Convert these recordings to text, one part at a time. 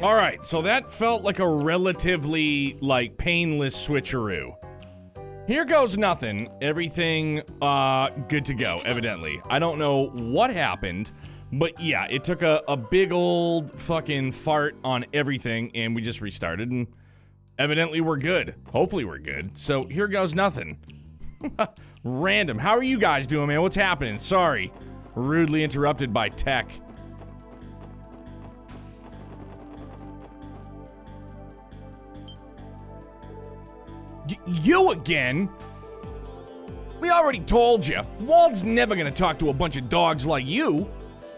All right, so that felt like a relatively, like, painless switcheroo. Here goes nothing. Everything, good to go, evidently. I don't know what happened, but yeah, it took a big old fucking fart on everything, and we just restarted, and evidently we're good. Hopefully we're good. So here goes nothing. Random. How are you guys doing, man? What's happening? Sorry. Rudely interrupted by tech. You again? We already told you. Wald's never gonna talk to a bunch of dogs like you.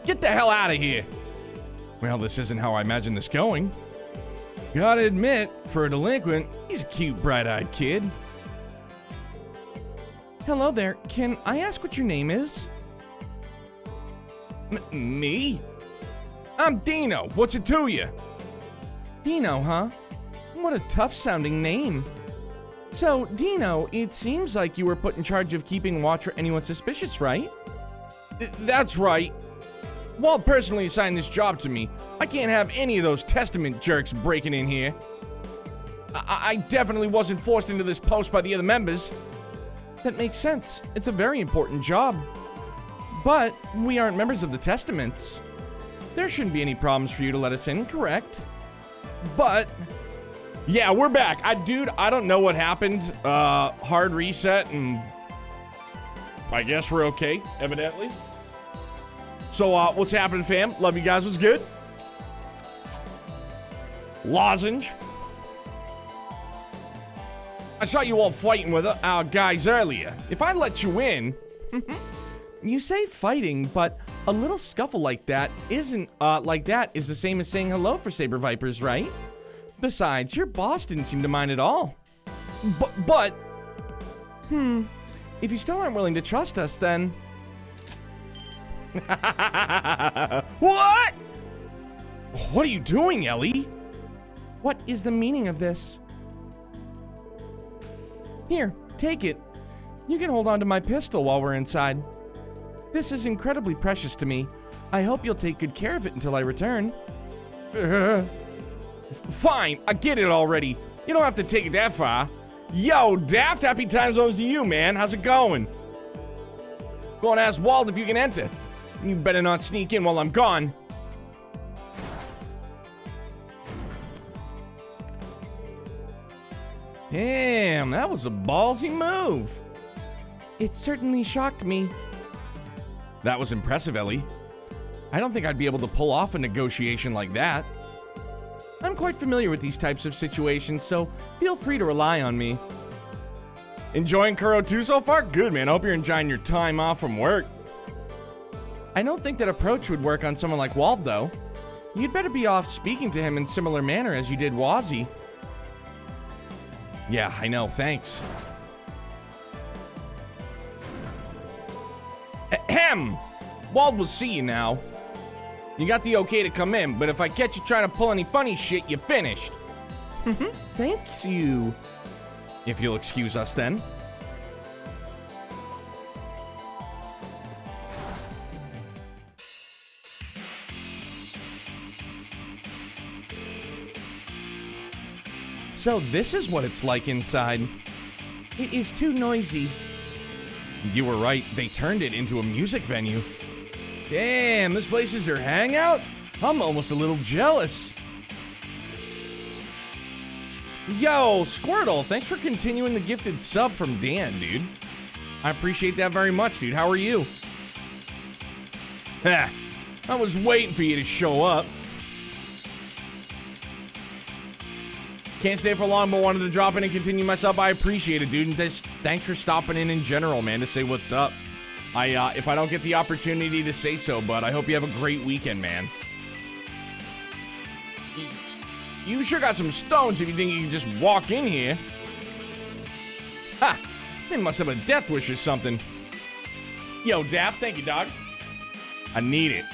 Get the hell out of here. Well, this isn't how I imagine this going. Gotta admit, for a delinquent, he's a cute, bright-eyed kid. Hello there. Can I ask what your name is? Me? I'm Dino. What's it to you? Dino, huh? What a tough-sounding name. So, Dino, it seems like you were put in charge of keeping watch for anyone suspicious, right? That's right. Walt personally assigned this job to me. I can't have any of those Testament jerks breaking in here. I definitely wasn't forced into this post by the other members. That makes sense. It's a very important job. But we aren't members of the Testaments. There shouldn't be any problems for you to let us in, correct? But... yeah, we're back. Dude, I don't know what happened. Hard reset, and I guess we're okay, evidently. So, what's happening, fam? Love you guys. What's good? Lozenge. I saw you all fighting with our guys earlier. If I let you in... You say fighting, but a little scuffle like that is the same as saying hello for Saber Vipers, right? Besides, your boss didn't seem to mind at all. But... if you still aren't willing to trust us, then... What? What are you doing, Ellie? What is the meaning of this? Here, take it. You can hold on to my pistol while we're inside. This is incredibly precious to me. I hope you'll take good care of it until I return. Fine, I get it already. You don't have to take it that far. Yo, Daft, happy time zones to you, man. How's it going? Go and ask Wald if you can enter. You better not sneak in while I'm gone. Damn, that was a ballsy move. It certainly shocked me. That was impressive, Ellie. I don't think I'd be able to pull off a negotiation like that. I'm quite familiar with these types of situations, so feel free to rely on me. Enjoying Kuro 2 so far? Good, man. I hope you're enjoying your time off from work. I don't think that approach would work on someone like Wald, though. You'd better be off speaking to him in similar manner as you did Wazzy. Yeah, I know. Thanks. Ahem! Wald will see you now. You got the okay to come in, but if I catch you trying to pull any funny shit, you're finished. Thanks you. If you'll excuse us then. So this is what it's like inside. It is too noisy. You were right, they turned it into a music venue. Damn, this place is their hangout? I'm almost a little jealous. Yo, Squirtle, thanks for continuing the gifted sub from Dan, dude. I appreciate that very much, dude. How are you? Ha! I was waiting for you to show up. Can't stay for long, but wanted to drop in and continue my sub. I appreciate it, dude. And thanks for stopping in general, man, to say what's up. If I don't get the opportunity to say so, but I hope you have a great weekend, man. You sure got some stones if you think you can just walk in here. Ha! They must have a death wish or something. Yo, Daft, thank you, dog. I need it.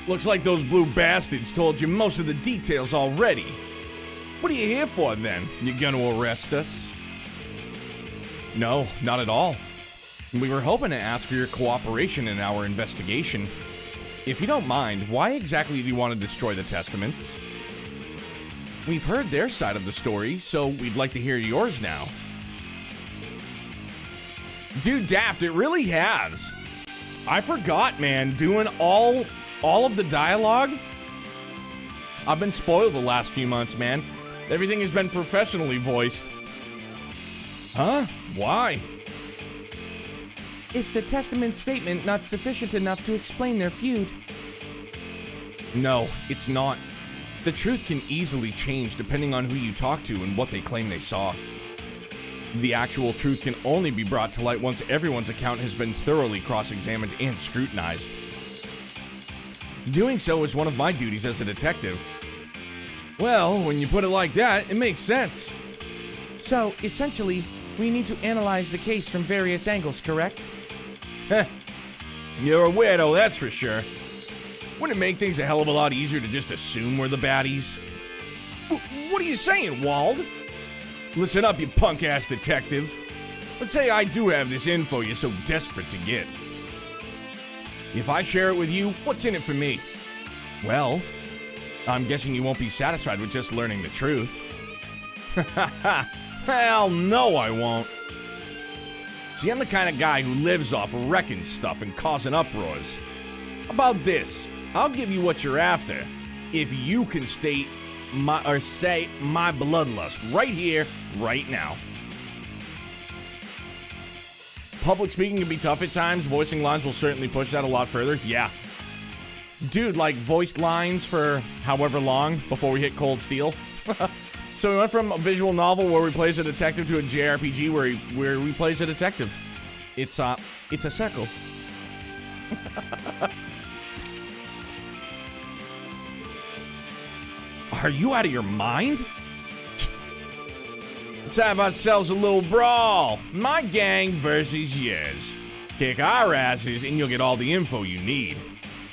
Looks like those blue bastards told you most of the details already. What are you here for, then? You gonna arrest us? No, not at all. We were hoping to ask for your cooperation in our investigation. If you don't mind, why exactly do you want to destroy the Testaments? We've heard their side of the story, so we'd like to hear yours now. Dude, Daft, it really has. I forgot, man, doing all of the dialogue. I've been spoiled the last few months, man. Everything has been professionally voiced. Huh? Why? Is the Testament statement not sufficient enough to explain their feud? No, it's not. The truth can easily change depending on who you talk to and what they claim they saw. The actual truth can only be brought to light once everyone's account has been thoroughly cross-examined and scrutinized. Doing so is one of my duties as a detective. Well, when you put it like that, it makes sense. So, essentially, we need to analyze the case from various angles, correct? Heh. You're a weirdo, that's for sure. Wouldn't it make things a hell of a lot easier to just assume we're the baddies? What are you saying, Wald? Listen up, you punk-ass detective. Let's say I do have this info you're so desperate to get. If I share it with you, what's in it for me? Well, I'm guessing you won't be satisfied with just learning the truth. Hell no, I won't. See, I'm the kind of guy who lives off wrecking stuff and causing uproars. How about this? I'll give you what you're after if you can say my bloodlust right here, right now. Public speaking can be tough at times. Voicing lines will certainly push that a lot further. Yeah. Dude, like voiced lines for however long before we hit Cold Steel. So we went from a visual novel where we play as a detective to a JRPG where we play as a detective. It's a circle. Are you out of your mind? Let's have ourselves a little brawl. My gang versus yours. Kick our asses and you'll get all the info you need.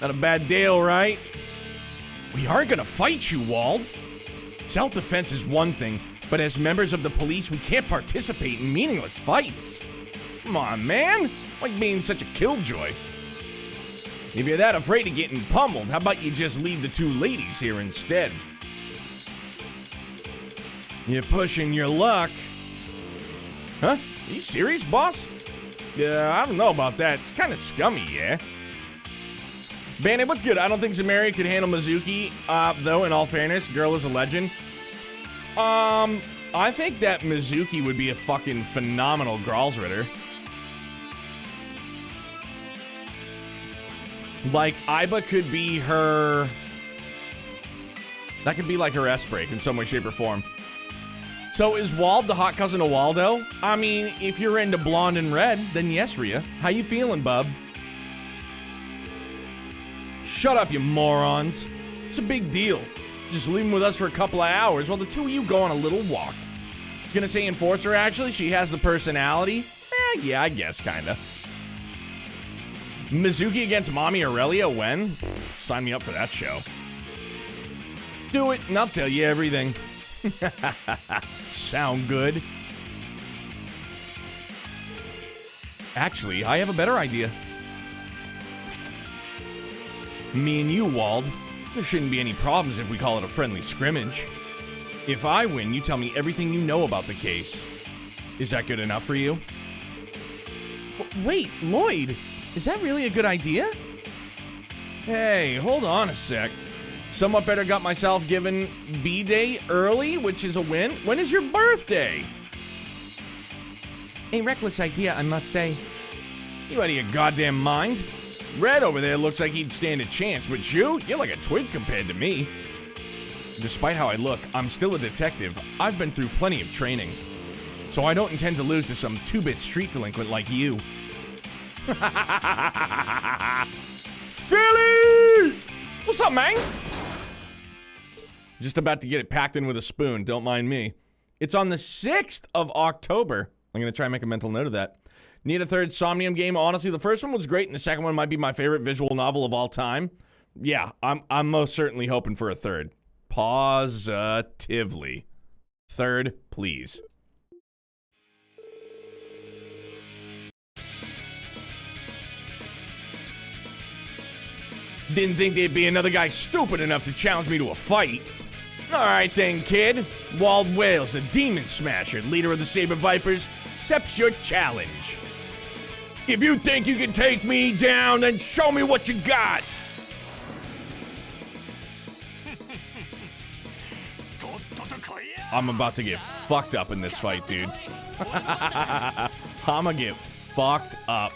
Not a bad deal, right? We aren't gonna fight you, Wald. Self-defense is one thing, but as members of the police, we can't participate in meaningless fights. Come on, man. Like being such a killjoy. If you're that afraid of getting pummeled, how about you just leave the two ladies here instead? You're pushing your luck. Huh? Are you serious, boss? Yeah, I don't know about that. It's kind of scummy, yeah? Bandit, what's good? I don't think Zamaria could handle Mizuki, though, in all fairness, girl is a legend. I think that Mizuki would be a fucking phenomenal Gralsritter. Like, Aiba could be her... That could be like her S-break in some way, shape, or form. So is Wald the hot cousin of Waldo? I mean, if you're into blonde and red, then yes, Rhea. How you feeling, bub? Shut up, you morons. It's a big deal. Just leave him with us for a couple of hours while the two of you go on a little walk. I was gonna say Enforcer, actually. She has the personality. Yeah, I guess, kinda. Mizuki against Mommy Aurelia, when? Sign me up for that show. Do it, and I'll tell you everything. Sound good? Actually, I have a better idea. Me and you, Wald. There shouldn't be any problems if we call it a friendly scrimmage. If I win, you tell me everything you know about the case. Is that good enough for you? Wait, Lloyd, is that really a good idea? Hey, hold on a sec. Somewhat better got myself given B-Day early, which is a win. When is your birthday? A reckless idea, I must say. You out of your goddamn mind? Red over there looks like he'd stand a chance, but you're like a twig compared to me. Despite how I look, I'm still a detective. I've been through plenty of training. So I don't intend to lose to some two-bit street delinquent like you. Philly! What's up, man? Just about to get it packed in with a spoon, don't mind me. It's on the 6th of October. I'm gonna try and make a mental note of that. Need a third Somnium game? Honestly, the first one was great, and the second one might be my favorite visual novel of all time. Yeah, I'm most certainly hoping for a third. Positively. Third, please. Didn't think there'd be another guy stupid enough to challenge me to a fight. Alright then, kid. Wald Wales, the Demon Smasher, leader of the Saber Vipers, accepts your challenge. If you think you can take me down, then show me what you got! I'm about to get fucked up in this fight, dude. I'ma get fucked up.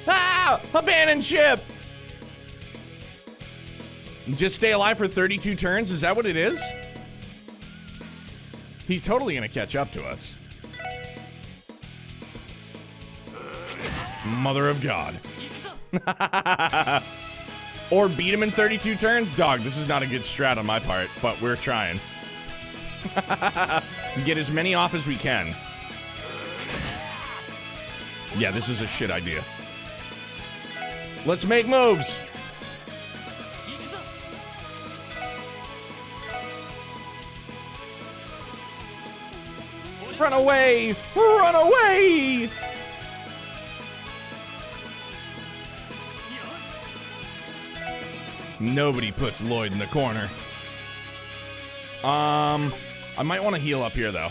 Ah! Abandoned ship! Just stay alive for 32 turns? Is that what it is? He's totally gonna catch up to us. Mother of God. Or beat him in 32 turns? Dog, this is not a good strat on my part, but we're trying. Get as many off as we can. Yeah, this is a shit idea. Let's make moves. Run away! Run away! Nobody puts Lloyd in the corner. I might want to heal up here though.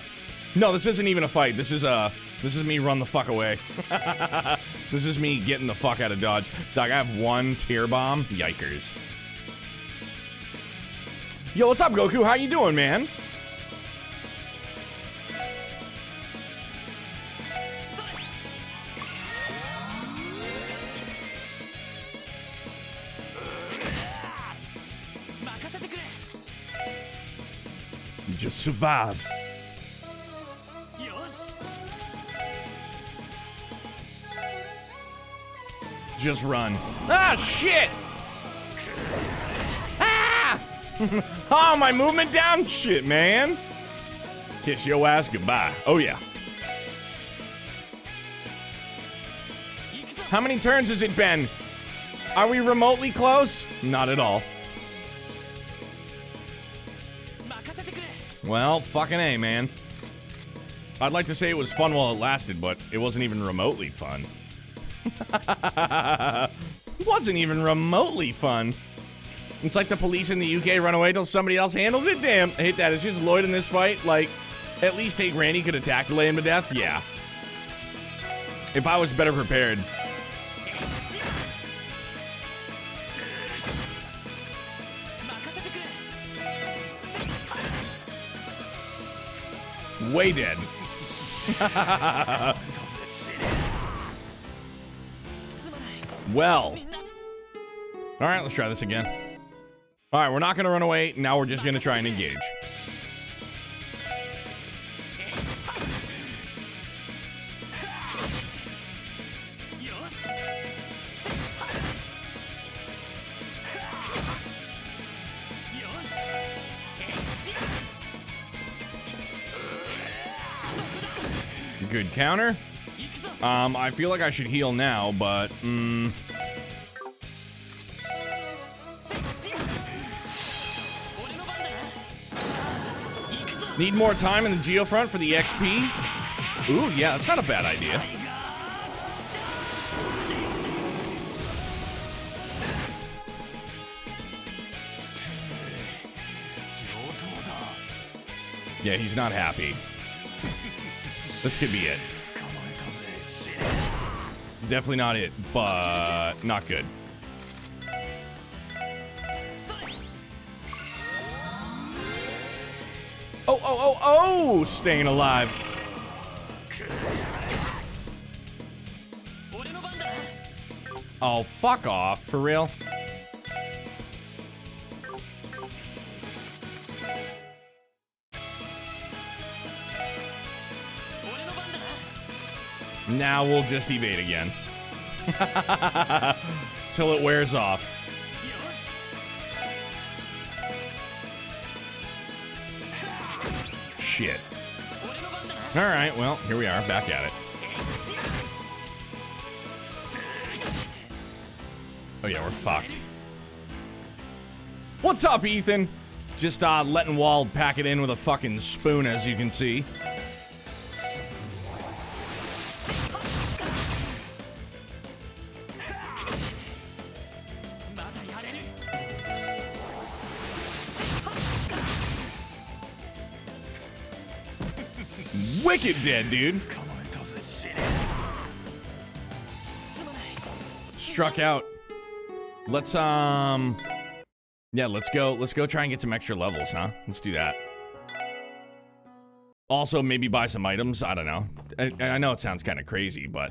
No, this isn't even a fight. This is me run the fuck away. This is me getting the fuck out of Dodge. Dog, I have one tear bomb. Yikers. Yo, what's up, Goku? How you doing, man? Just survive. Just run. Ah, shit! Ah! Oh, my movement down? Shit, man. Kiss your ass goodbye. Oh, yeah. How many turns has it been? Are we remotely close? Not at all. Well, fucking A, man. I'd like to say it was fun while it lasted, but it wasn't even remotely fun. Wasn't even remotely fun. It's like the police in the UK run away till somebody else handles it. Damn, I hate that. It's just Lloyd in this fight. Like, at least take Randy could attack to lay him to death. Yeah. If I was better prepared. Way dead. Well. Alright, let's try this again. Alright, we're not gonna run away. Now we're just gonna try and engage. Good counter. I feel like I should heal now, but need more time in the Geofront for the XP? Ooh, yeah, that's not a bad idea. Yeah, he's not happy. This could be it. Definitely not it, but not good. Oh, staying alive. Oh, fuck off. For real? Now we'll just evade again. Till it wears off. Shit. Alright, well, here we are, back at it. Oh yeah, we're fucked. What's up, Ethan? Just letting Wald pack it in with a fucking spoon, as you can see. Wicked dead, dude. Struck out. Let's yeah, let's go try and get some extra levels, huh? Let's do that. Also, maybe buy some items. I don't know. I know it sounds kind of crazy, but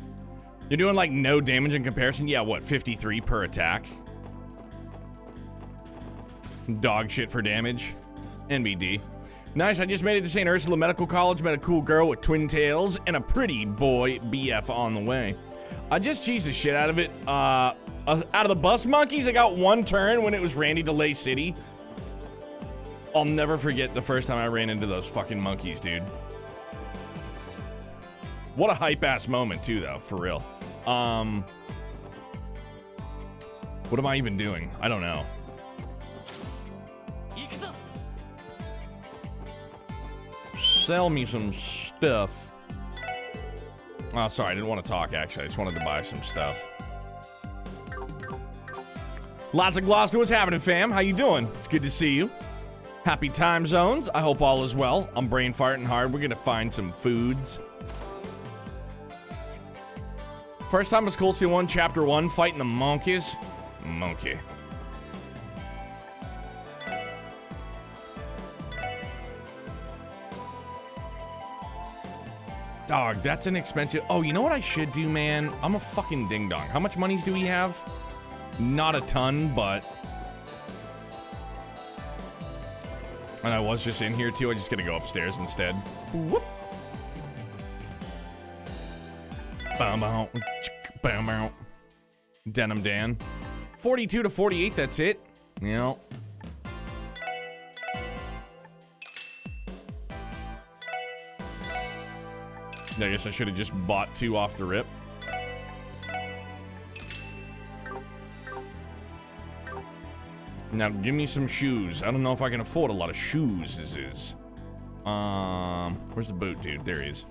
you're doing like no damage in comparison. Yeah, what, 53 per attack? Dog shit for damage. NBD. Nice, I just made it to St. Ursula Medical College, met a cool girl with twin tails, and a pretty boy BF on the way. I just cheesed the shit out of it. Out of the bus monkeys, I got one turn when it was Randy Delay City. I'll never forget the first time I ran into those fucking monkeys, dude. What a hype-ass moment, too, though, for real. What am I even doing? I don't know. Sell me some stuff. Oh, sorry, I didn't want to talk, actually. I just wanted to buy some stuff. Lots of Gloucester, what's happening, fam? How you doing? It's good to see you. Happy time zones. I hope all is well. I'm brain farting hard. We're gonna find some foods. First time it's Cold Steel 1, Chapter 1, fighting the monkeys. Monkey. Dog, that's an expensive... Oh, you know what I should do, man? I'm a fucking ding-dong. How much monies do we have? Not a ton, but... And I was just in here, too. I just gotta go upstairs instead. Whoop. Bow-bow. Bow-bow. Denim Dan. 42 to 48, that's it. You know. I guess I should have just bought 2 off the rip. Now, give me some shoes. I don't know if I can afford a lot of shoes, this is. Where's the boot, dude? There he is.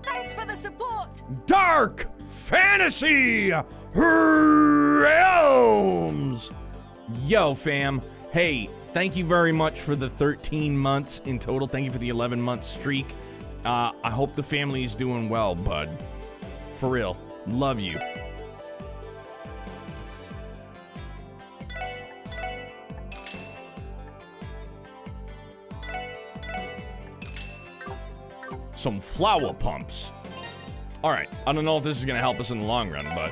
Thanks for the support! Dark Fantasy Realms! Yo, fam. Hey, thank you very much for the 13 months in total. Thank you for the 11-month streak. I hope the family is doing well, bud. For real. Love you. Some flower pumps. All right. I don't know if this is going to help us in the long run, but...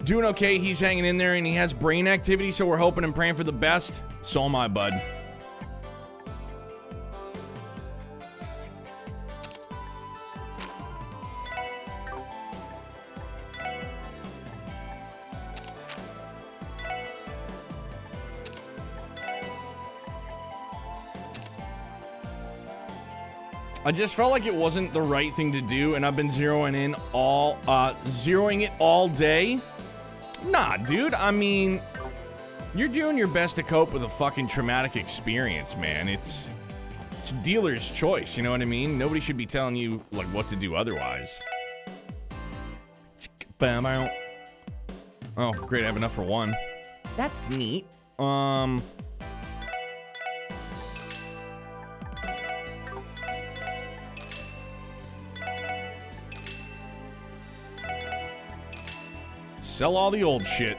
Doing okay, he's hanging in there, and he has brain activity, so we're hoping and praying for the best. So am I, bud. I just felt like it wasn't the right thing to do, and I've been zeroing it all day. Nah, dude, I mean, you're doing your best to cope with a fucking traumatic experience, man. It's dealer's choice, you know what I mean? Nobody should be telling you, like, what to do otherwise. Oh, great, I have enough for one. That's neat. Sell all the old shit.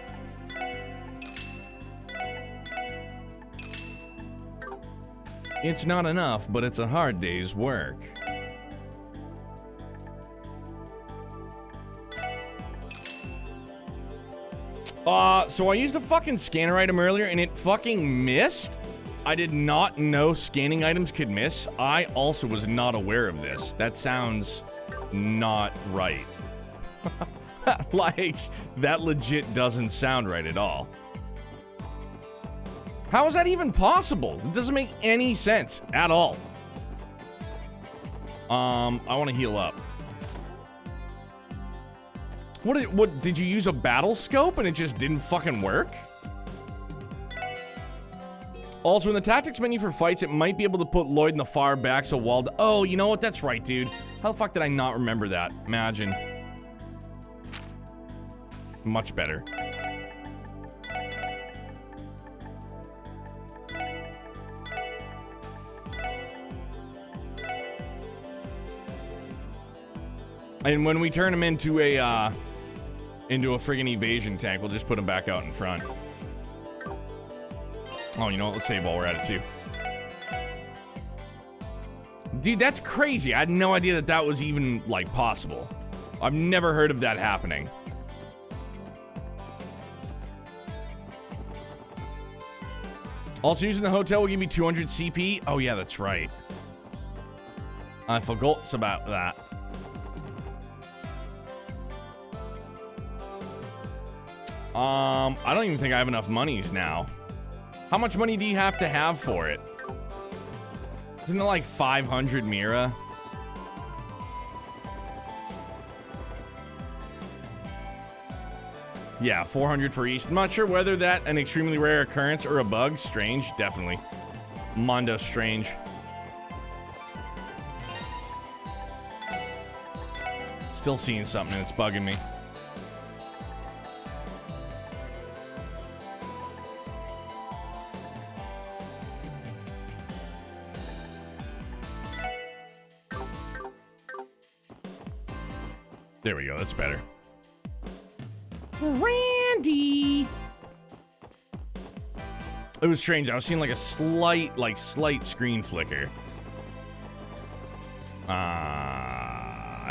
It's not enough, but it's a hard day's work. So I used a fucking scanner item earlier and it fucking missed? I did not know scanning items could miss. I also was not aware of this. That sounds not right. Like, that legit doesn't sound right at all. How is that even possible? It doesn't make any sense at all. I want to heal up. What did you use a battle scope and it just didn't fucking work? Also, in the tactics menu for fights, it might be able to put Lloyd in the far back so Wald. Oh, you know what? That's right, dude. How the fuck did I not remember that? Imagine. Much better. And when we turn him into a friggin' evasion tank, we'll just put him back out in front. Oh, you know what? Let's save while we're at it, too. Dude, that's crazy. I had no idea that that was even, like, possible. I've never heard of that happening. Also, using the hotel will give you 200 CP. Oh, yeah, that's right. I forgot about that. I don't even think I have enough monies now. How much money do you have to have for it? Isn't it like 500 Mira? Yeah, 400 for East. I'm not sure whether that an extremely rare occurrence or a bug. Strange, definitely. Mondo strange. Still seeing something and it's bugging me. There we go, that's better. Randy! It was strange, I was seeing like a slight screen flicker.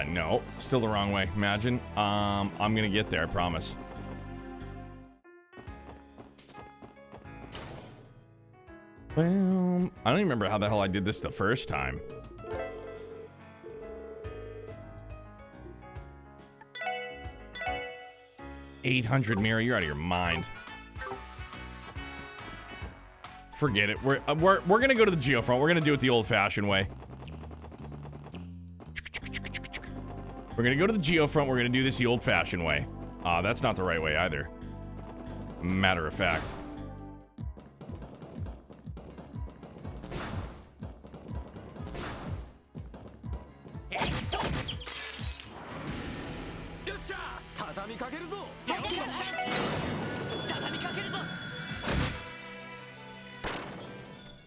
No, still the wrong way, imagine. I'm gonna get there, I promise. Well, I don't even remember how the hell I did this the first time. $800 Mira, you're out of your mind. Forget it. We're gonna go to the Geofront. We're gonna do it the old-fashioned way. We're gonna go to the Geofront. We're gonna do this the old-fashioned way. That's not the right way either. Matter of fact.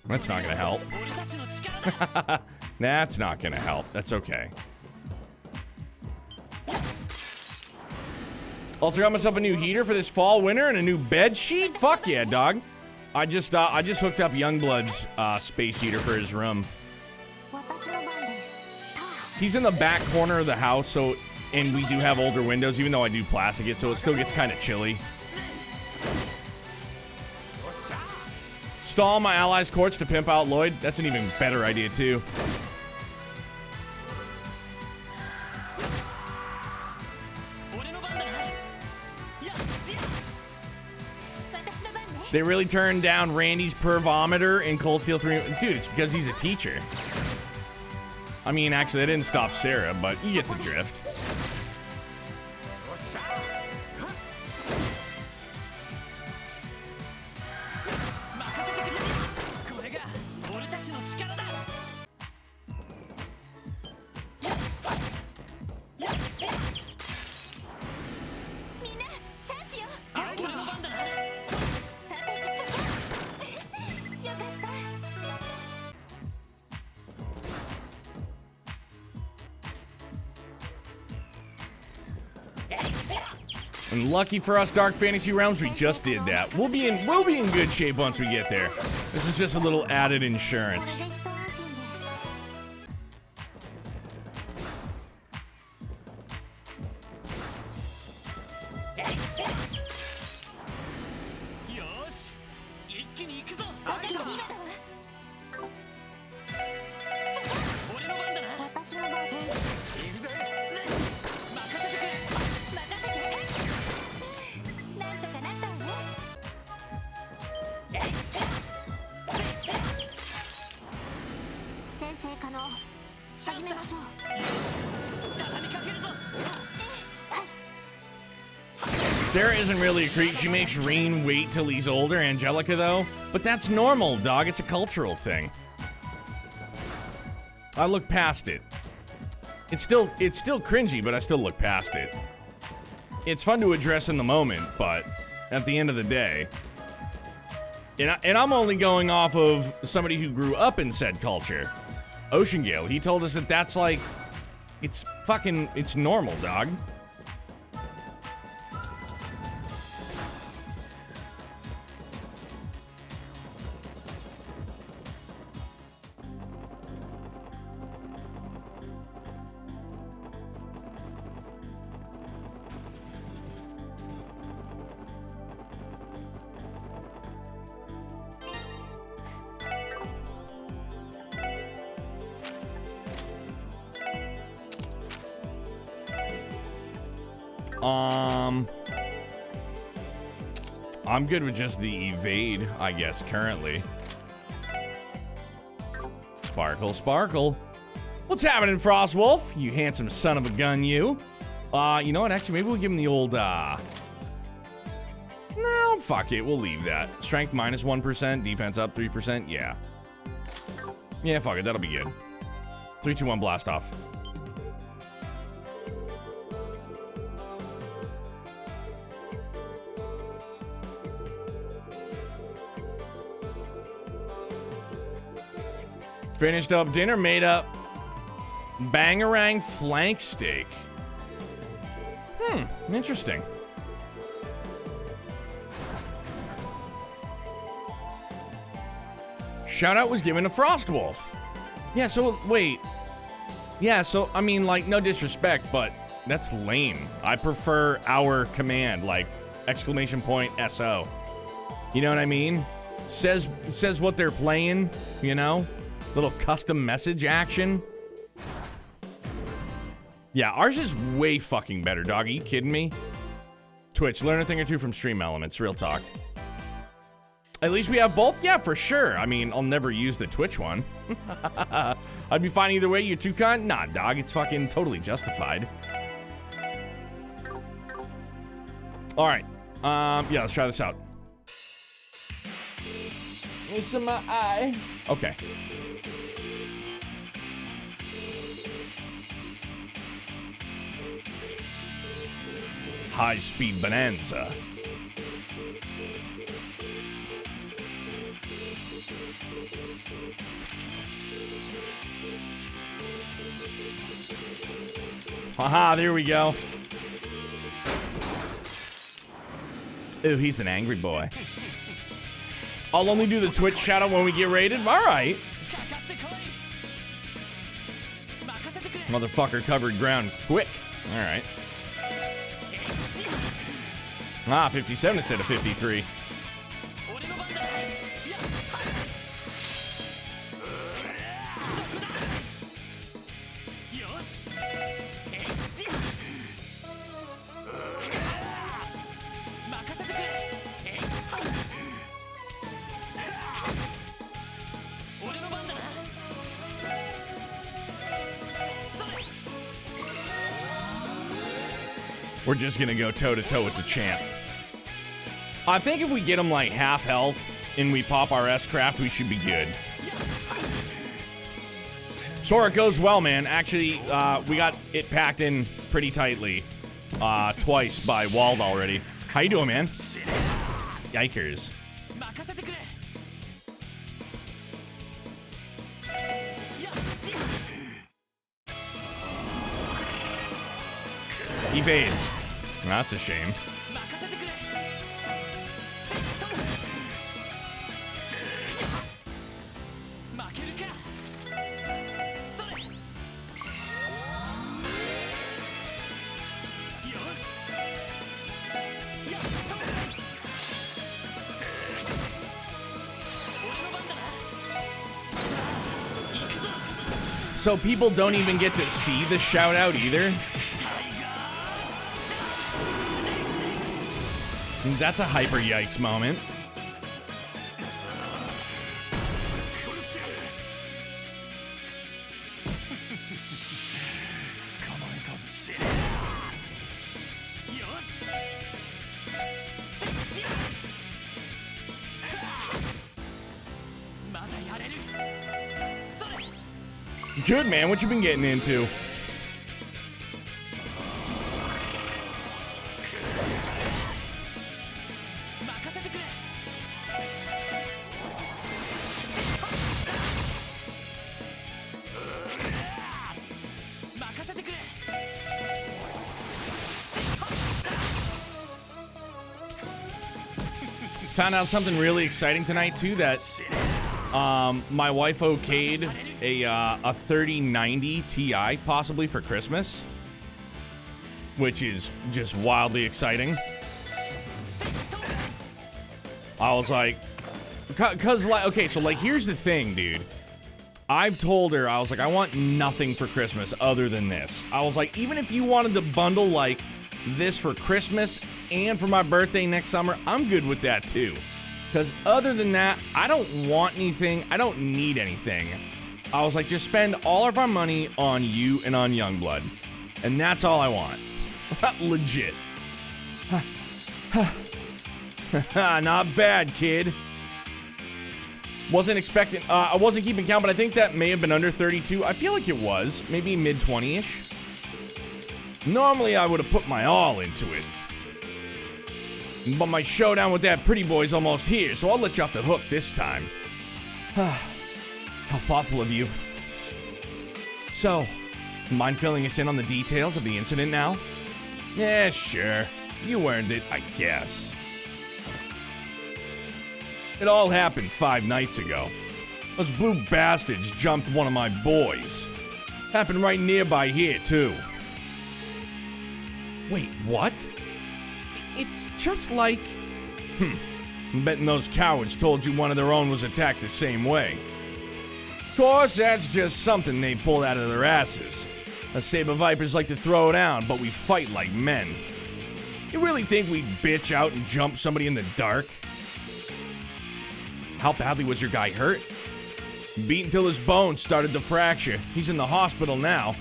That's not gonna help. That's not gonna help. That's okay. Also got myself a new heater for this fall winter and a new bed sheet. Fuck yeah, dog. I just hooked up Youngblood's space heater for his room. He's in the back corner of the house, so and we do have older windows, even though I do plastic it, so it still gets kind of chilly. Stall my allies' courts to pimp out Lloyd. That's an even better idea, too. They really turned down Randy's pervometer in Cold Steel 3. Dude, it's because he's a teacher. I mean, actually, they didn't stop Sarah, but you get the drift. And lucky for us, Dark Fantasy Realms, we just did that. We'll be in good shape once we get there. This is just a little added insurance. Sarah isn't really a creep. She makes Rean wait till he's older. Angelica, though. But that's normal, dog. It's a cultural thing. I look past it. It's still cringy, but I still look past it. It's fun to address in the moment, but at the end of the day, and I'm only going off of somebody who grew up in said culture. Ocean Gale, he told us that that's like, it's normal, dog. I'm good with just the evade, I guess, currently. Sparkle, sparkle. What's happening, Frostwolf? You handsome son of a gun, you. You know what? Actually, maybe we'll give him the old, No, fuck it. We'll leave that. Strength minus 1%, defense up 3%. Yeah. Yeah, fuck it. That'll be good. 3, 2, 1, blast off. Finished up dinner, made up Bangarang flank steak. Interesting. Shout out was given to Frostwolf. Yeah, so wait. Yeah, so I mean, like, no disrespect, but that's lame. I prefer our command, like exclamation point SO. You know what I mean? Says what they're playing, you know? Little custom message action. Yeah, ours is way fucking better, dog. Are you kidding me? Twitch, learn a thing or two from Stream Elements, real talk. At least we have both? Yeah, for sure. I mean, I'll never use the Twitch one. I'd be fine either way, you two cunt. Nah, dog, it's fucking totally justified. Alright. Yeah, let's try this out. It's in my eye. Okay. High-speed bonanza. Haha, there we go. Ooh, he's an angry boy. I'll only do the Twitch shout out when we get raided. All right. Motherfucker covered ground quick. All right. Ah, 57 instead of 53. We're just gonna go toe-to-toe with the champ. I think if we get him like half health and we pop our S-Craft, we should be good. Sora goes well, man. Actually, we got it packed in pretty tightly twice by Wald already. How you doing, man? Yikers. Evade. That's a shame. So people don't even get to see the shout out either? That's a hyper yikes moment. Good, man. What you been getting into? Found out something really exciting tonight too, that my wife okayed a 3090 Ti possibly for Christmas, which is just wildly exciting. I was like, cause like, okay, so like here's the thing, dude. I've told her, I was like, I want nothing for Christmas other than this. I was like, even if you wanted to bundle like this for Christmas and for my birthday next summer, I'm good with that too. Because other than that, I don't want anything. I don't need anything. I was like, just spend all of our money on you and on Youngblood. And that's all I want. Legit. Not bad, kid. Wasn't expecting, I wasn't keeping count, but I think that may have been under 32. I feel like it was. Maybe mid 20-ish. Normally, I would have put my all into it. But my showdown with that pretty boy's almost here, so I'll let you off the hook this time. How thoughtful of you. So, mind filling us in on the details of the incident now? Yeah, sure. You earned it, I guess. It all happened 5 nights ago. Those blue bastards jumped one of my boys. Happened right nearby here, too. Wait, what? It's just like... I'm betting those cowards told you one of their own was attacked the same way. Of course, that's just something they pulled out of their asses. Us Saber Vipers like to throw down, but we fight like men. You really think we'd bitch out and jump somebody in the dark? How badly was your guy hurt? Beat until his bones started to fracture. He's in the hospital now.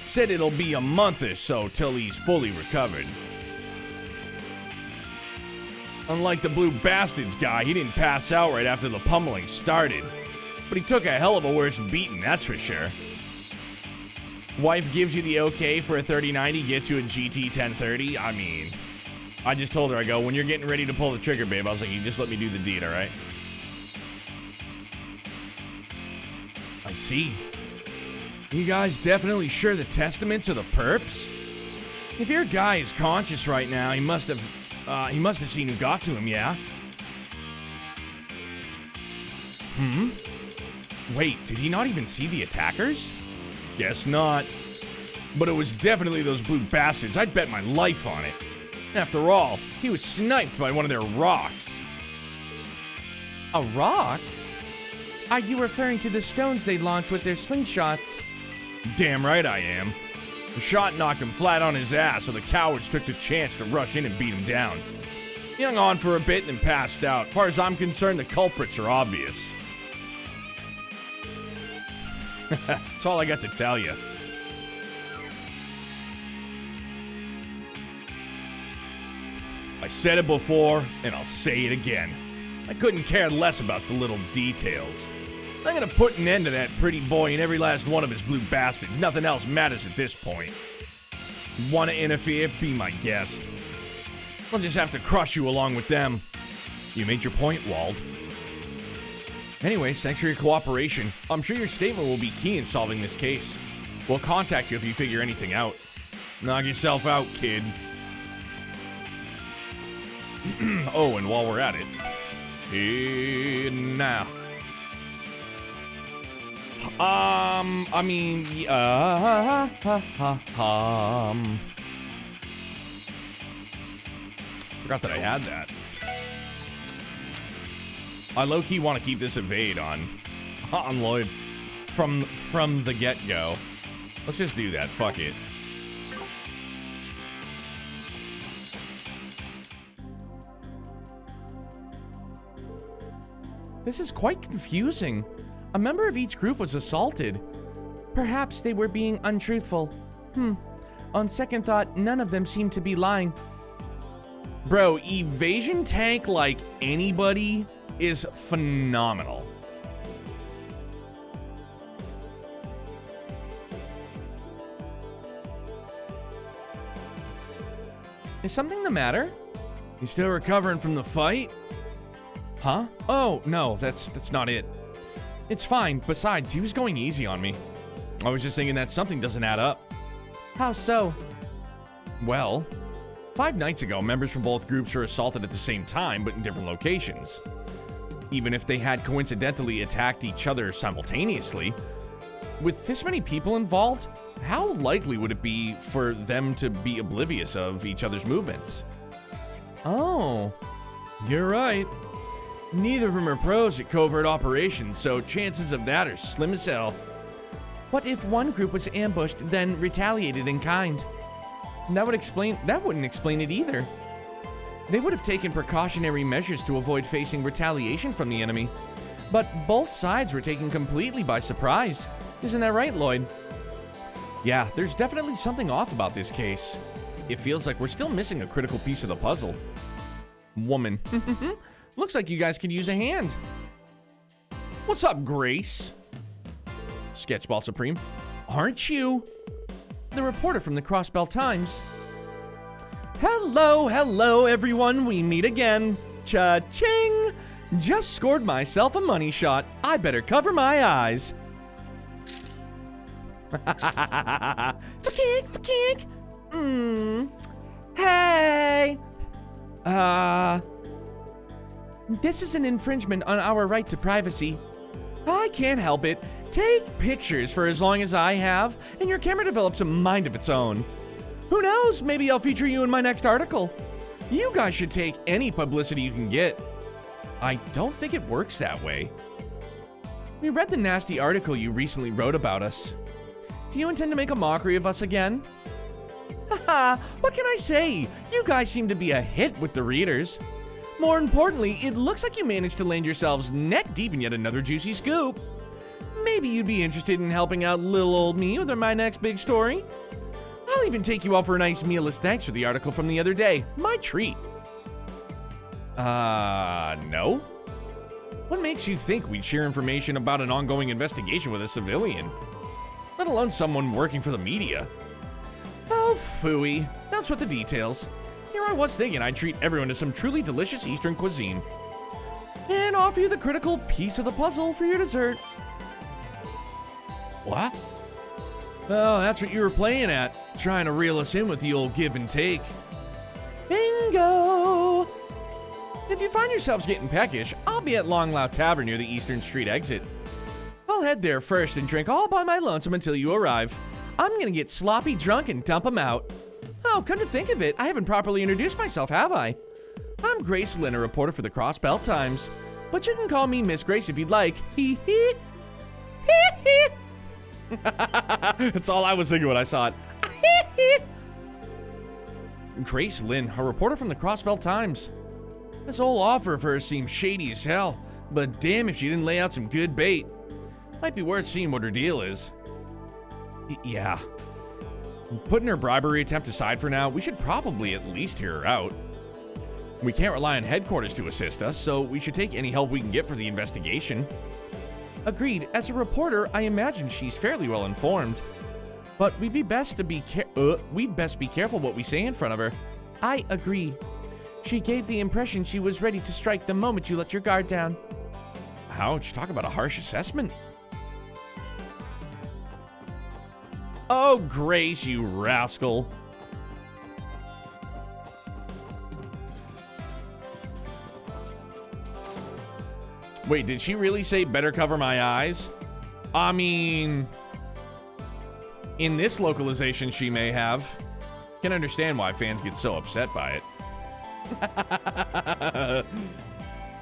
Said it'll be a month or so till he's fully recovered. Unlike the Blue Bastards guy, he didn't pass out right after the pummeling started. But he took a hell of a worse beating, that's for sure. Wife gives you the okay for a 3090, gets you a GT 1030. I mean, I just told her, I go, when you're getting ready to pull the trigger, babe, I was like, you just let me do the deed, all right? I see. You guys definitely sure the testaments are the perps? If your guy is conscious right now, he must have seen who got to him, yeah? Wait, did he not even see the attackers? Guess not. But it was definitely those blue bastards. I'd bet my life on it. After all, he was sniped by one of their rocks. A rock? Are you referring to the stones they launch with their slingshots? Damn right I am. The shot knocked him flat on his ass, so the cowards took the chance to rush in and beat him down. He hung on for a bit and then passed out. As far as I'm concerned, the culprits are obvious. That's all I got to tell you. I said it before, and I'll say it again. I couldn't care less about the little details. I'm gonna put an end to that pretty boy and every last one of his blue bastards. Nothing else matters at this point. Wanna interfere? Be my guest. I'll just have to crush you along with them. You made your point, Wald. Anyways, thanks for your cooperation. I'm sure your statement will be key in solving this case. We'll contact you if you figure anything out. Knock yourself out, kid. Oh, and while we're at it, hey, now. I mean, forgot that I had that. I low-key want to keep this evade on Lloyd from the get-go. Let's just do that. Fuck it. This is quite confusing. A member of each group was assaulted. Perhaps they were being untruthful. On second thought, none of them seemed to be lying. Bro, evasion tank like anybody is phenomenal. Is something the matter? You still recovering from the fight? Huh? Oh, no, that's not it. It's fine. Besides, he was going easy on me. I was just thinking that something doesn't add up. How so? Well, 5 nights ago, members from both groups were assaulted at the same time, but in different locations. Even if they had coincidentally attacked each other simultaneously, with this many people involved, how likely would it be for them to be oblivious of each other's movements? Oh, you're right. Neither of them are pros at covert operations, so chances of that are slim as hell. What if one group was ambushed, then retaliated in kind? That wouldn't explain it either. They would have taken precautionary measures to avoid facing retaliation from the enemy. But both sides were taken completely by surprise. Isn't that right, Lloyd? Yeah, there's definitely something off about this case. It feels like we're still missing a critical piece of the puzzle. Woman. Looks like you guys could use a hand. What's up, Grace? Sketchball Supreme. Aren't you? The reporter from the Crossbell Times. Hello, everyone. We meet again. Cha-ching! Just scored myself a money shot. I better cover my eyes. Fa-kink. Hey! This is an infringement on our right to privacy. I can't help it. Take pictures for as long as I have, and your camera develops a mind of its own. Who knows? Maybe I'll feature you in my next article. You guys should take any publicity you can get. I don't think it works that way. We read the nasty article you recently wrote about us. Do you intend to make a mockery of us again? Haha, what can I say? You guys seem to be a hit with the readers. More importantly, it looks like you managed to land yourselves neck deep in yet another juicy scoop. Maybe you'd be interested in helping out little old me with my next big story. I'll even take you out for a nice meal as thanks for the article from the other day. My treat. No? What makes you think we'd share information about an ongoing investigation with a civilian? Let alone someone working for the media. Oh, phooey. That's what the details. Here I was thinking I'd treat everyone to some truly delicious Eastern cuisine. And offer you the critical piece of the puzzle for your dessert. What? Oh, that's what you were playing at. Trying to reel us in with the old give and take. Bingo! If you find yourselves getting peckish, I'll be at Longlow Tavern near the Eastern Street exit. I'll head there first and drink all by my lonesome until you arrive. I'm gonna get sloppy drunk and dump 'em out. Oh, come to think of it, I haven't properly introduced myself, have I? I'm Grace Lynn, a reporter for the Crossbell Times. But you can call me Miss Grace if you'd like. Hee hee. Hee hee. That's all I was thinking when I saw it. Grace Lynn, a reporter from the Crossbell Times. This whole offer of hers seems shady as hell, but damn if she didn't lay out some good bait. Might be worth seeing what her deal is. Yeah. Putting her bribery attempt aside for now, we should probably at least hear her out. We can't rely on headquarters to assist us, so we should take any help we can get for the investigation. Agreed. As a reporter, I imagine she's fairly well informed. But we'd best be careful what we say in front of her. I agree. She gave the impression she was ready to strike the moment you let your guard down. Ouch, talk about a harsh assessment. Oh, Grace, you rascal. Wait, did she really say better cover my eyes? I mean, in this localization she may have. Can understand why fans get so upset by it.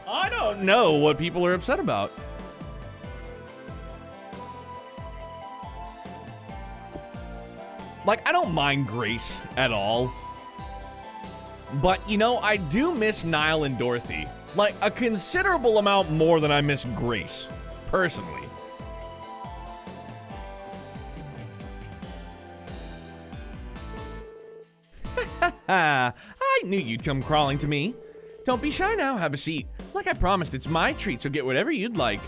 I don't know what people are upset about. Like, I don't mind Grace at all. But, you know, I do miss Niall and Dorothy. Like, a considerable amount more than I miss Grace, personally. I knew you'd come crawling to me. Don't be shy now, have a seat. Like I promised, it's my treat, so get whatever you'd like.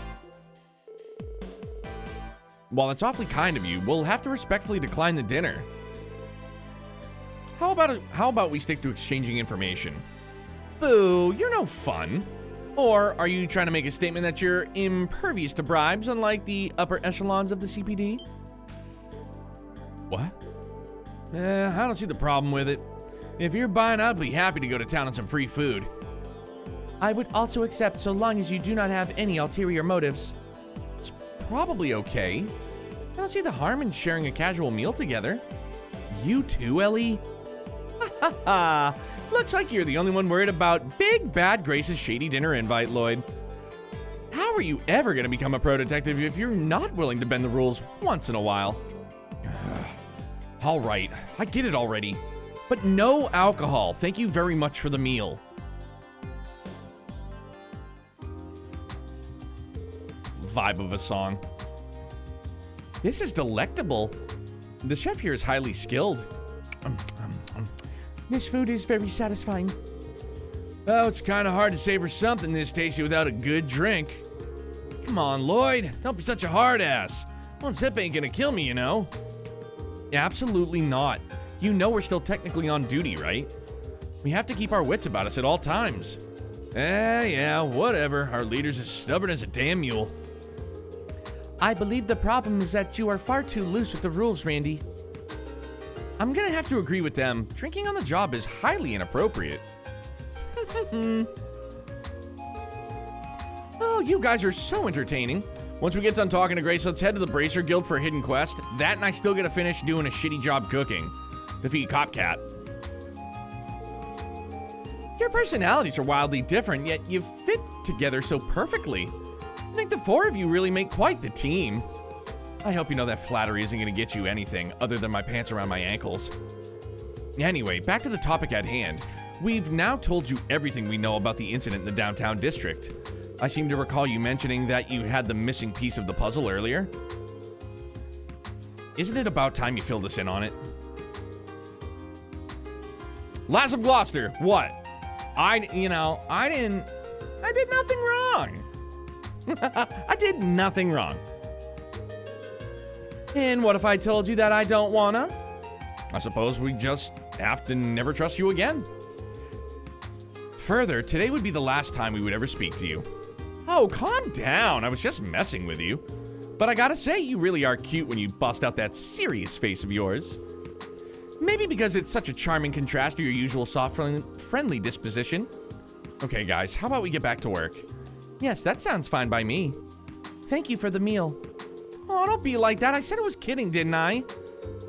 While that's awfully kind of you, we'll have to respectfully decline the dinner. How about we stick to exchanging information? Boo, you're no fun. Or are you trying to make a statement that you're impervious to bribes, unlike the upper echelons of the CPD? What? I don't see the problem with it. If you're buying, I'd be happy to go to town on some free food. I would also accept so long as you do not have any ulterior motives. It's probably okay. I don't see the harm in sharing a casual meal together. You too, Ellie? Ha ha! Looks like you're the only one worried about Big Bad Grace's shady dinner invite, Lloyd. How are you ever going to become a pro detective if you're not willing to bend the rules once in a while? All right, I get it already. But no alcohol. Thank you very much for the meal. Vibe of a song. This is delectable. The chef here is highly skilled. This food is very satisfying. Oh, it's kind of hard to savor something this tasty without a good drink. Come on, Lloyd. Don't be such a hard ass. One sip ain't gonna kill me, you know. Absolutely not. You know we're still technically on duty, right? We have to keep our wits about us at all times. Yeah, whatever. Our leader's as stubborn as a damn mule. I believe the problem is that you are far too loose with the rules, Randy. I'm gonna have to agree with them. Drinking on the job is highly inappropriate. Oh, you guys are so entertaining. Once we get done talking to Grace, let's head to the Bracer Guild for a hidden quest. That and I still gotta finish doing a shitty job cooking. Defeat Copcat. Your personalities are wildly different, yet you fit together so perfectly. I think the four of you really make quite the team. I hope you know that flattery isn't gonna get you anything other than my pants around my ankles. Anyway, back to the topic at hand. We've now told you everything we know about the incident in the downtown district. I seem to recall you mentioning that you had the missing piece of the puzzle earlier. Isn't it about time you filled us in on it? Lass of Gloucester, what? I did nothing wrong. I did nothing wrong. And what if I told you that I don't wanna? I suppose we just have to never trust you again. Further, today would be the last time we would ever speak to you. Oh, calm down. I was just messing with you. But I gotta say, you really are cute when you bust out that serious face of yours. Maybe because it's such a charming contrast to your usual soft, friendly disposition. Okay, guys, how about we get back to work? Yes, that sounds fine by me. Thank you for the meal. Oh, don't be like that. I said I was kidding, didn't I?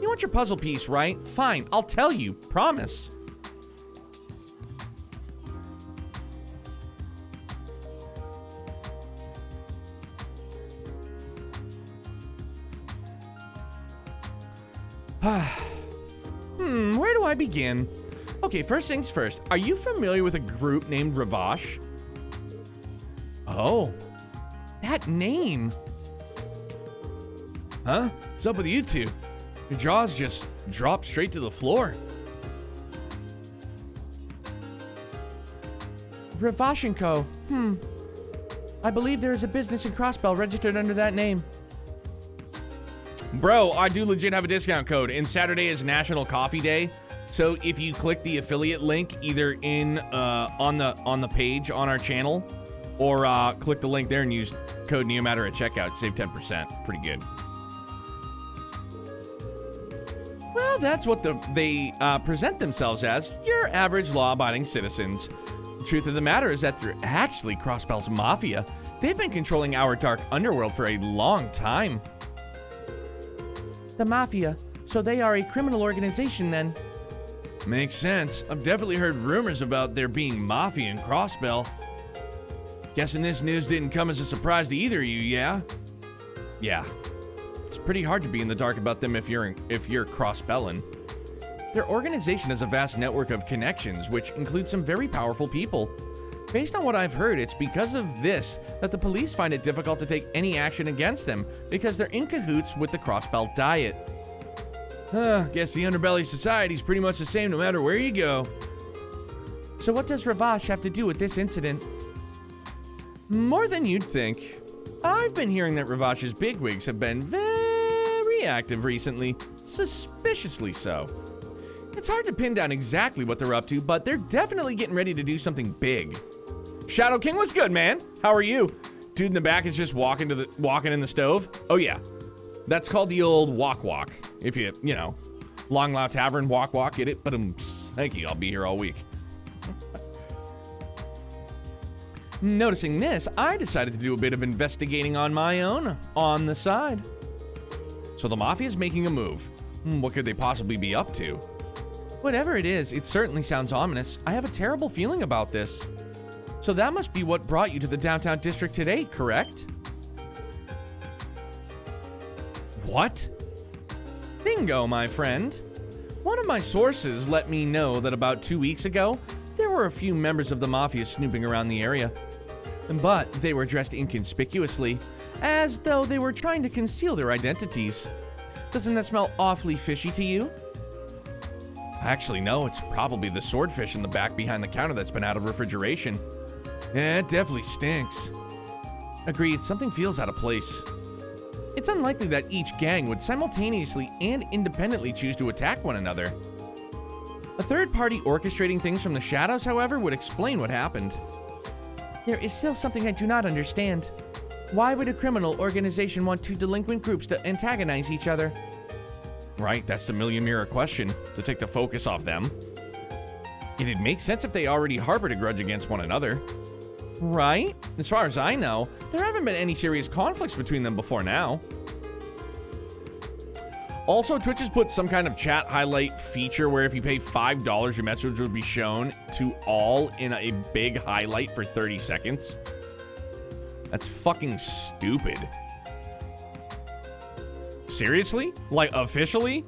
You want your puzzle piece, right? Fine, I'll tell you. Promise. Where do I begin? Okay, first things first. Are you familiar with a group named Ravash? Oh, that name. Huh? What's up with you two? Your jaws just dropped straight to the floor. Ravash & Co. I believe there is a business in Crossbell registered under that name. Bro, I do legit have a discount code, and Saturday is National Coffee Day. So if you click the affiliate link either in on the page on our channel, or click the link there and use code NEOMATTER at checkout, save 10%. Pretty good. Well, that's what they present themselves as, your average law-abiding citizens. The truth of the matter is that they're actually Crossbell's mafia. They've been controlling our dark underworld for a long time. The mafia. So they are a criminal organization then? Makes sense. I've definitely heard rumors about there being mafia in Crossbell. Guessing this news didn't come as a surprise to either of you, yeah? Yeah. It's pretty hard to be in the dark about them if you're Crossbellan. Their organization has a vast network of connections, which includes some very powerful people. Based on what I've heard, it's because of this that the police find it difficult to take any action against them, because they're in cahoots with the Crossbell Diet. Guess the underbelly society's pretty much the same no matter where you go. So what does Ravash have to do with this incident? More than you'd think. I've been hearing that Ravash's bigwigs have been very active recently, suspiciously so. It's hard to pin down exactly what they're up to, but they're definitely getting ready to do something big. Shadow King, what's good, man? How are you? Dude in the back is just walking in the stove. Oh yeah, that's called the old walk. If you know, Long Lao Tavern walk, get it? But thank you. I'll be here all week. Noticing this, I decided to do a bit of investigating on my own, on the side. So the Mafia's making a move. What could they possibly be up to? Whatever it is, it certainly sounds ominous. I have a terrible feeling about this. So that must be what brought you to the downtown district today, correct? What? Bingo, my friend. One of my sources let me know that about 2 weeks ago, there were a few members of the Mafia snooping around the area. But they were dressed inconspicuously, as though they were trying to conceal their identities. Doesn't that smell awfully fishy to you? Actually, no, it's probably the swordfish in the back behind the counter that's been out of refrigeration. Yeah, it definitely stinks. Agreed, something feels out of place. It's unlikely that each gang would simultaneously and independently choose to attack one another. A third party orchestrating things from the shadows, however, would explain what happened. There is still something I do not understand. Why would a criminal organization want two delinquent groups to antagonize each other? Right, that's the million mirror question, to take the focus off them. It'd make sense if they already harbored a grudge against one another. Right? As far as I know, there haven't been any serious conflicts between them before now. Also, Twitch has put some kind of chat highlight feature where if you pay $5, your message will be shown to all in a big highlight for 30 seconds. That's fucking stupid. Seriously? Like, officially?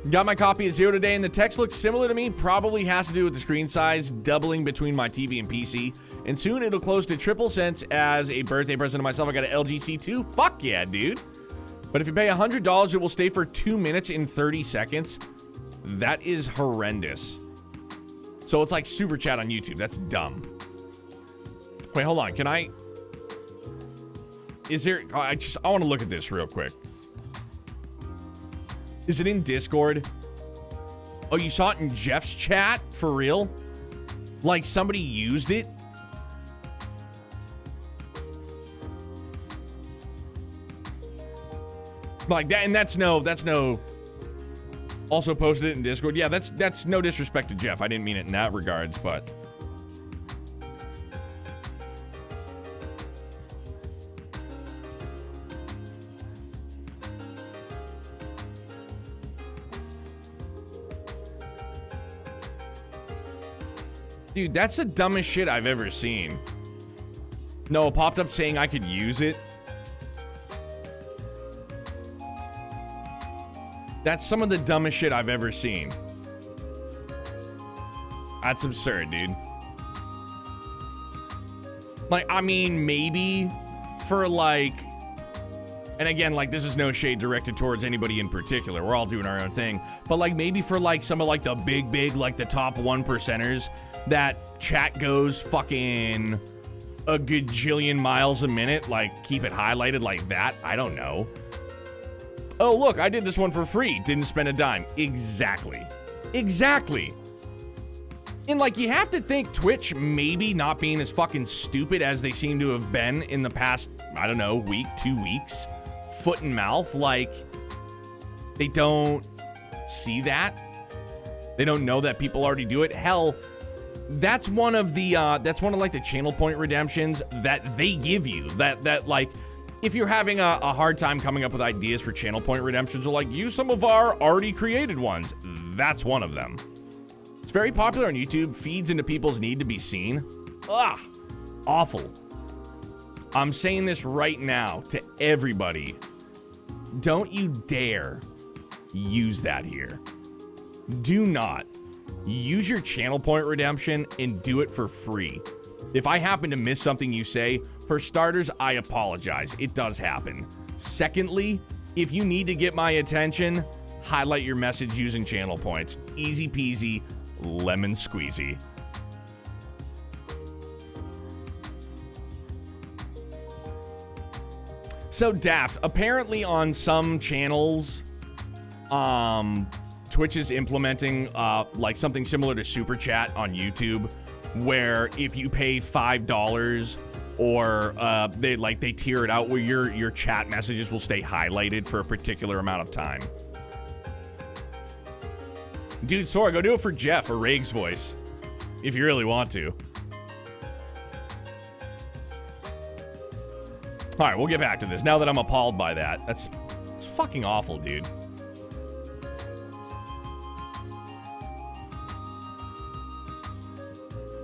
Got my copy of Zero today, and the text looks similar to me. Probably has to do with the screen size doubling between my TV and PC. And soon it'll close to triple cents as a birthday present to myself. I got an LG C2. Fuck yeah, dude. But if you pay $100, it will stay for 2 minutes and 30 seconds. That is horrendous. So it's like super chat on YouTube. That's dumb. Wait, hold on. Can I... Is there... I want to look at this real quick. Is it in Discord? Oh, you saw it in Jeff's chat? For real? Like somebody used it? Like that, and that's no. Also posted it in Discord. Yeah, that's no disrespect to Jeff. I didn't mean it in that regards, but. Dude, that's the dumbest shit I've ever seen. No, it popped up saying I could use it. That's some of the dumbest shit I've ever seen. That's absurd, dude. Like, I mean, maybe for like, and again, like, this is no shade directed towards anybody in particular. We're all doing our own thing. But like, maybe for like some of like the big, like the top 1%ers, that chat goes fucking a gajillion miles a minute. Like, keep it highlighted like that. I don't know. Oh, look, I did this one for free. Didn't spend a dime. Exactly. Exactly. And, like, you have to think Twitch maybe not being as fucking stupid as they seem to have been in the past, I don't know, week, 2 weeks. Foot and mouth. Like, they don't see that. They don't know that people already do it. Hell, that's one of the, like, the channel point redemptions that they give you. That like... If you're having a hard time coming up with ideas for channel point redemptions, or like use some of our already created ones, that's one of them. It's very popular on YouTube, feeds into people's need to be seen. Ah, awful. I'm saying this right now to everybody. Don't you dare use that here. Do not use your channel point redemption and do it for free. If I happen to miss something you say, for starters, I apologize. It does happen. Secondly, if you need to get my attention, highlight your message using channel points. Easy peasy, lemon squeezy. So Daft, apparently on some channels, Twitch is implementing like something similar to Super Chat on YouTube, where if you pay $5 or they tier it out where your chat messages will stay highlighted for a particular amount of time. Dude, Sora, go do it for Jeff or Raig's voice if you really want to. All right, we'll get back to this now that I'm appalled by that. It's fucking awful, dude.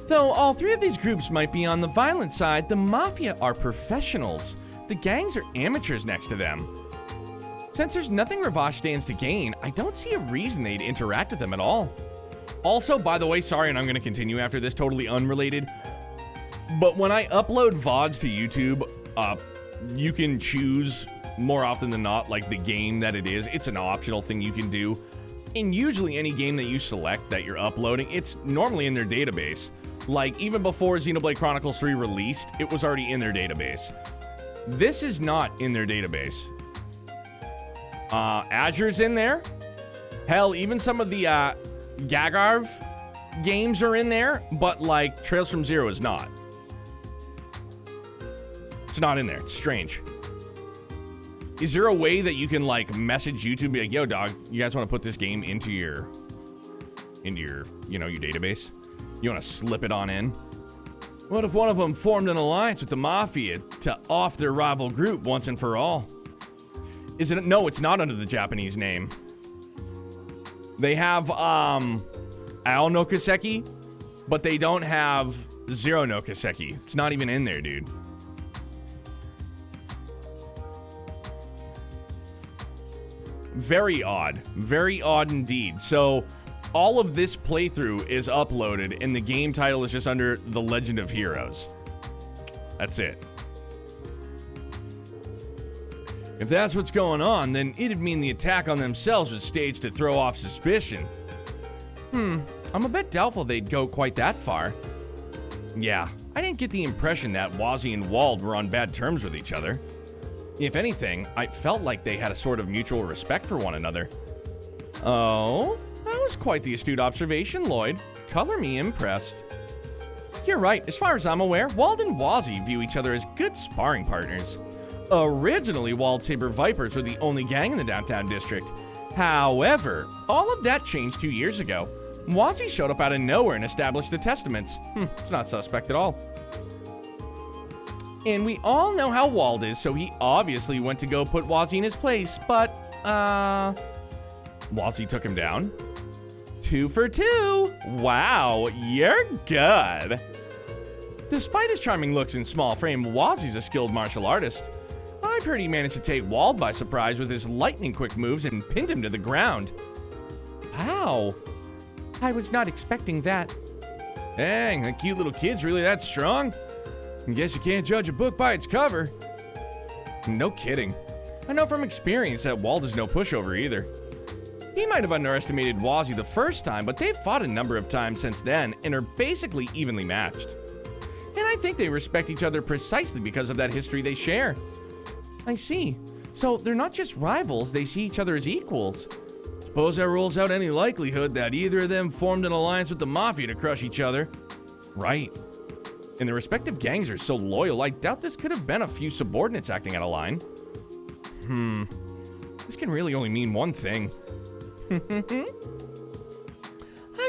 Though all three of these groups might be on the violent side, the Mafia are professionals. The gangs are amateurs next to them. Since there's nothing Ravash stands to gain, I don't see a reason they'd interact with them at all. Also, by the way, sorry, and I'm going to continue after this, totally unrelated, but when I upload VODs to YouTube, you can choose more often than not, like, the game that it is. It's an optional thing you can do. And usually any game that you select that you're uploading, it's normally in their database. Like, even before Xenoblade Chronicles 3 released, it was already in their database. This is not in their database. Azure's in there. Hell, even some of the Gagarv games are in there, but, like, Trails from Zero is not. It's not in there. It's strange. Is there a way that you can, like, message YouTube and be like, yo, dog, you guys want to put this game into your, you know, your database? You want to slip it on in? What if one of them formed an alliance with the Mafia to off their rival group once and for all? Is it? No, it's not under the Japanese name. They have, Ao no Kaseki, but they don't have Zero no Kaseki. It's not even in there, dude. Very odd indeed. So all of this playthrough is uploaded and the game title is just under The Legend of Heroes. That's it. If that's what's going on, then it'd mean the attack on themselves was staged to throw off suspicion. I'm a bit doubtful they'd go quite that far. Yeah, I didn't get the impression that Wazzy and Wald were on bad terms with each other. If anything, I felt like they had a sort of mutual respect for one another. Oh, that was quite the astute observation, Lloyd. Color me impressed. You're right, as far as I'm aware, Wald and Wazzy view each other as good sparring partners. Originally, Wald Saber Vipers were the only gang in the downtown district. However, all of that changed 2 years ago. Wazzy showed up out of nowhere and established the Testaments. It's not suspect at all. And we all know how Wald is, so he obviously went to go put Wazzy in his place, but, Wazzy took him down. 2 for 2. Wow, you're good. Despite his charming looks and small frame, Wazzy's a skilled martial artist. I've heard he managed to take Wald by surprise with his lightning-quick moves and pinned him to the ground. Wow. I was not expecting that. Dang, that cute little kid's really that strong? I guess you can't judge a book by its cover. No kidding. I know from experience that Wald is no pushover either. He might have underestimated Wazzy the first time, but they've fought a number of times since then and are basically evenly matched. And I think they respect each other precisely because of that history they share. I see. So they're not just rivals, they see each other as equals. Suppose that rules out any likelihood that either of them formed an alliance with the Mafia to crush each other. Right. And their respective gangs are so loyal, I doubt this could have been a few subordinates acting out of line. This can really only mean one thing. I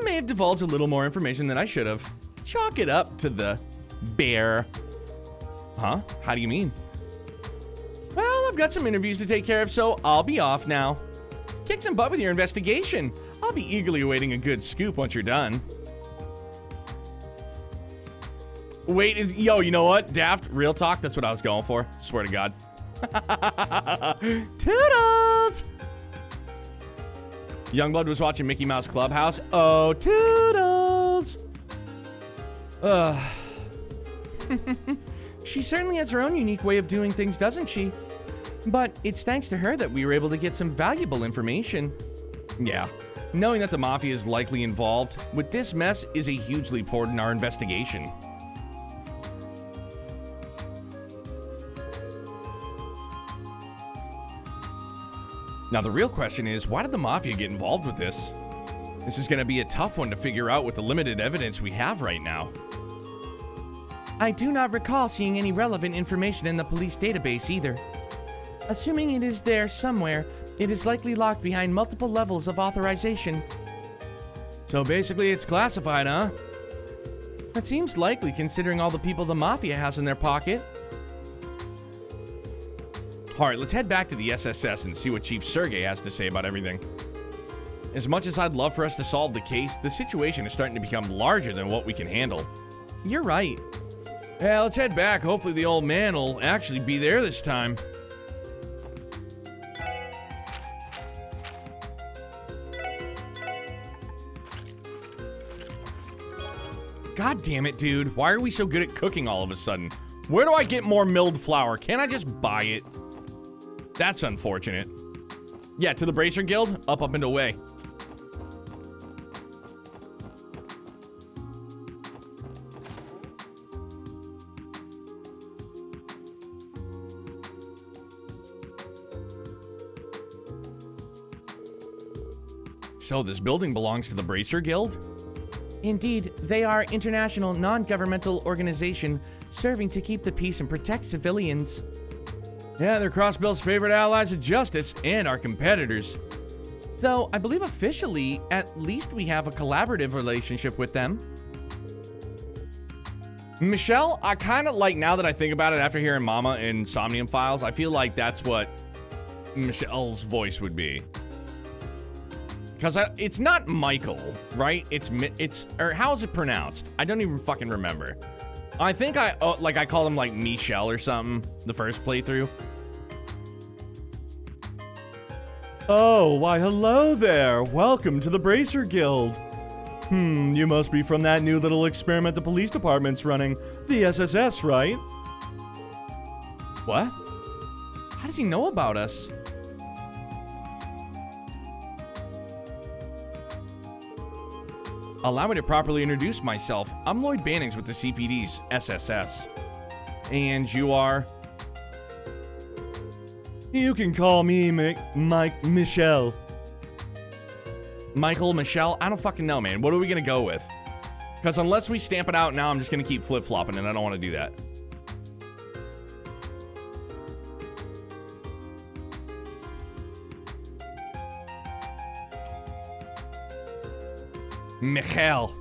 may have divulged a little more information than I should have. Chalk it up to the bear. Huh? How do you mean? Well, I've got some interviews to take care of, so I'll be off now. Kick some butt with your investigation. I'll be eagerly awaiting a good scoop once you're done. Wait, yo, you know what? Daft, real talk, that's what I was going for. Swear to God. Toodles! Youngblood was watching Mickey Mouse Clubhouse. Oh, toodles! She certainly has her own unique way of doing things, doesn't she? But it's thanks to her that we were able to get some valuable information. Yeah, knowing that the Mafia is likely involved with this mess is a huge leap forward in our investigation. Now the real question is, why did the Mafia get involved with this? This is gonna be a tough one to figure out with the limited evidence we have right now. I do not recall seeing any relevant information in the police database either. Assuming it is there somewhere, it is likely locked behind multiple levels of authorization. So basically it's classified, huh? That seems likely considering all the people the Mafia has in their pocket. Alright, let's head back to the SSS and see what Chief Sergey has to say about everything. As much as I'd love for us to solve the case, the situation is starting to become larger than what we can handle. You're right. Yeah, let's head back. Hopefully the old man will actually be there this time. God damn it, dude. Why are we so good at cooking all of a sudden? Where do I get more milled flour? Can't I just buy it? That's unfortunate. Yeah, to the Bracer Guild, up and away. So this building belongs to the Bracer Guild? Indeed, they are international non-governmental organization serving to keep the peace and protect civilians. Yeah, they're Crossbell's favorite allies of justice and our competitors. Though, I believe officially, at least we have a collaborative relationship with them. Michelle, I kind of like, now that I think about it after hearing Mama and Somnium Files, I feel like that's what Michelle's voice would be. Because it's not Michael, right? It's, or how is it pronounced? I don't even fucking remember. I think I call him like Michelle or something, the first playthrough. Oh, why hello there. Welcome to the Bracer Guild. You must be from that new little experiment the police department's running, the SSS, right? What? How does he know about us? Allow me to properly introduce myself. I'm Lloyd Bannings with the CPD's SSS. And you are? You can call me Michelle. Michael, Michelle? I don't fucking know, man. What are we gonna go with? Because unless we stamp it out now, I'm just gonna keep flip-flopping, and I don't want to do that. Mikkel.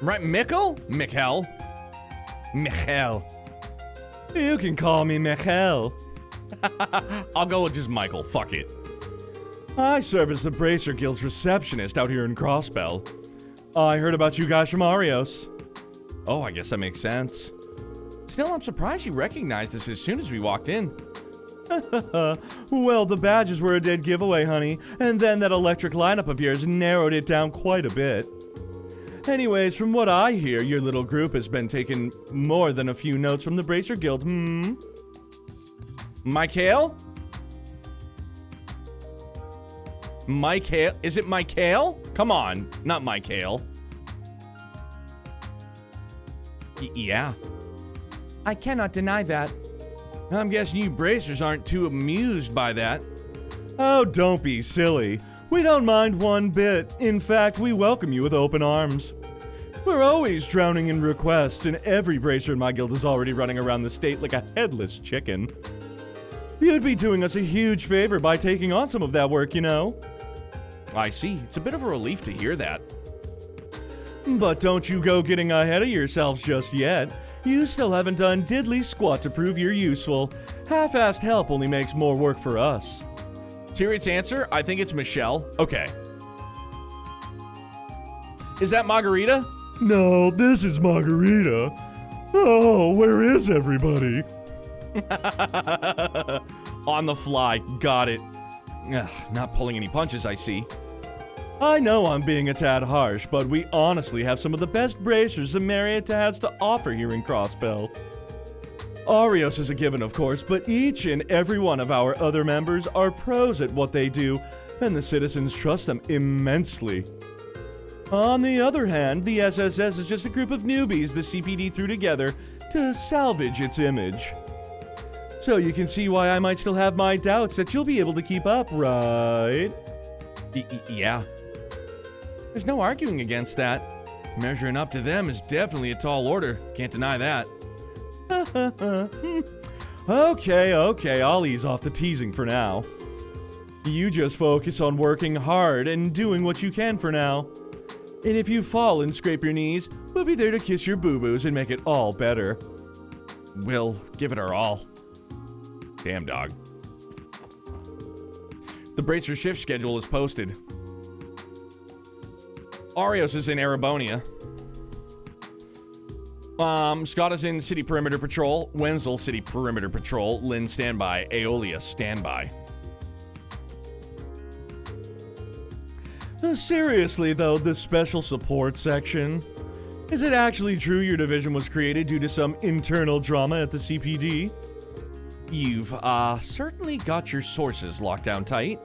Right, Mikkel? Michel. You can call me Michelle. I'll go with just Michael. Fuck it. I serve as the Bracer Guild's receptionist out here in Crossbell. I heard about you guys from Arios. Oh, I guess that makes sense. Still, I'm surprised you recognized us as soon as we walked in. Well, the badges were a dead giveaway, honey, and then that electric lineup of yours narrowed it down quite a bit. Anyways, from what I hear, your little group has been taking more than a few notes from the Bracer Guild, Michael? Michael? Is it Michael? Come on, not Michael. Yeah. I cannot deny that. I'm guessing you bracers aren't too amused by that. Oh, don't be silly. We don't mind one bit. In fact, we welcome you with open arms. We're always drowning in requests, and every bracer in my guild is already running around the state like a headless chicken. You'd be doing us a huge favor by taking on some of that work, you know? I see. It's a bit of a relief to hear that. But don't you go getting ahead of yourselves just yet. You still haven't done diddly squat to prove you're useful. Half-assed help only makes more work for us. Serious answer? I think it's Michelle. Okay. Is that Margarita? No, this is Margarita. Oh, where is everybody? On the fly. Got it. Ugh, not pulling any punches, I see. I know I'm being a tad harsh, but we honestly have some of the best bracers the Marietta has to offer here in Crossbell. Arios is a given, of course, but each and every one of our other members are pros at what they do, and the citizens trust them immensely. On the other hand, the SSS is just a group of newbies the CPD threw together to salvage its image. So you can see why I might still have my doubts that you'll be able to keep up, right? Yeah. There's no arguing against that. Measuring up to them is definitely a tall order. Can't deny that. Okay, I'll ease off the teasing for now. You just focus on working hard and doing what you can for now. And if you fall and scrape your knees, we'll be there to kiss your boo-boos and make it all better. We'll give it our all. Damn, dog. The Bracer shift schedule is posted. Arios is in Erebonia. Scott is in City Perimeter Patrol. Wenzel, City Perimeter Patrol. Lynn, standby. Aeolia, standby. Seriously, though, the special support section? Is it actually true your division was created due to some internal drama at the CPD? You've, certainly got your sources locked down tight.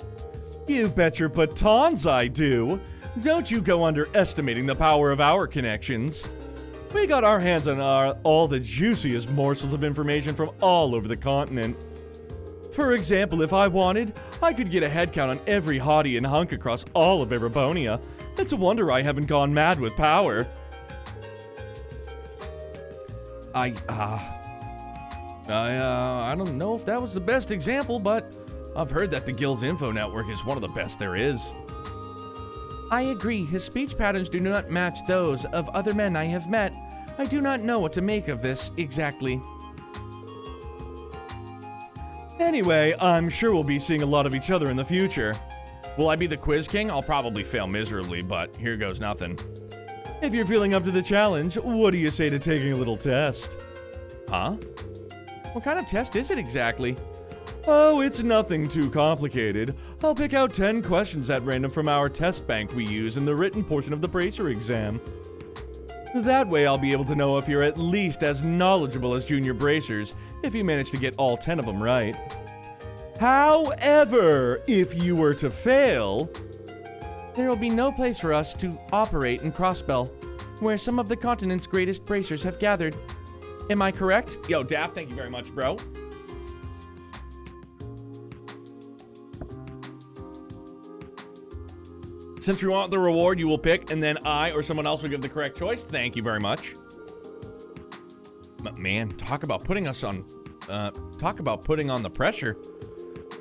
You bet your batons I do! Don't you go underestimating the power of our connections. We got our hands on all the juiciest morsels of information from all over the continent. For example, if I wanted, I could get a headcount on every hottie and hunk across all of Erebonia. It's a wonder I haven't gone mad with power. I don't know if that was the best example, but I've heard that the Guild's info network is one of the best there is. I agree. His speech patterns do not match those of other men I have met. I do not know what to make of this exactly. Anyway, I'm sure we'll be seeing a lot of each other in the future. Will I be the quiz king? I'll probably fail miserably, but here goes nothing. If you're feeling up to the challenge, what do you say to taking a little test? Huh? What kind of test is it exactly? Oh, it's nothing too complicated. I'll pick out 10 questions at random from our test bank we use in the written portion of the Bracer exam. That way I'll be able to know if you're at least as knowledgeable as junior bracers if you manage to get all 10 of them right. However, if you were to fail, There will be no place for us to operate in Crossbell, where some of the continent's greatest bracers have gathered. Am I correct? Yo, Daft, thank you very much, bro. Since we want the reward, you will pick, and then I or someone else will give the correct choice. Thank you very much. But man, talk about putting us on, talk about putting on the pressure.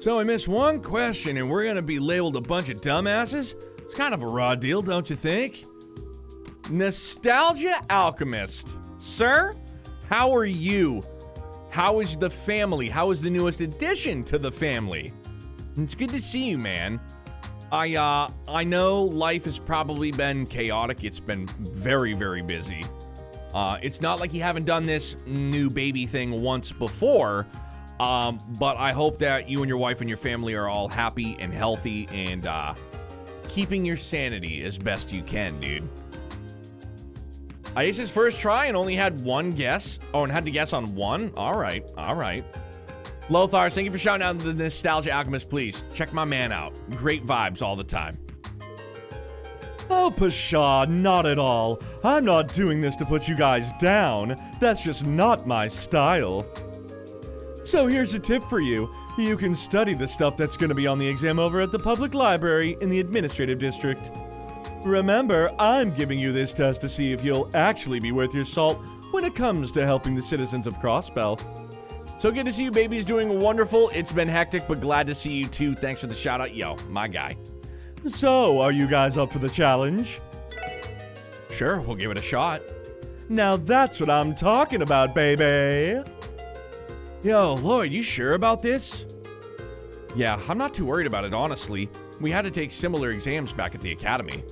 So I missed one question, and we're gonna be labeled a bunch of dumbasses? It's kind of a raw deal, don't you think? Nostalgia Alchemist. Sir, how are you? How is the family? How is the newest addition to the family? It's good to see you, man. I know life has probably been chaotic. It's been very, very busy. It's not like you haven't done this new baby thing once before, but I hope that you and your wife and your family are all happy and healthy and keeping your sanity as best you can, dude. I aced his first try and only had one guess. Oh, and had to guess on one? All right, all right. Lothar, thank you for shouting out the Nostalgia Alchemist, please. Check my man out. Great vibes all the time. oh, pshaw, not at all. I'm not doing this to put you guys down. That's just not my style. So here's a tip for you. You can study the stuff that's going to be on the exam over at the public library in the administrative district. Remember, I'm giving you this test to see if you'll actually be worth your salt when it comes to helping the citizens of Crossbell. So good to see you, baby's doing wonderful. It's been hectic, but glad to see you too. Thanks for the shout out. Yo, my guy. So, are you guys up for the challenge? Sure, we'll give it a shot. Now that's what I'm talking about, baby. Yo, Lloyd, you sure about this? Yeah, I'm not too worried about it, honestly. We had to take similar exams back at the academy.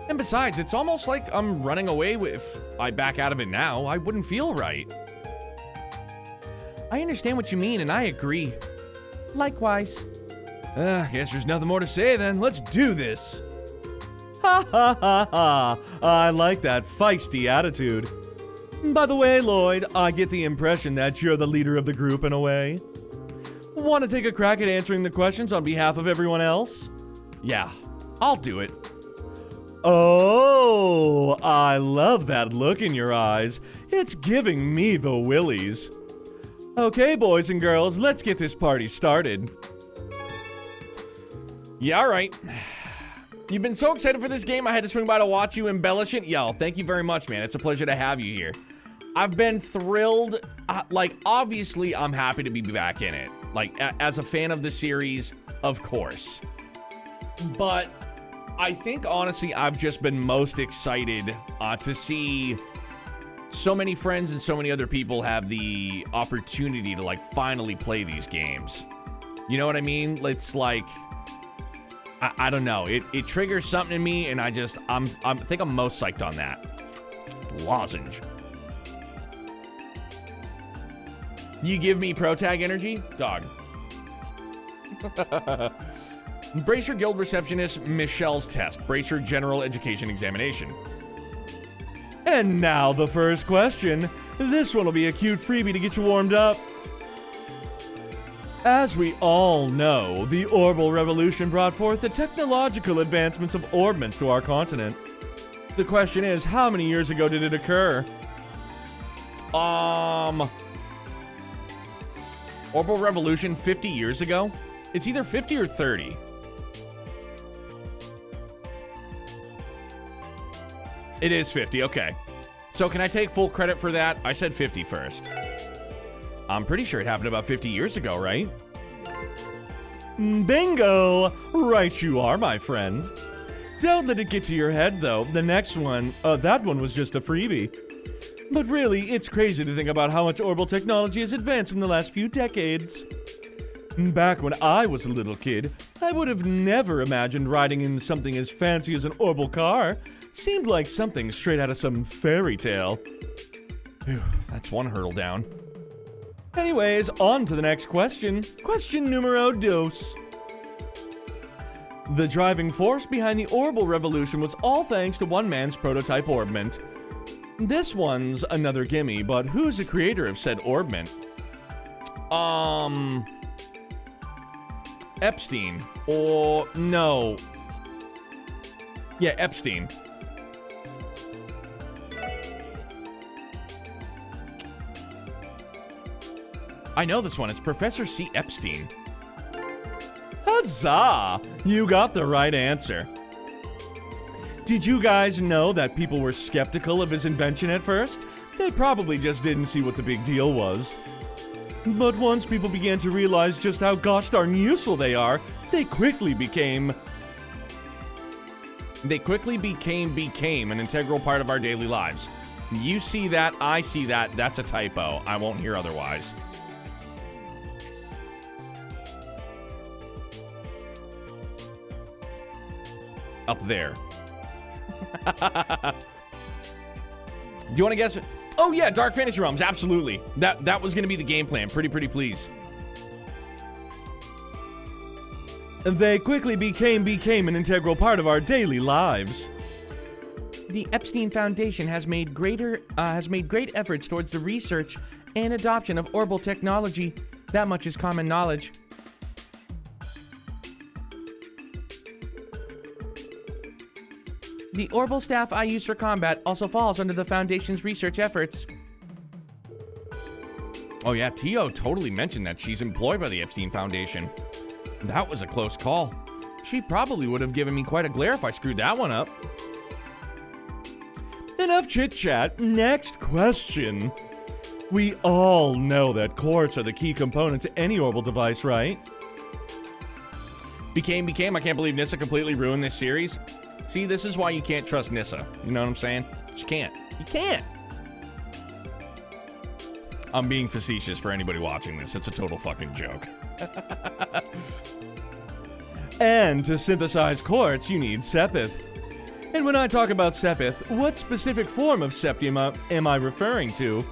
And besides, it's almost like I'm running away if I back out of it now. I wouldn't feel right. I understand what you mean, and I agree. Likewise. Guess there's nothing more to say then. Let's do this. Ha ha ha ha. I like that feisty attitude. By the way, Lloyd, I get the impression that you're the leader of the group in a way. Want to take a crack at answering the questions on behalf of everyone else? Yeah, I'll do it. Oh, I love that look in your eyes. It's giving me the willies. Okay, boys and girls, let's get this party started. Yeah, all right. You've been so excited for this game, I had to swing by to watch you embellish it. Yo, thank you very much, man. It's a pleasure to have you here. I've been thrilled. Like, obviously, I'm happy to be back in it. Like, as a fan of the series, of course. But I think, honestly, I've just been most excited to see so many friends and so many other people have the opportunity to, like, finally play these games. You know what I mean? It's like, I don't know. It triggers something in me, and I think I'm most psyched on that. Lozenge. You give me pro tag energy? Dog. Bracer Guild Receptionist Michelle's test. Bracer General Education Examination. And now the first question. This one will be a cute freebie to get you warmed up. As we all know, the Orbital Revolution brought forth the technological advancements of orbments to our continent. The question is, how many years ago did it occur? Orbital Revolution 50 years ago? It's either 50 or 30. It is 50, okay. So can I take full credit for that? I said 50 first. I'm pretty sure it happened about 50 years ago, right? Bingo! Right you are, my friend. Don't let it get to your head, though. The next one, that one was just a freebie. But really, it's crazy to think about how much orbital technology has advanced in the last few decades. Back when I was a little kid, I would have never imagined riding in something as fancy as an orbital car. Seemed like something straight out of some fairy tale. Phew, that's one hurdle down. Anyways, on to the next question. Question numero dos. The driving force behind the Orbital Revolution was all thanks to one man's prototype orbment. This one's another gimme, but who's the creator of said orbment? Epstein. Or, no. Yeah, Epstein. I know this one. It's Professor C. Epstein. Huzzah! You got the right answer. Did you guys know that people were skeptical of his invention at first? They probably just didn't see what the big deal was. But once people began to realize just how gosh darn useful they are, they quickly became an integral part of our daily lives. You see that, I see that, that's a typo. I won't hear otherwise. Up there. Do you want to guess? Oh yeah, Dark Fantasy Realms, absolutely. That was going to be the game plan. Pretty please. They quickly became an integral part of our daily lives. The Epstein Foundation has made great efforts towards the research and adoption of orbital technology. That much is common knowledge. The orbital staff I use for combat also falls under the Foundation's research efforts. Oh yeah, Tio totally mentioned that she's employed by the Epstein Foundation. That was a close call. She probably would have given me quite a glare if I screwed that one up. Enough chit-chat. Next question. We all know that quartz are the key component to any orbital device, right? Became. I can't believe Nissa completely ruined this series. See, this is why you can't trust Nissa. You know what I'm saying? Just can't. You can't. I'm being facetious for anybody watching this. It's a total fucking joke. And to synthesize quartz, you need Sepith. And when I talk about Sepith, what specific form of septium am I referring to?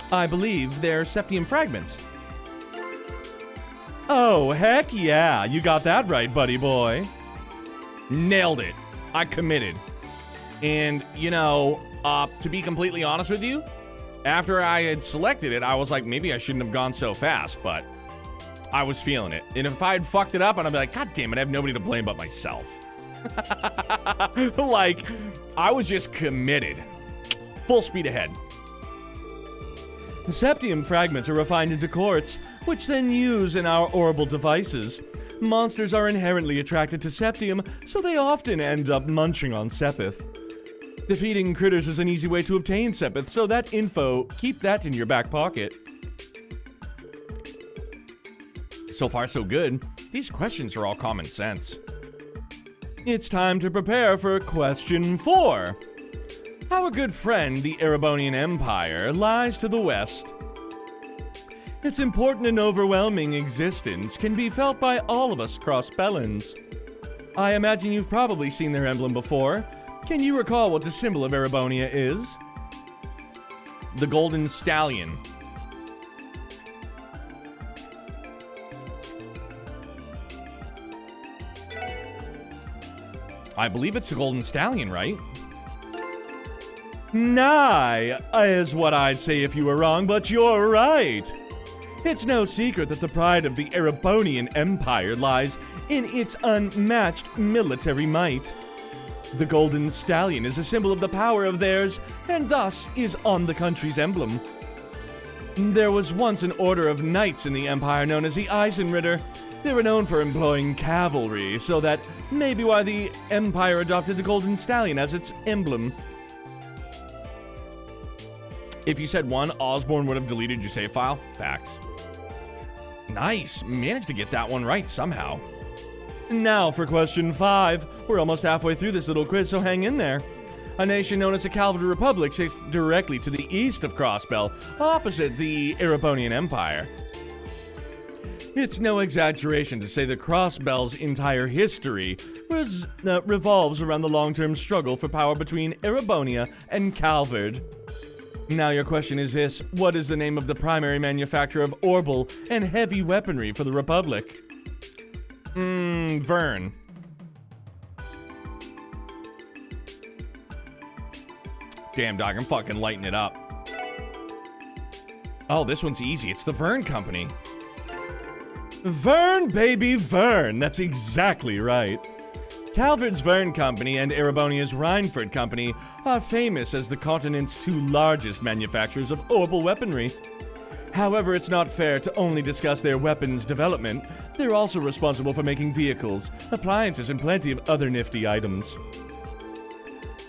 I believe they're septium fragments. Oh, heck yeah, you got that right, buddy boy. Nailed it. I committed. And, you know, to be completely honest with you, after I had selected it, I was like, maybe I shouldn't have gone so fast, but I was feeling it. And if I had fucked it up, I'd be like, God damn it, I have nobody to blame but myself. Like, I was just committed. full speed ahead. Septium fragments are refined into quartz, which then use in our orbital devices. Monsters are inherently attracted to septium, so they often end up munching on Sepith. Defeating critters is an easy way to obtain Sepith, so that info, keep that in your back pocket. So far, so good. These questions are all common sense. It's time to prepare for question 4. Our good friend, the Erebonian Empire, lies to the west. Its important and overwhelming existence can be felt by all of us Crossbellans. I imagine you've probably seen their emblem before. Can you recall what the symbol of Erebonia is? The Golden Stallion. I believe it's the Golden Stallion, right? Nye is what I'd say if you were wrong, but you're right. It's no secret that the pride of the Erebonian Empire lies in its unmatched military might. The Golden Stallion is a symbol of the power of theirs, and thus is on the country's emblem. There was once an order of knights in the Empire known as the Eisenritter. They were known for employing cavalry, so that may be why the Empire adopted the Golden Stallion as its emblem. If you said 1, Osborne would have deleted your save file. Facts. Nice. Managed to get that one right somehow. Now for question 5. We're almost halfway through this little quiz, so hang in there. A nation known as the Calvary Republic sits directly to the east of Crossbell, opposite the Erebonian Empire. It's no exaggeration to say that Crossbell's entire history revolves around the long-term struggle for power between Erebonia and Calvard. Now your question is this: what is the name of the primary manufacturer of orbital and heavy weaponry for the Republic? Vern. Damn, dog, I'm fucking lighting it up. Oh, this one's easy. It's the Vern Company. Vern, baby, Vern. That's exactly right. Calvard's Vern Company and Erebonia's Rhineford Company are famous as the continent's 2 largest manufacturers of orbital weaponry. However, it's not fair to only discuss their weapons development. They're also responsible for making vehicles, appliances, and plenty of other nifty items.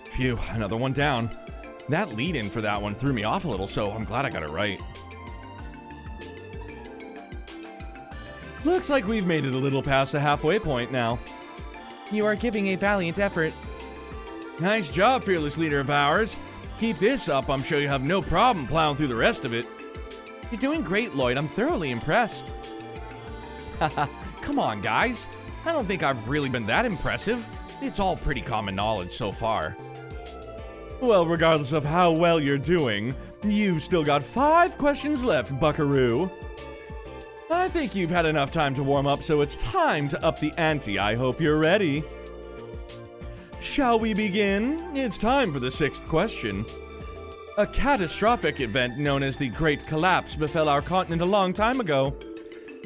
Phew, another one down. That lead-in for that one threw me off a little, so I'm glad I got it right. Looks like we've made it a little past the halfway point now. You are giving a valiant effort. Nice job, fearless leader of ours. Keep this up, I'm sure you have no problem plowing through the rest of it. You're doing great, Lloyd. I'm thoroughly impressed. Come on, guys. I don't think I've really been that impressive. It's all pretty common knowledge so far. Well, regardless of how well you're doing, you've still got 5 questions left, buckaroo. I think you've had enough time to warm up, so it's time to up the ante. I hope you're ready. Shall we begin? It's time for the 6th question. A catastrophic event known as the Great Collapse befell our continent a long time ago.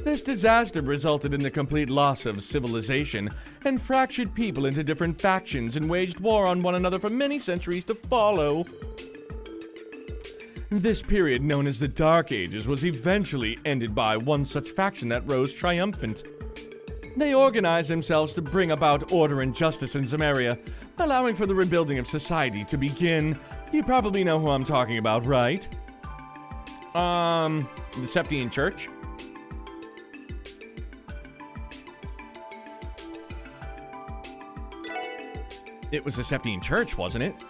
This disaster resulted in the complete loss of civilization and fractured people into different factions and waged war on one another for many centuries to follow. This period, known as the Dark Ages, was eventually ended by one such faction that rose triumphant. They organized themselves to bring about order and justice in Zemeria, allowing for the rebuilding of society to begin. You probably know who I'm talking about, right? The Septian Church? It was the Septian Church, wasn't it?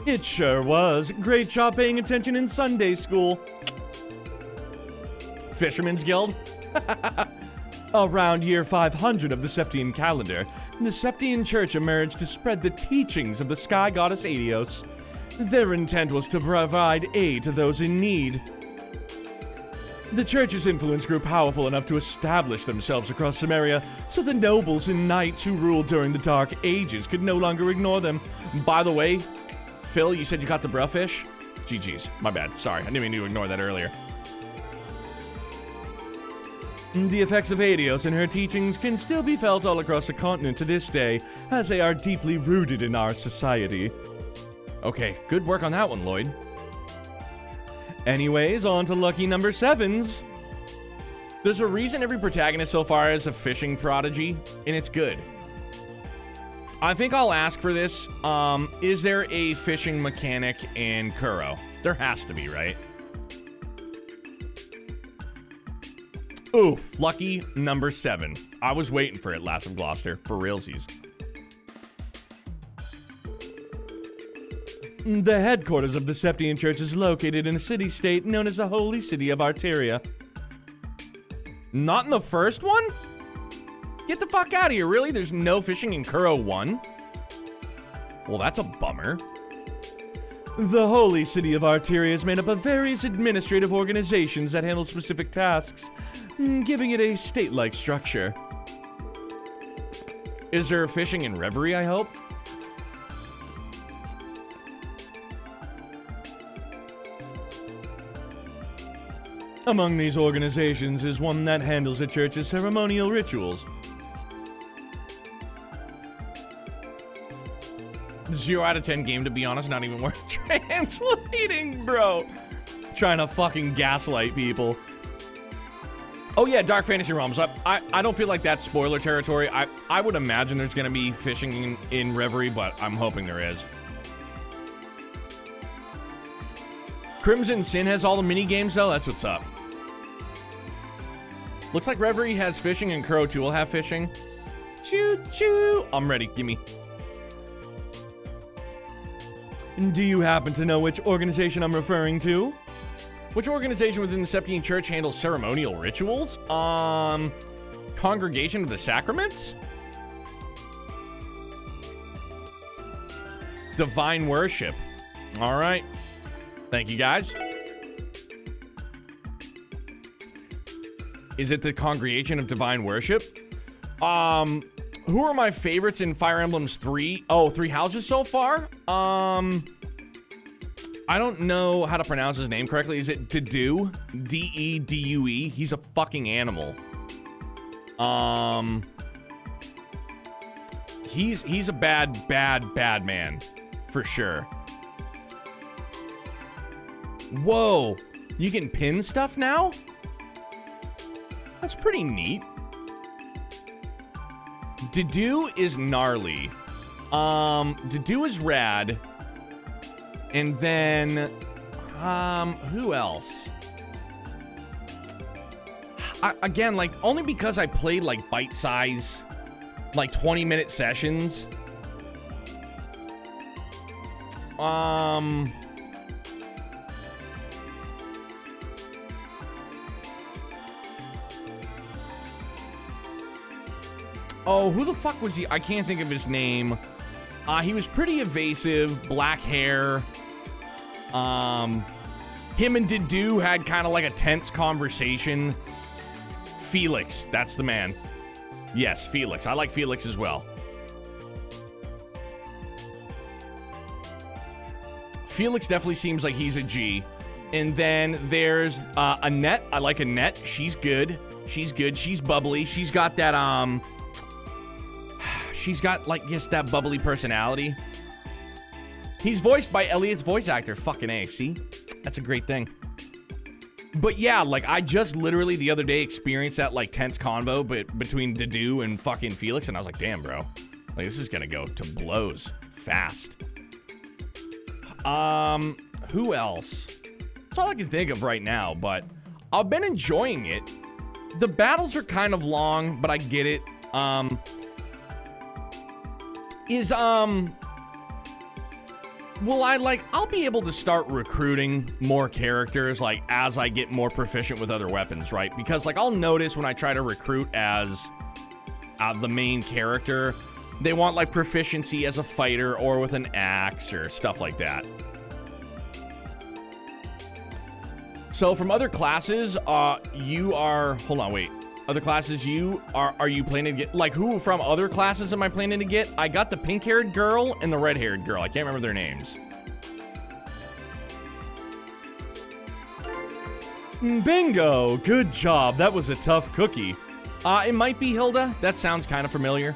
It sure was. Great job paying attention in Sunday school. Fisherman's Guild? Around year 500 of the Septian calendar, the Septian Church emerged to spread the teachings of the sky goddess Aidios. Their intent was to provide aid to those in need. The church's influence grew powerful enough to establish themselves across Zemeria, so the nobles and knights who ruled during the Dark Ages could no longer ignore them. By the way, Phil, you said you caught the bruhfish? GG's. My bad. Sorry. I didn't mean to ignore that earlier. The effects of Aidios and her teachings can still be felt all across the continent to this day, as they are deeply rooted in our society. Okay, good work on that one, Lloyd. Anyways, on to lucky number 7s. There's a reason every protagonist so far is a fishing prodigy, and it's good. I think I'll ask for this. Is there a fishing mechanic in Kuro? There has to be, right? Oof, lucky number 7. I was waiting for it, Lass of Gloucester, for realsies. The headquarters of the Septian Church is located in a city-state known as the Holy City of Arteria. Not in the first one? Get the fuck out of here, really? There's no fishing in Kuro 1? Well, that's a bummer. The Holy City of Arteria is made up of various administrative organizations that handle specific tasks, giving it a state-like structure. Is there fishing in Reverie, I hope? Among these organizations is one that handles the church's ceremonial rituals. 0 out of 10 game, to be honest, not even worth translating, bro. Trying to fucking gaslight people. Oh yeah, Dark Fantasy Realms. I don't feel like that's spoiler territory. I would imagine there's gonna be fishing in Reverie, but I'm hoping there is. Crimson Sin has all the mini games though. That's what's up. Looks like Reverie has fishing and Kuro 2 will have fishing. Choo choo. I'm ready. Gimme. Do you happen to know which organization I'm referring to? Which organization within the Septian Church handles ceremonial rituals? Congregation of the Sacraments? Divine Worship. All right. Thank you, guys. Is it the Congregation of Divine Worship? Who are my favorites in Fire Emblem's 3? Oh, 3 houses so far? I don't know how to pronounce his name correctly. Is it Dedue? D-E-D-U-E? He's a fucking animal. He's a bad man. For sure. Whoa. You can pin stuff now? That's pretty neat. Dedue is gnarly. Dedue is rad. And then, who else? Again, like, only because I played, like, bite-size, like, 20-minute sessions. Oh, who the fuck was he? I can't think of his name. He was pretty evasive, black hair. Him and Dedue had kind of like a tense conversation. Felix, that's the man. Yes, Felix. I like Felix as well. Felix definitely seems like he's a G. And then there's Annette. I like Annette. She's good. She's good. She's bubbly. She's got that, she's got, like, just that bubbly personality. He's voiced by Elliot's voice actor. Fucking A, see? That's a great thing. But yeah, like, I just literally the other day experienced that, like, tense convo between Dedue and fucking Felix, and I was like, damn, bro. Like, this is gonna go to blows fast. Who else? That's all I can think of right now, but I've been enjoying it. The battles are kind of long, but I get it. I'll be able to start recruiting more characters, like, as I get more proficient with other weapons, right? Because, like, I'll notice when I try to recruit as the main character, they want, like, proficiency as a fighter or with an axe or stuff like that. So from other classes, you are, hold on, wait. Other classes are you planning to get, like, who from other classes am I planning to get? I got the pink-haired girl and the red-haired girl. I can't remember their names. Bingo! Good job. That was a tough cookie. It might be Hilda. That sounds kind of familiar.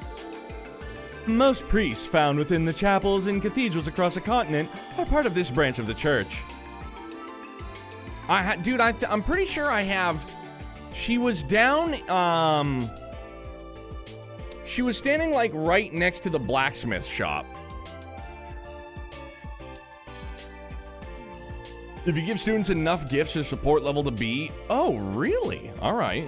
Most priests found within the chapels and cathedrals across the continent are part of this branch of the church. Dude, I'm pretty sure I have. She was down. She was standing like right next to the blacksmith shop. If you give students enough gifts, their support level to B. Oh, really? All right.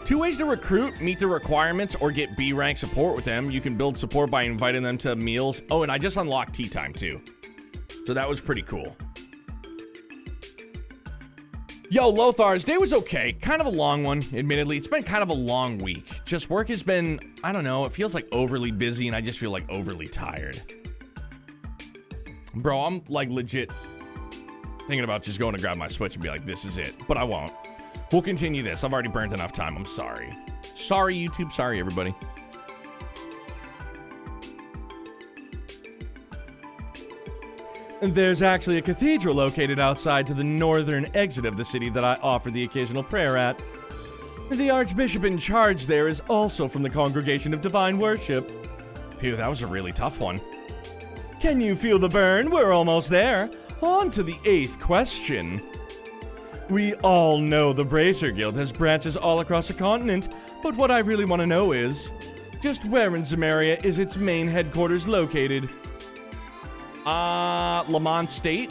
2 ways to recruit: meet the requirements or get B rank support with them. You can build support by inviting them to meals. Oh, and I just unlocked tea time too. So that was pretty cool. Yo, Lothar's day was okay. Kind of a long one, admittedly. It's been kind of a long week. Just work has been, I don't know, it feels like overly busy and I just feel like overly tired. Bro, I'm like legit thinking about just going to grab my Switch and be like, this is it. But I won't. We'll continue this. I've already burned enough time. I'm sorry. Sorry, YouTube. Sorry, everybody. There's actually a cathedral located outside to the northern exit of the city that I offer the occasional prayer at. The archbishop in charge there is also from the Congregation of Divine Worship. Phew, that was a really tough one. Can you feel the burn? We're almost there. On to the 8th question. We all know the Bracer Guild has branches all across the continent, but what I really want to know is, just where in Zemeria is its main headquarters located? Lamont State?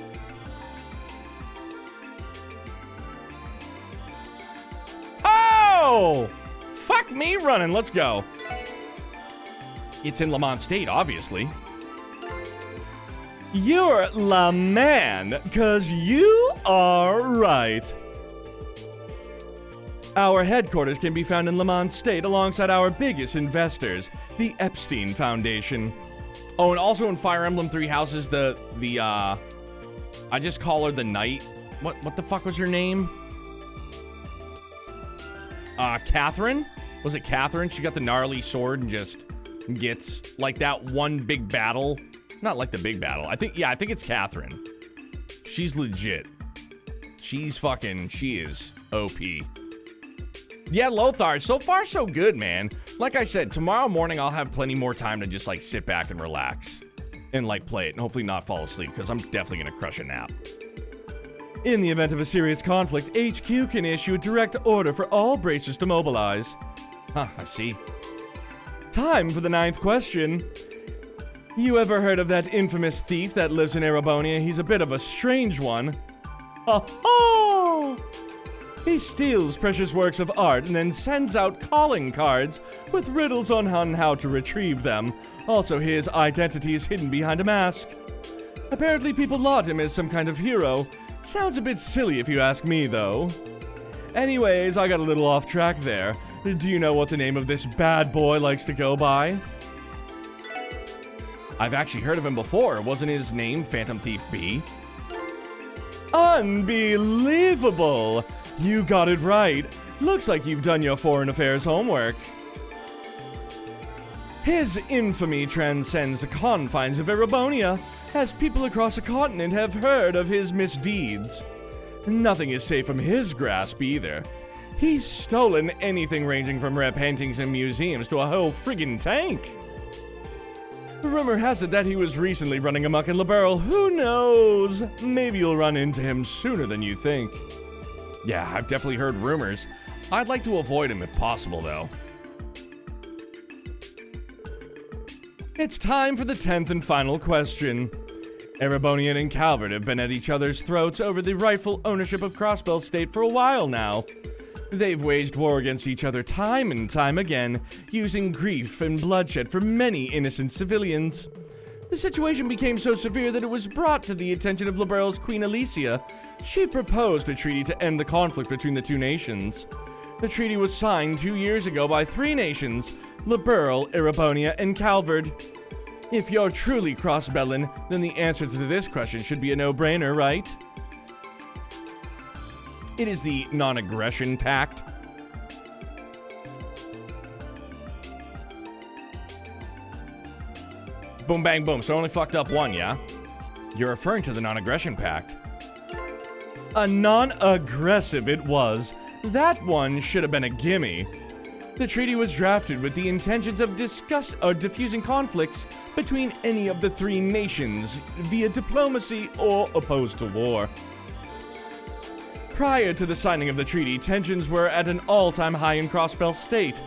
Oh! Fuck me running, let's go. It's in Lamont State, obviously. You're la man, 'cause you are right. Our headquarters can be found in Lamont State alongside our biggest investors, the Epstein Foundation. Oh, and also in Fire Emblem Three Houses, I just call her the Knight. What the fuck was her name? Catherine? Was it Catherine? She got the gnarly sword and just gets like that one big battle. Not like the big battle. I think it's Catherine. She's legit. She is OP. Yeah, Lothar, so far so good, man. Like I said, tomorrow morning I'll have plenty more time to just like sit back and relax and like play it and hopefully not fall asleep because I'm definitely gonna crush a nap. In the event of a serious conflict, HQ can issue a direct order for all bracers to mobilize. Huh, I see. Time for the 9th question. You ever heard of that infamous thief that lives in Erebonia? He's a bit of a strange one. Oh! He steals precious works of art and then sends out calling cards with riddles on how to retrieve them. Also, his identity is hidden behind a mask. Apparently, people laud him as some kind of hero. Sounds a bit silly if you ask me, though. Anyways, I got a little off track there. Do you know what the name of this bad boy likes to go by? I've actually heard of him before. Wasn't his name Phantom Thief B? Unbelievable! You got it right. Looks like you've done your foreign affairs homework. His infamy transcends the confines of Erebonia, as people across the continent have heard of his misdeeds. Nothing is safe from his grasp either. He's stolen anything ranging from rare paintings and museums to a whole friggin' tank. Rumor has it that he was recently running amok in Liberl. Who knows? Maybe you'll run into him sooner than you think. Yeah, I've definitely heard rumors. I'd like to avoid him if possible, though. It's time for the 10th and final question. Erebonian and Calvert have been at each other's throats over the rightful ownership of Crossbell State for a while now. They've waged war against each other time and time again, using grief and bloodshed for many innocent civilians. The situation became so severe that it was brought to the attention of Liberl's Queen Alicia. She proposed a treaty to end the conflict between the two nations. The treaty was signed 2 years ago by 3 nations, Liberl, Erebonia, and Calvert. If you're truly Crossbellin, then the answer to this question should be a no-brainer, right? It is the Non-Aggression Pact. Boom, bang, boom. So I only fucked up one, yeah? You're referring to the Non-Aggression Pact. A non-aggressive it was. That one should have been a gimme. The treaty was drafted with the intentions of diffusing conflicts between any of the three nations via diplomacy or opposed to war. Prior to the signing of the treaty, tensions were at an all-time high in Crossbell State.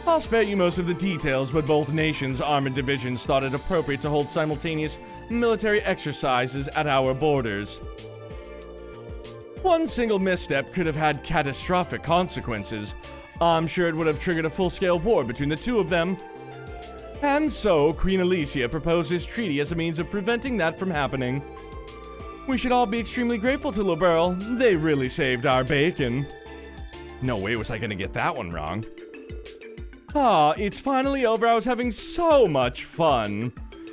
I'll spare you most of the details, but both nations' armored divisions thought it appropriate to hold simultaneous military exercises at our borders. One single misstep could have had catastrophic consequences. I'm sure it would have triggered a full-scale war between the two of them. And so, Queen Alicia proposed this treaty as a means of preventing that from happening. We should all be extremely grateful to Liberl. They really saved our bacon. No way was I gonna get that one wrong. Ah, it's finally over. I was having so much fun.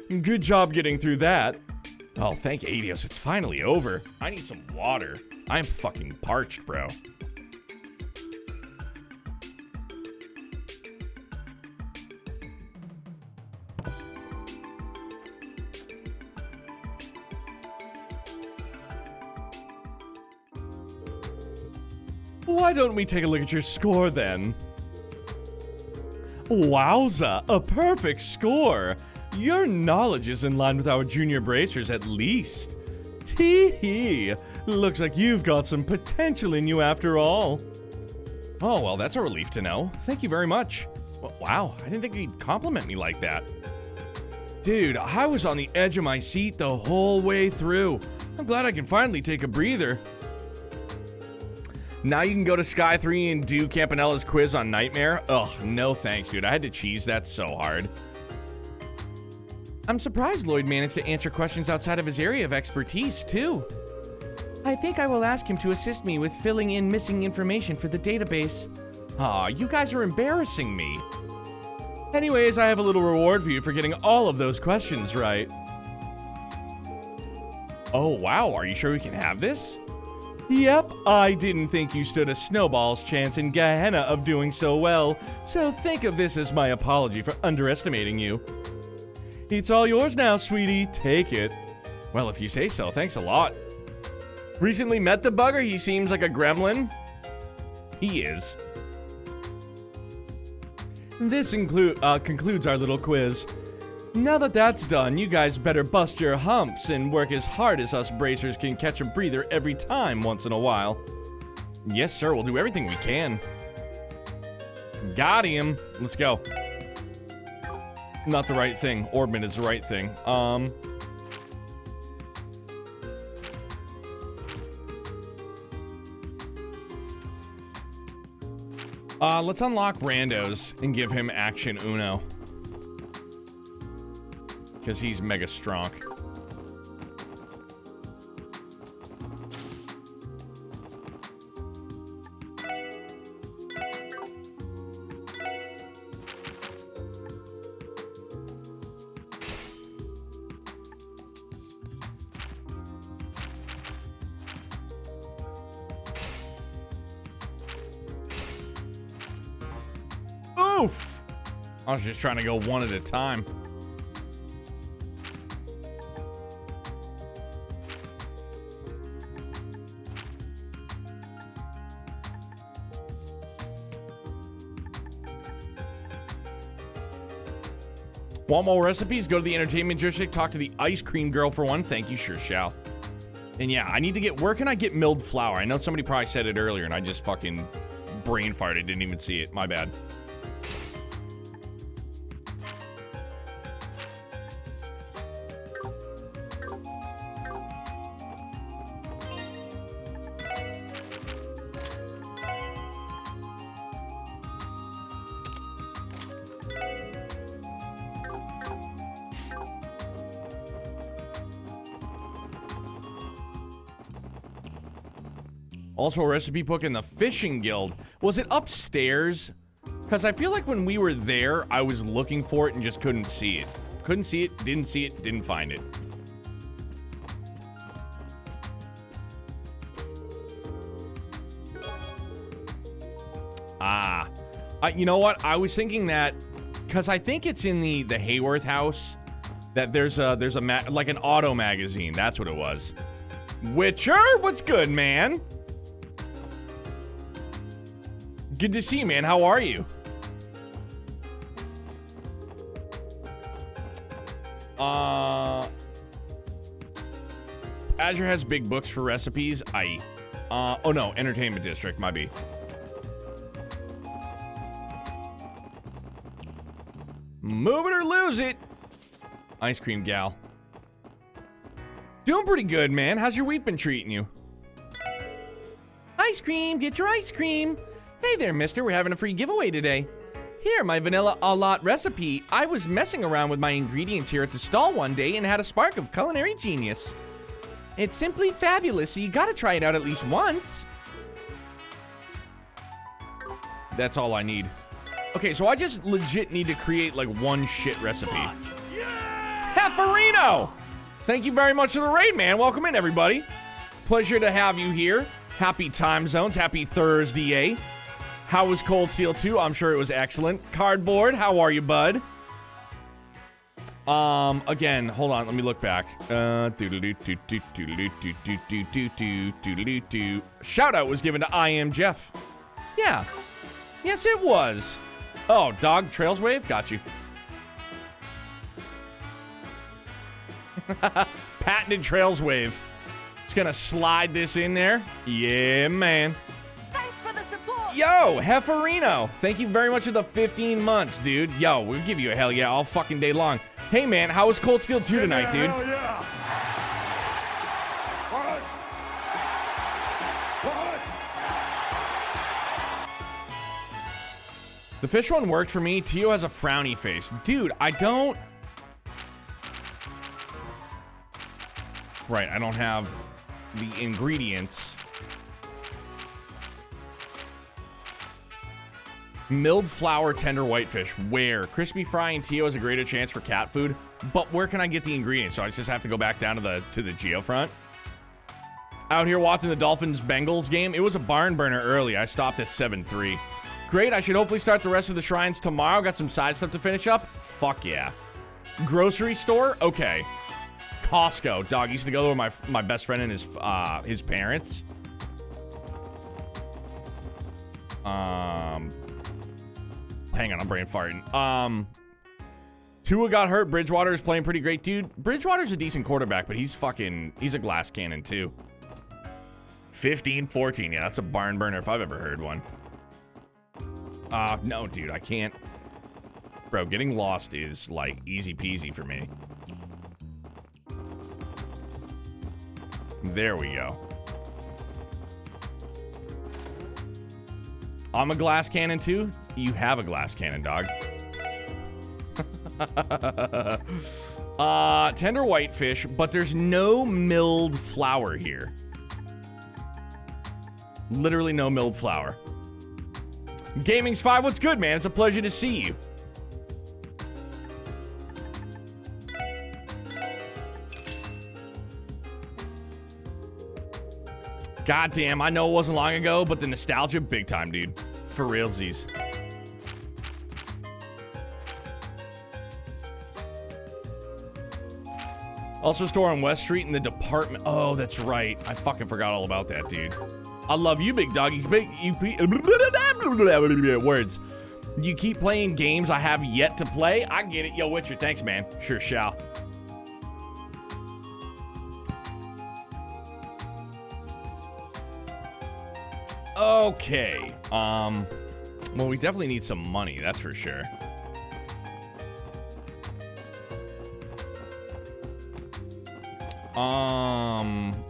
Good job getting through that. Oh, thank Adios, it's finally over. I need some water. I'm fucking parched, bro. Why don't we take a look at your score then? Wowza, a perfect score! Your knowledge is in line with our junior bracers at least. Tee-hee, looks like you've got some potential in you after all. Oh, well, that's a relief to know. Thank you very much. Wow, I didn't think you'd compliment me like that. Dude, I was on the edge of my seat the whole way through. I'm glad I can finally take a breather. Now you can go to Sky 3 and do Campanella's quiz on Nightmare? Ugh, no thanks, dude. I had to cheese that so hard. I'm surprised Lloyd managed to answer questions outside of his area of expertise, too. I think I will ask him to assist me with filling in missing information for the database. Aw, you guys are embarrassing me. Anyways, I have a little reward for you for getting all of those questions right. Oh, wow. Are you sure we can have this? Yep, I didn't think you stood a snowball's chance in Gehenna of doing so well, so think of this as my apology for underestimating you. It's all yours now, sweetie. Take it. Well, if you say so, thanks a lot. Recently met the bugger? He seems like a gremlin. He is. This concludes our little quiz. Now that that's done, you guys better bust your humps and work as hard as us bracers can catch a breather every time once in a while. Yes, sir, we'll do everything we can. Got him. Let's go. Not the right thing. Orbman is the right thing. Let's unlock Randos and give him Action Uno. Because he's mega strong. Oof! I was just trying to go one at a time. Want more recipes? Go to the entertainment district, talk to the ice cream girl for one. Thank you, sure shall. And yeah, I need to get, where can I get milled flour? I know somebody probably said it earlier and I just fucking brain farted, didn't even see it. My bad. Also a recipe book in the Fishing Guild. Was it upstairs? Because I feel like when we were there, I was looking for it and just couldn't see it. Couldn't see it, didn't find it. Ah. You know what? I was thinking that, because I think it's in the Hayworth house, that there's like an auto magazine. That's what it was. Witcher, what's good, man? good to see you, man. How are you? Azure has big books for recipes. Oh no, Entertainment District, might be. Move it or lose it. Ice cream gal. Doing pretty good, man. How's your week been treating you? Ice cream, get your ice cream. Hey there, mister, we're having a free giveaway today. Here, my vanilla a lot recipe. I was messing around with my ingredients here at the stall one day and had a spark of culinary genius. It's simply fabulous, so you gotta try it out at least once. That's all I need. Okay, so I just legit need to create like one shit recipe. Yeah! Hefferino! Thank you very much for the raid, man. Welcome in, everybody. Pleasure to have you here. Happy time zones. Happy Thursday. How was Cold Steel 2? I'm sure it was excellent. Cardboard, how are you, bud? Again, hold on, let me look back. Shout out was given to I Am Jeff. Yeah. Yes, it was. Oh, Dog Trails Wave? Got you. Patented Trails Wave. Just gonna slide this in there. Yeah, man. Thanks for the support. Yo, Hefferino. Thank you very much for the 15 months, dude. Yo, we'll give you a hell yeah all fucking day long. Hey, man, how was Cold Steel 2 tonight, dude? Hell yeah. What? The fish one worked for me. Tio has a frowny face. Dude, I don't... Right, I don't have the ingredients. Milled flour tender whitefish. Where? Crispy Fry and Tio has a greater chance for cat food. But where can I get the ingredients? So I just have to go back down to the Geofront. Out here watching the Dolphins-Bengals game. It was a barn burner early. I stopped at 7-3. Great, I should hopefully start the rest of the shrines tomorrow. Got some side stuff to finish up. Fuck yeah. Grocery store? Okay. Costco. Dog, used to go there with my best friend and his parents. Hang on, I'm brain farting. Tua got hurt. Bridgewater is playing pretty great. Dude, Bridgewater's a decent quarterback, but he's a glass cannon too. 15-14. Yeah, that's a barn burner if I've ever heard one. No, dude, I can't. Bro, getting lost is like easy peasy for me. There we go. I'm a glass cannon too. You have a glass cannon, dog. Tender whitefish, but there's no milled flour here. Literally no milled flour. Gaming's 5, what's good, man? It's a pleasure to see you. Goddamn, I know it wasn't long ago, but the nostalgia, big time, dude. For realsies. Also store on West Street in the department. Oh, that's right. I fucking forgot all about that, dude. I love you, big dog. Words. You keep playing games I have yet to play? I get it. Yo, Witcher, thanks, man. Sure shall. Okay. Well, we definitely need some money, that's for sure.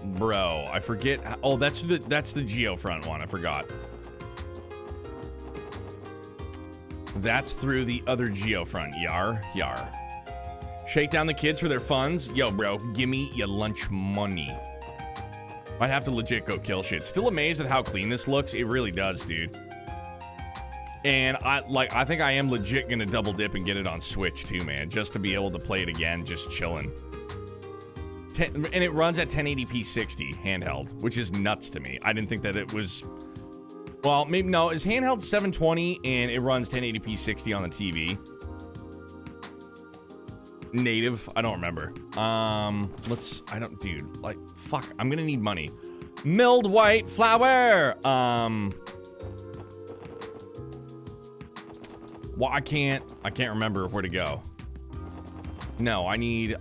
Bro, I forget. Oh, that's the Geofront one. I forgot. That's through the other Geofront. Yar. Shake down the kids for their funds. Yo, bro, give me your lunch money. Might have to legit go kill shit. Still amazed at how clean this looks. It really does, dude. And I think I am legit gonna double dip and get it on Switch too, man, just to be able to play it again, just chilling. And it runs at 1080p 60 handheld, which is nuts to me. I didn't think that it was. Well, maybe no. It's handheld 720 and it runs 1080p 60 on the TV. Native, I don't remember. Dude, like, fuck, I'm gonna need money. Milled white flour. Well, I can't remember where to go. No, I need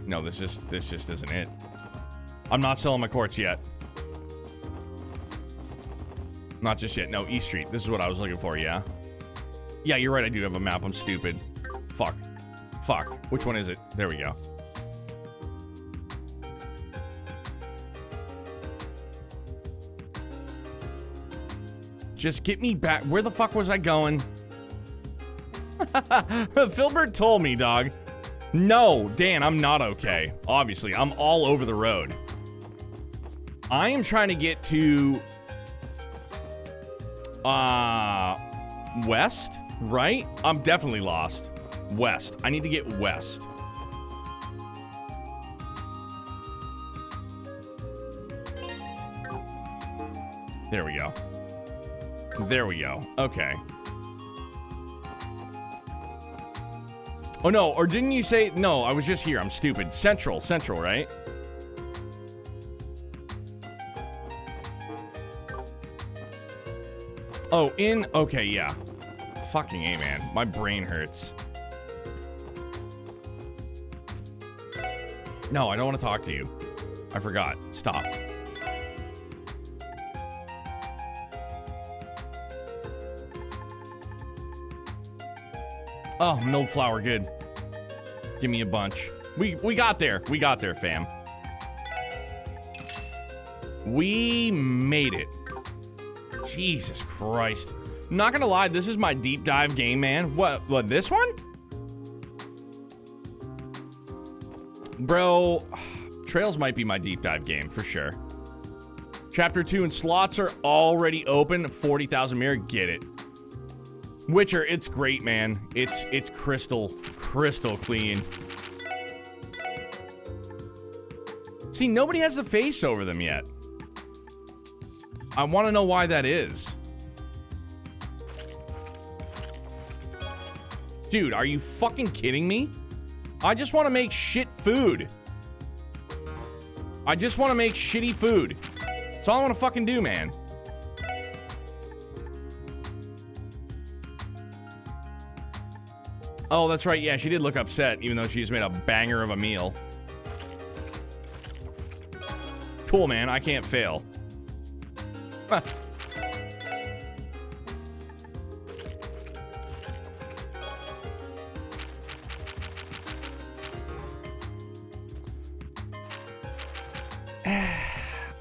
no, this just isn't it. I'm not selling my quartz yet. Not just yet. No, East Street. This is what I was looking for, yeah? Yeah, you're right. I do have a map. I'm stupid. Fuck. Which one is it? There we go. Just get me back. Where the fuck was I going? Filbert told me, dog. No, Dan, I'm not okay. Obviously, I'm all over the road. I am trying to get to west, right? I'm definitely lost. West. I need to get west. There we go. There we go. Okay. Oh no, or didn't you say no, I was just here. I'm stupid. Central, right? Oh, okay, yeah. Fucking A, man. My brain hurts. No, I don't want to talk to you. I forgot. Stop. Oh, milled flour, good. Give me a bunch. We got there. We got there, fam. We made it. Jesus Christ. I'm not gonna lie, this is my deep dive game, man. What, this one? Bro, Trails might be my deep dive game, for sure. Chapter 2 and slots are already open. 40,000 mirror, get it. Witcher, it's great, man. It's crystal clean. See, nobody has the face over them yet. I want to know why that is. Dude, are you fucking kidding me? I just want to make shit food. I just want to make shitty food. That's all I want to fucking do, man. Oh, that's right. Yeah, she did look upset, even though she just made a banger of a meal. Cool, man. I can't fail. Huh.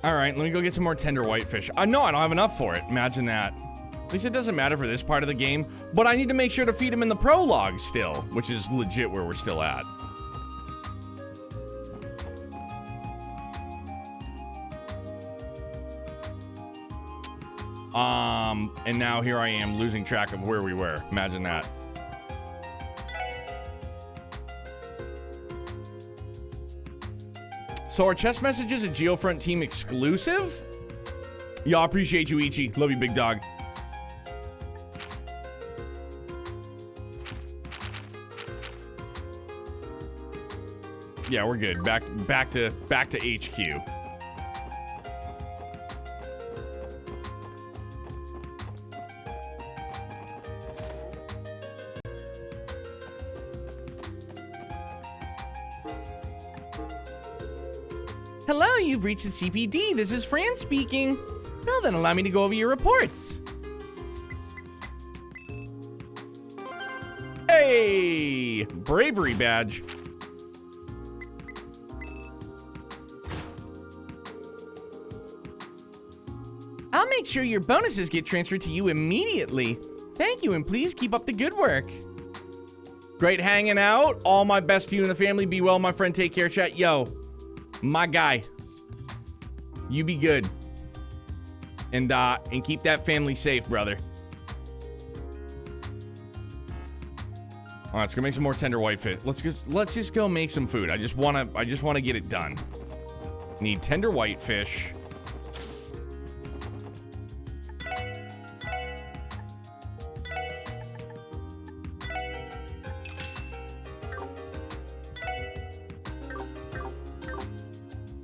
All right, let me go get some more tender whitefish. No, I don't have enough for it. Imagine that. At least it doesn't matter for this part of the game, but I need to make sure to feed him in the prologue still, which is legit where we're still at. And now here I am losing track of where we were. Imagine that. So are chest messages a Geofront team exclusive? Y'all appreciate you, Ichi. Love you, big dog. Yeah, we're good. Back to HQ. Hello, you've reached the CPD. This is Fran speaking. Well, then allow me to go over your reports. Hey! Bravery badge. I'll make sure your bonuses get transferred to you immediately. Thank you, and please keep up the good work. Great hanging out. All my best to you and the family. Be well, my friend. Take care, chat. Yo, my guy. You be good. And keep that family safe, brother. All right, let's go make some more tender whitefish. Let's just go make some food. I just wanna get it done. Need tender whitefish.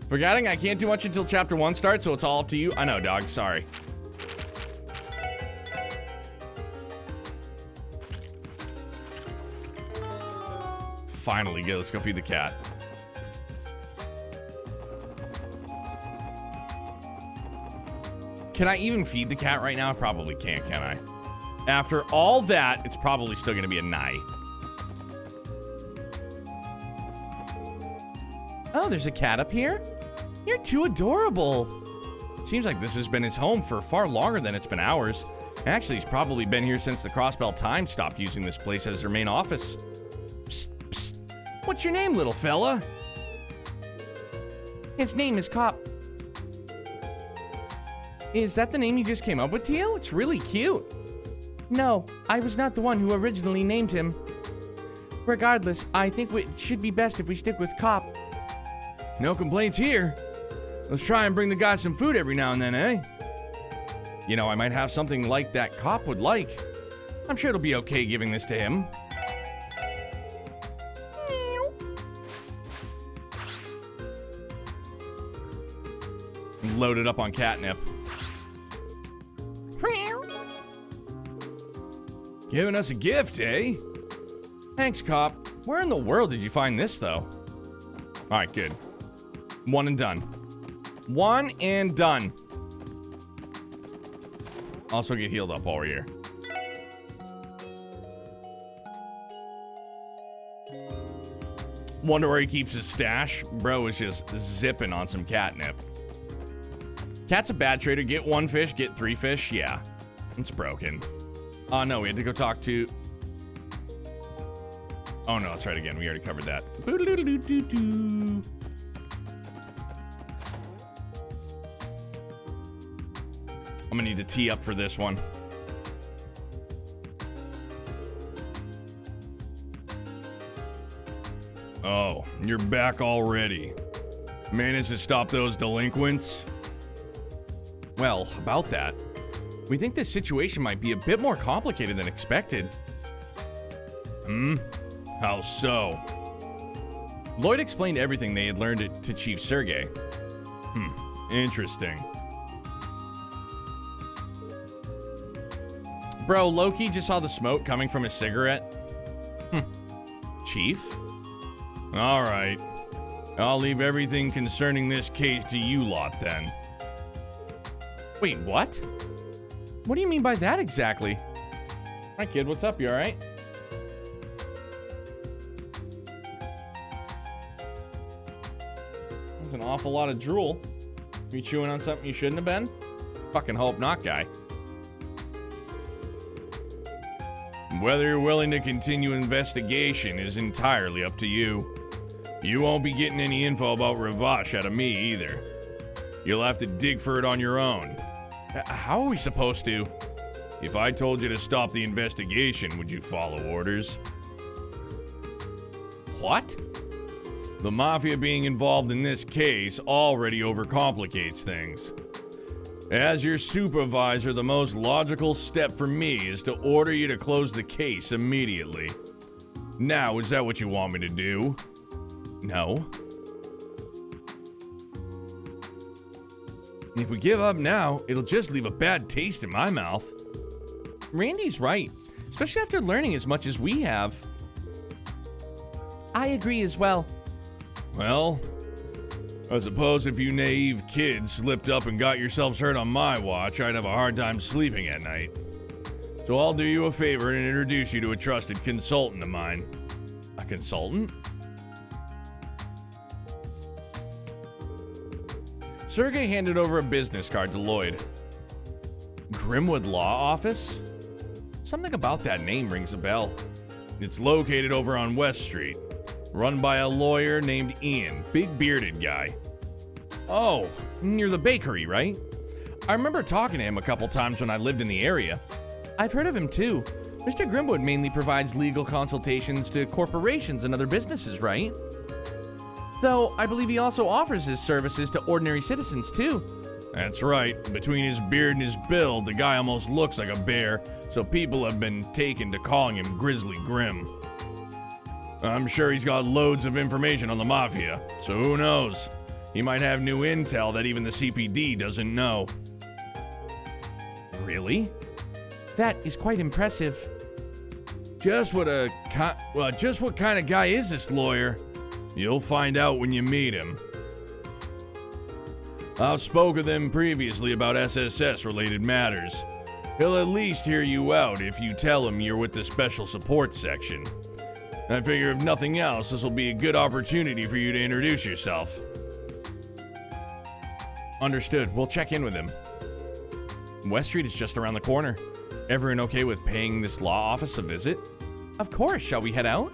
Forgetting I can't do much until chapter 1 starts, so it's all up to you. I know, dog. Sorry. finally, let's go feed the cat. Can I even feed the cat right now? I probably can't, can I? After all that, it's probably still gonna be a nigh. Oh, there's a cat up here? You're too adorable. Seems like this has been his home for far longer than it's been ours. Actually, he's probably been here since the Crossbell Times stopped using this place as their main office. Psst, psst. What's your name, little fella? His name is Cop. Is that the name you just came up with, Teal? It's really cute. No, I was not the one who originally named him. Regardless, I think it should be best if we stick with Cop. No complaints here. Let's try and bring the guy some food every now and then, eh? You know, I might have something like that Cop would like. I'm sure it'll be okay giving this to him. Loaded up on catnip. Giving us a gift, eh? Thanks, Cop. Where in the world did you find this, though? Alright, good. One and done. One and done. Also get healed up while we're here. Wonder where he keeps his stash. Bro is just zipping on some catnip. Cat's a bad trader. Get one fish, get three fish. Yeah, it's broken. Oh, no, we had to go talk to... Oh, no, let's try it again. We already covered that. Boo-doo-doo-doo-doo. I'm gonna need to tee up for this one. Oh, you're back already. Managed to stop those delinquents? Well, about that. We think this situation might be a bit more complicated than expected. How so? Lloyd explained everything they had learned to Chief Sergey. Interesting. Bro, Loki just saw the smoke coming from his cigarette. Chief? All right. I'll leave everything concerning this case to you lot then. Wait, what? What do you mean by that exactly? Hi, kid. What's up? You all right? That's an awful lot of drool. Are you chewing on something you shouldn't have been? Fucking hope not, guy. Whether you're willing to continue investigation is entirely up to you. You won't be getting any info about Ravash out of me either. You'll have to dig for it on your own. How are we supposed to? If I told you to stop the investigation, would you follow orders? What? The Mafia being involved in this case already overcomplicates things. As your supervisor, the most logical step for me is to order you to close the case immediately. Now, is that what you want me to do? No. If we give up now, it'll just leave a bad taste in my mouth. Randy's right, especially after learning as much as we have. I agree as well. Well, I suppose if you naive kids slipped up and got yourselves hurt on my watch, I'd have a hard time sleeping at night. So I'll do you a favor and introduce you to a trusted consultant of mine. A consultant? Sergey handed over a business card to Lloyd. Grimwood Law Office? Something about that name rings a bell. It's located over on West Street. Run by a lawyer named Ian, big bearded guy. Oh, near the bakery, right? I remember talking to him a couple times when I lived in the area. I've heard of him too. Mr. Grimwood mainly provides legal consultations to corporations and other businesses, right? Though I believe he also offers his services to ordinary citizens too. That's right. Between his beard and his build, the guy almost looks like a bear, so people have been taken to calling him Grizzly Grim. I'm sure he's got loads of information on the Mafia, so who knows? He might have new intel that even the CPD doesn't know. Really? That is quite impressive. Just what kind of guy is this lawyer? You'll find out when you meet him. I've spoken with him previously about SSS-related matters. He'll at least hear you out if you tell him you're with the Special Support Section. I figure if nothing else, this will be a good opportunity for you to introduce yourself. Understood. We'll check in with him. West Street is just around the corner. Everyone okay with paying this law office a visit? Of course. Shall we head out?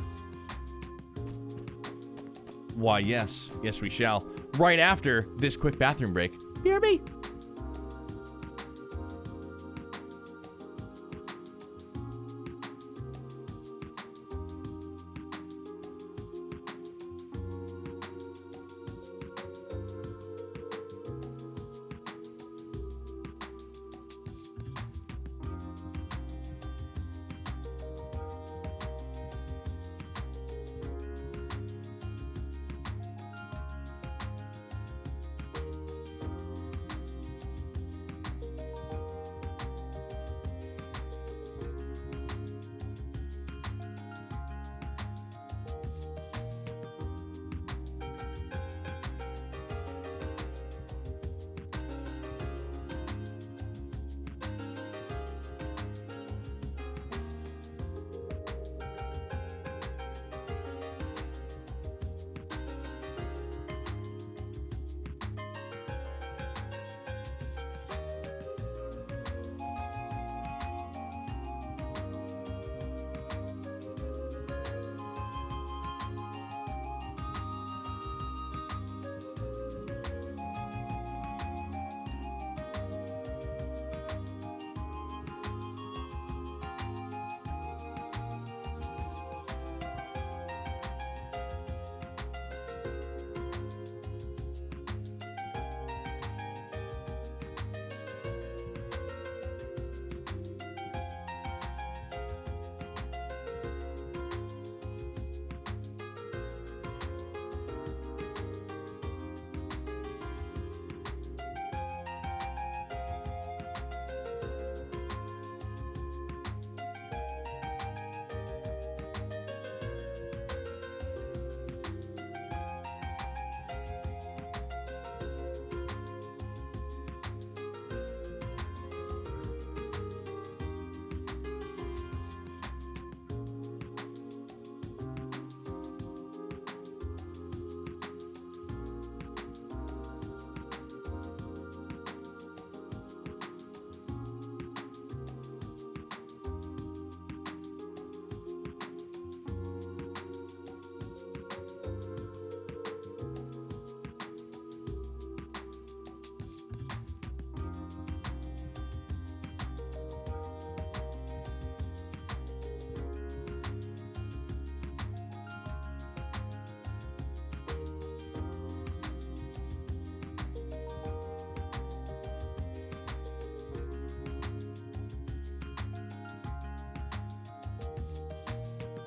Why, yes. Yes, we shall. Right after this quick bathroom break. BRB.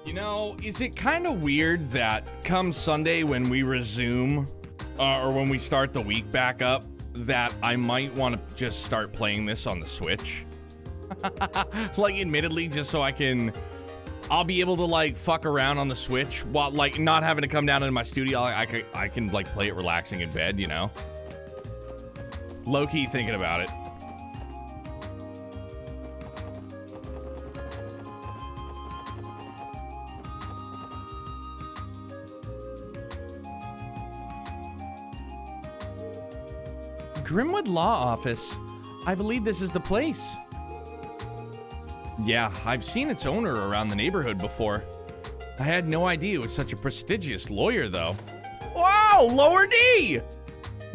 You know, is it kind of weird that come Sunday when we resume, or when we start the week back up, that I might want to just start playing this on the Switch? Like, admittedly, just so I'll be able to, like, fuck around on the Switch while, like, not having to come down into my studio. I can, like, play it relaxing in bed, you know? Low-key thinking about it. Grimwood Law Office. I believe this is the place. Yeah, I've seen its owner around the neighborhood before. I had no idea it was such a prestigious lawyer, though. Wow, Lower D!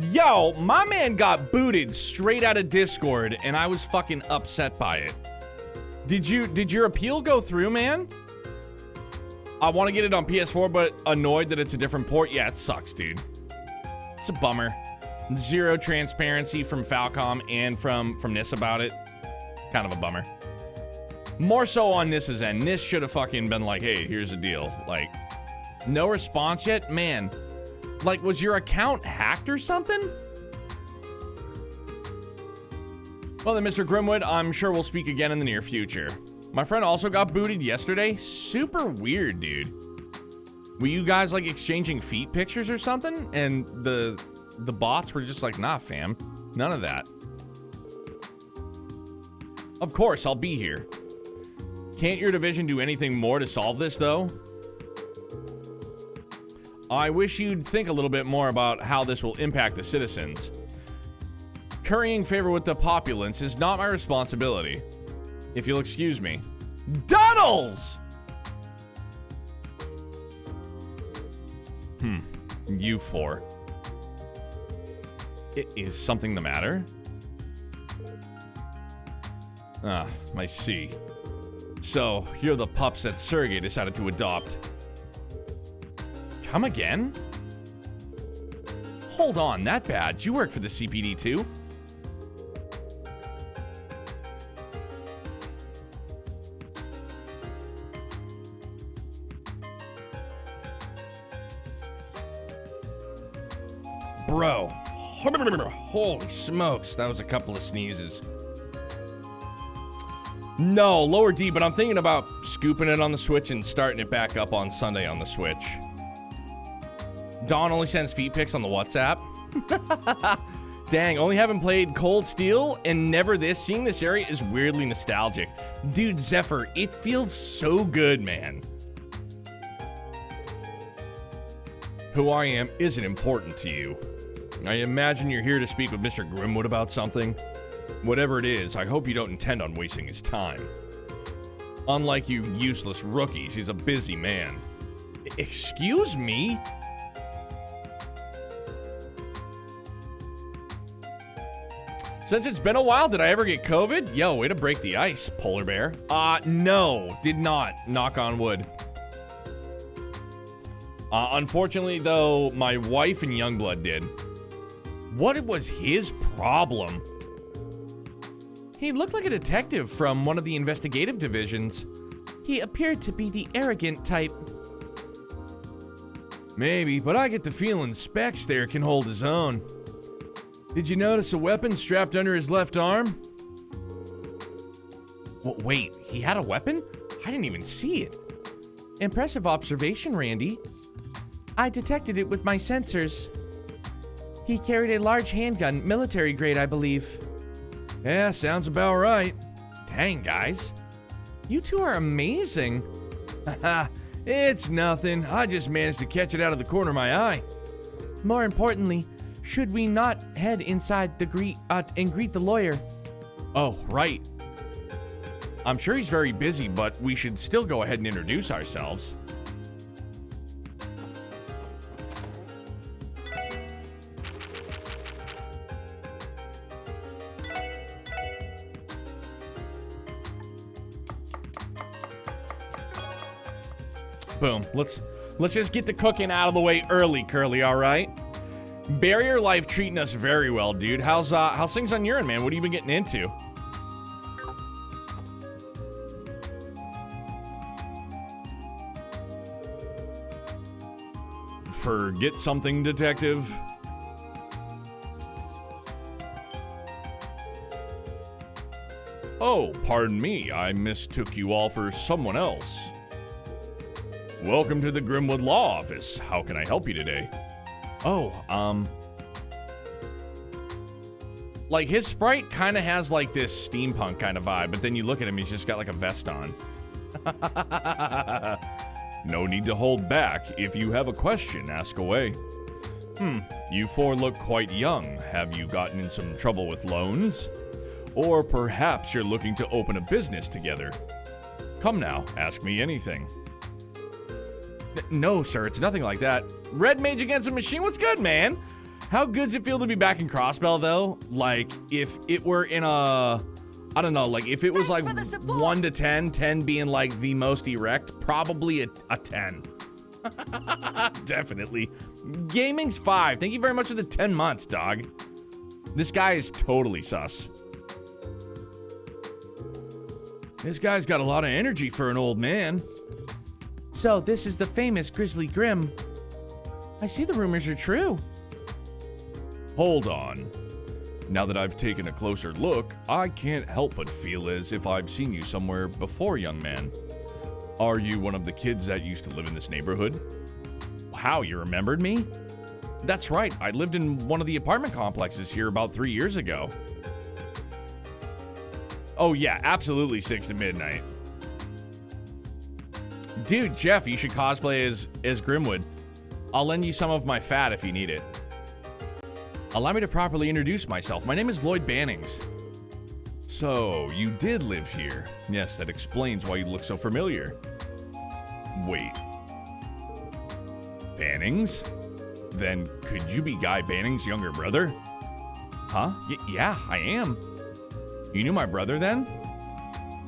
Yo, my man got booted straight out of Discord, and I was fucking upset by it. Did your appeal go through, man? I want to get it on PS4, but annoyed that it's a different port. Yeah, it sucks, dude. It's a bummer. Zero transparency from Falcom and from NIS about it. Kind of a bummer. More so on NIS's end. NIS should have fucking been like, hey, here's the deal. Like, no response yet? Man, like, was your account hacked or something? Well then, Mr. Grimwood, I'm sure we'll speak again in the near future. My friend also got booted yesterday. Super weird, dude. Were you guys like exchanging feet pictures or something? And the bots were just like, nah, fam. None of that. Of course, I'll be here. Can't your division do anything more to solve this, though? I wish you'd think a little bit more about how this will impact the citizens. Currying favor with the populace is not my responsibility. If you'll excuse me. Duddles! You four. Is something the matter? Ah, I see. So, you're the pups that Sergey decided to adopt. Come again? Hold on, that bad. You work for the CPD too? Bro. Holy smokes, that was a couple of sneezes. No, lower D, but I'm thinking about scooping it on the Switch and starting it back up on Sunday on the Switch. Dawn only sends feet pics on the WhatsApp. Dang, only having played Cold Steel and never this, seeing this area is weirdly nostalgic. Dude, Zephyr, it feels so good, man. Who I am isn't important to you. I imagine you're here to speak with Mr. Grimwood about something. Whatever it is, I hope you don't intend on wasting his time. Unlike you useless rookies, he's a busy man. Excuse me? Since it's been a while, did I ever get COVID? Yo, way to break the ice, polar bear. No, did not. Knock on wood. Unfortunately, though, my wife and Youngblood did. What was his problem? He looked like a detective from one of the investigative divisions. He appeared to be the arrogant type. Maybe, but I get the feeling Specs there can hold his own. Did you notice a weapon strapped under his left arm? Wait, he had a weapon? I didn't even see it. Impressive observation, Randy. I detected it with my sensors. He carried a large handgun, military grade, I believe. Yeah, sounds about right. Dang, guys. You two are amazing. Haha, it's nothing. I just managed to catch it out of the corner of my eye. More importantly, should we not head inside the and greet the lawyer? Oh, right. I'm sure he's very busy, but we should still go ahead and introduce ourselves. Boom. Let's just get the cooking out of the way early, Curly, all right? Barrier Life treating us very well, dude. How's things on your end, man? What have you been getting into? Forget something, detective. Oh, pardon me. I mistook you all for someone else. Welcome to the Grimwood Law Office. How can I help you today? Oh, like his sprite kind of has like this steampunk kind of vibe, but then you look at him, he's just got like a vest on. No need to hold back. If you have a question, ask away. You four look quite young. Have you gotten in some trouble with loans? Or perhaps you're looking to open a business together. Come now, ask me anything. No, sir, it's nothing like that. Red Mage Against the Machine, what's good, man? How good's it feel to be back in Crossbell, though? Like, if it were in a... I don't know, like, if it was like 1 to 10, 10 being like the most erect, probably a 10. Definitely. Gaming's 5. Thank you very much for the 10 months, dog. This guy is totally sus. This guy's got a lot of energy for an old man. So, this is the famous Grizzly Grim. I see the rumors are true. Hold on. Now that I've taken a closer look, I can't help but feel as if I've seen you somewhere before, young man. Are you one of the kids that used to live in this neighborhood? How, you remembered me? That's right, I lived in one of the apartment complexes here about 3 years ago. Oh yeah, absolutely 6 to midnight. Dude, Jeff, you should cosplay as Grimwood. I'll lend you some of my fat if you need it. Allow me to properly introduce myself. My name is Lloyd Bannings. So, you did live here. Yes, that explains why you look so familiar. Wait. Bannings? Then could you be Guy Bannings' younger brother? Huh? Yeah, I am. You knew my brother then?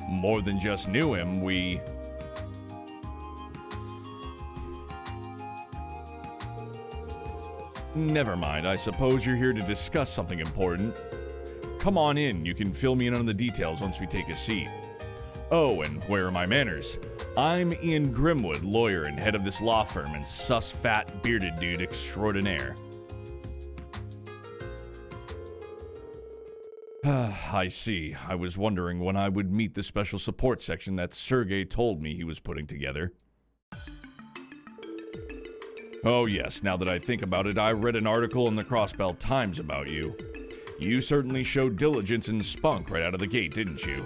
More than just knew him, we... Never mind, I suppose you're here to discuss something important. Come on in, you can fill me in on the details once we take a seat. Oh, and where are my manners? I'm Ian Grimwood, lawyer and head of this law firm and sus fat bearded dude extraordinaire. I see. I was wondering when I would meet the special support section that Sergey told me he was putting together. Oh yes, now that I think about it, I read an article in the Crossbell Times about you. You certainly showed diligence and spunk right out of the gate, didn't you?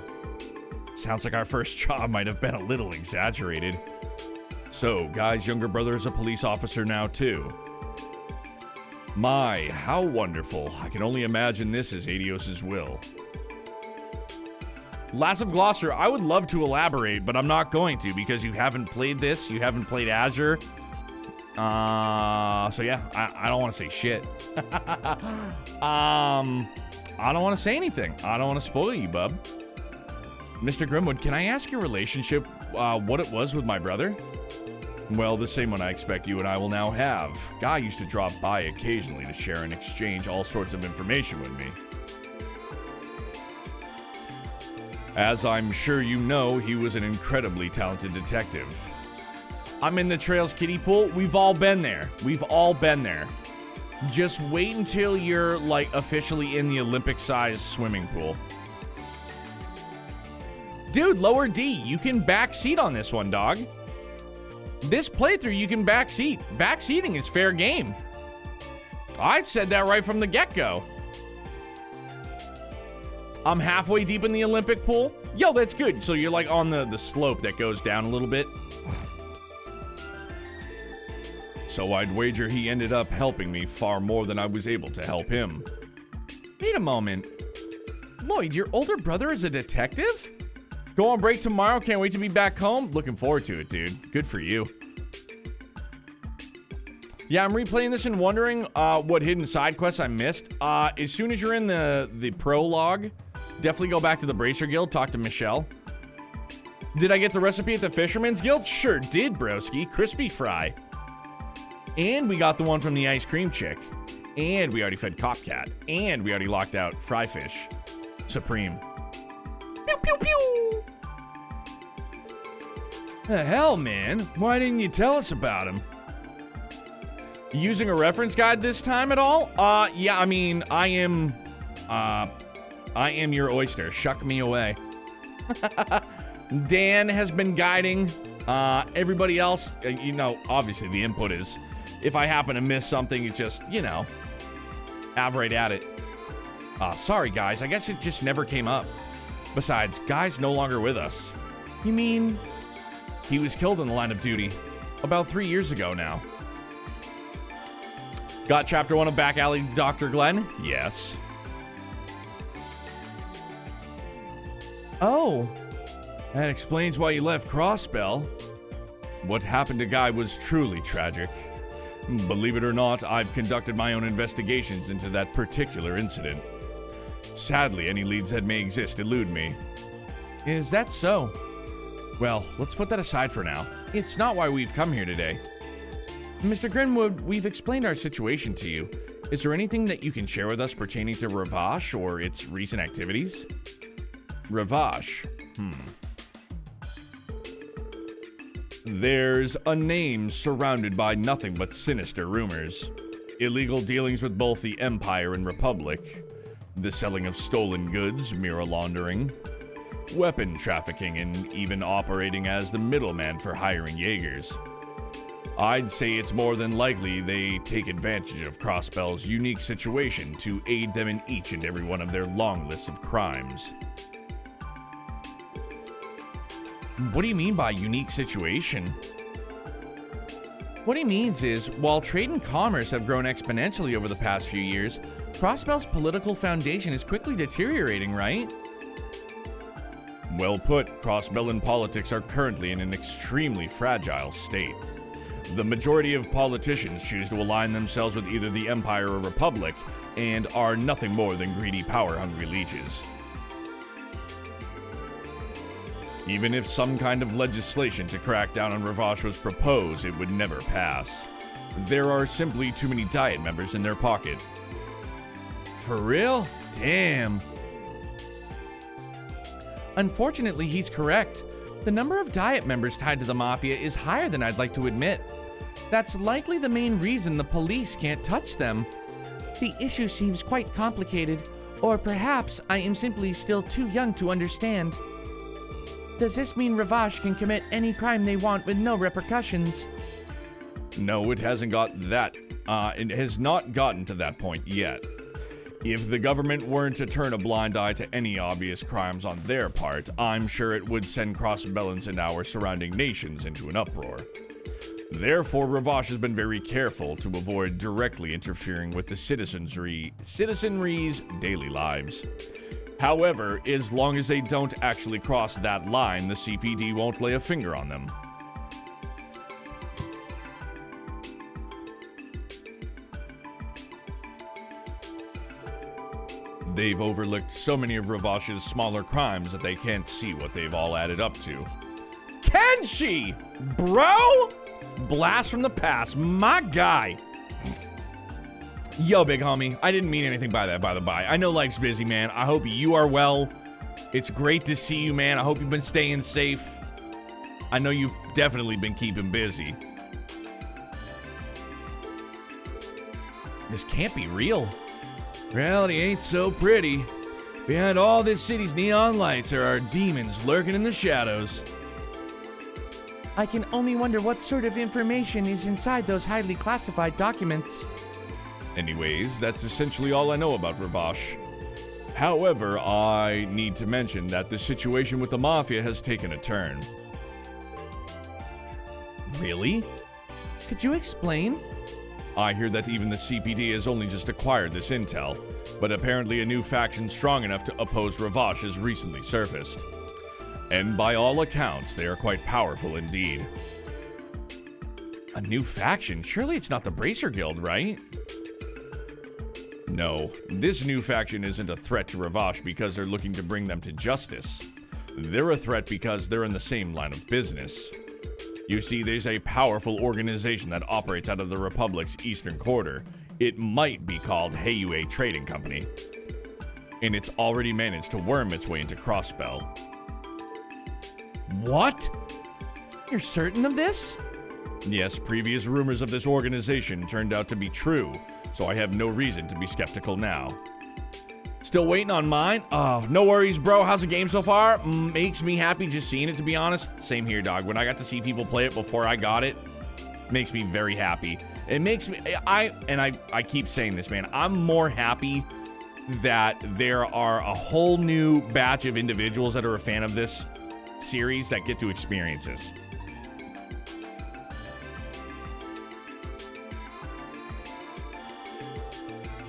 Sounds like our first job might have been a little exaggerated. So, Guy's younger brother is a police officer now too. My, how wonderful. I can only imagine this is Adios' will. Lass of Gloucester, I would love to elaborate, but I'm not going to because you haven't played this, you haven't played Azure. So yeah, I don't want to say shit. I don't want to say anything. I don't want to spoil you, bub. Mr. Grimwood, can I ask your relationship, what it was with my brother? Well, the same one I expect you and I will now have. Guy used to drop by occasionally to share and exchange all sorts of information with me. As I'm sure you know, he was an incredibly talented detective. I'm in the Trails kiddie pool. We've all been there. We've all been there. Just wait until you're, like, officially in the Olympic-sized swimming pool. Dude, lower D, you can backseat on this one, dog. This playthrough, you can backseat. Backseating is fair game. I've said that right from the get-go. I'm halfway deep in the Olympic pool. Yo, that's good. So you're, like, on the slope that goes down a little bit. So I'd wager he ended up helping me far more than I was able to help him. Wait a moment. Lloyd, your older brother is a detective? Go on break tomorrow. Can't wait to be back home. Looking forward to it, dude. Good for you. Yeah, I'm replaying this and wondering what hidden side quests I missed. As soon as you're in the prologue, definitely go back to the Bracer Guild, talk to Michelle. Did I get the recipe at the Fisherman's Guild? Sure did, broski. Crispy fry. And we got the one from the ice cream chick. And we already fed Copcat. And we already locked out Fryfish Supreme. Pew, pew, pew! The hell, man? Why didn't you tell us about him? Using a reference guide this time at all? Yeah, I mean, I am your oyster. Shuck me away. Dan has been guiding. Everybody else, you know, obviously the input is, if I happen to miss something, you just, you know, have right at it. Sorry, guys. I guess it just never came up. Besides, Guy's no longer with us. You mean? He was killed in the line of duty about 3 years ago now. Got chapter 1 of Back Alley Dr. Glenn? Yes. Oh. That explains why you left Crossbell. What happened to Guy was truly tragic. Believe it or not, I've conducted my own investigations into that particular incident. Sadly, any leads that may exist elude me. Is that so? Well, let's put that aside for now. It's not why we've come here today. Mr. Grimwood, we've explained our situation to you. Is there anything that you can share with us pertaining to Ravash or its recent activities? Ravash? There's a name surrounded by nothing but sinister rumors. Illegal dealings with both the Empire and Republic. the selling of stolen goods, mirror laundering, weapon trafficking, and even operating as the middleman for hiring Jaegers. I'd say it's more than likely they take advantage of Crossbell's unique situation to aid them in each and every one of their long lists of crimes. What do you mean by unique situation? What he means is, while trade and commerce have grown exponentially over the past few years, Crossbell's political foundation is quickly deteriorating, right? Well put, Crossbell and politics are currently in an extremely fragile state. The majority of politicians choose to align themselves with either the Empire or Republic, and are nothing more than greedy, power-hungry leeches. Even if some kind of legislation to crack down on Ravash was proposed, it would never pass. There are simply too many Diet members in their pocket. For real? Damn. Unfortunately, he's correct. The number of Diet members tied to the Mafia is higher than I'd like to admit. That's likely the main reason the police can't touch them. The issue seems quite complicated, or perhaps I am simply still too young to understand. Does this mean Ravash can commit any crime they want with no repercussions? No, it hasn't got that. It has not gotten to that point yet. If the government weren't to turn a blind eye to any obvious crimes on their part, I'm sure it would send Crossbellans and our surrounding nations into an uproar. Therefore, Ravash has been very careful to avoid directly interfering with the citizenry's daily lives. However, as long as they don't actually cross that line, the CPD won't lay a finger on them. They've overlooked so many of Ravash's smaller crimes that they can't see what they've all added up to. Can she? Bro? Blast from the past, my guy. Yo, big homie, I didn't mean anything by that, by the by. I know life's busy, man. I hope you are well. It's great to see you, man. I hope you've been staying safe. I know you've definitely been keeping busy. This can't be real. Reality ain't so pretty. Behind all this city's neon lights are our demons lurking in the shadows. I can only wonder what sort of information is inside those highly classified documents. Anyways, that's essentially all I know about Ravash. However, I need to mention that the situation with the Mafia has taken a turn. Really? Could you explain? I hear that even the CPD has only just acquired this intel, but apparently a new faction strong enough to oppose Ravash has recently surfaced. And by all accounts, they are quite powerful indeed. A new faction? Surely it's not the Bracer Guild, right? No, this new faction isn't a threat to Ravash because they're looking to bring them to justice. They're a threat because they're in the same line of business. You see, there's a powerful organization that operates out of the Republic's eastern quarter. It might be called Heiyue Trading Company. And it's already managed to worm its way into Crossbell. What? You're certain of this? Yes, previous rumors of this organization turned out to be true, so I have no reason to be skeptical now. Still waiting on mine? Oh, no worries, bro. How's the game so far? Makes me happy just seeing it, to be honest. Same here, dog. When I got to see people play it before I got it, makes me very happy. It makes me, I keep saying this, man. I'm more happy that there are a whole new batch of individuals that are a fan of this series that get to experience this.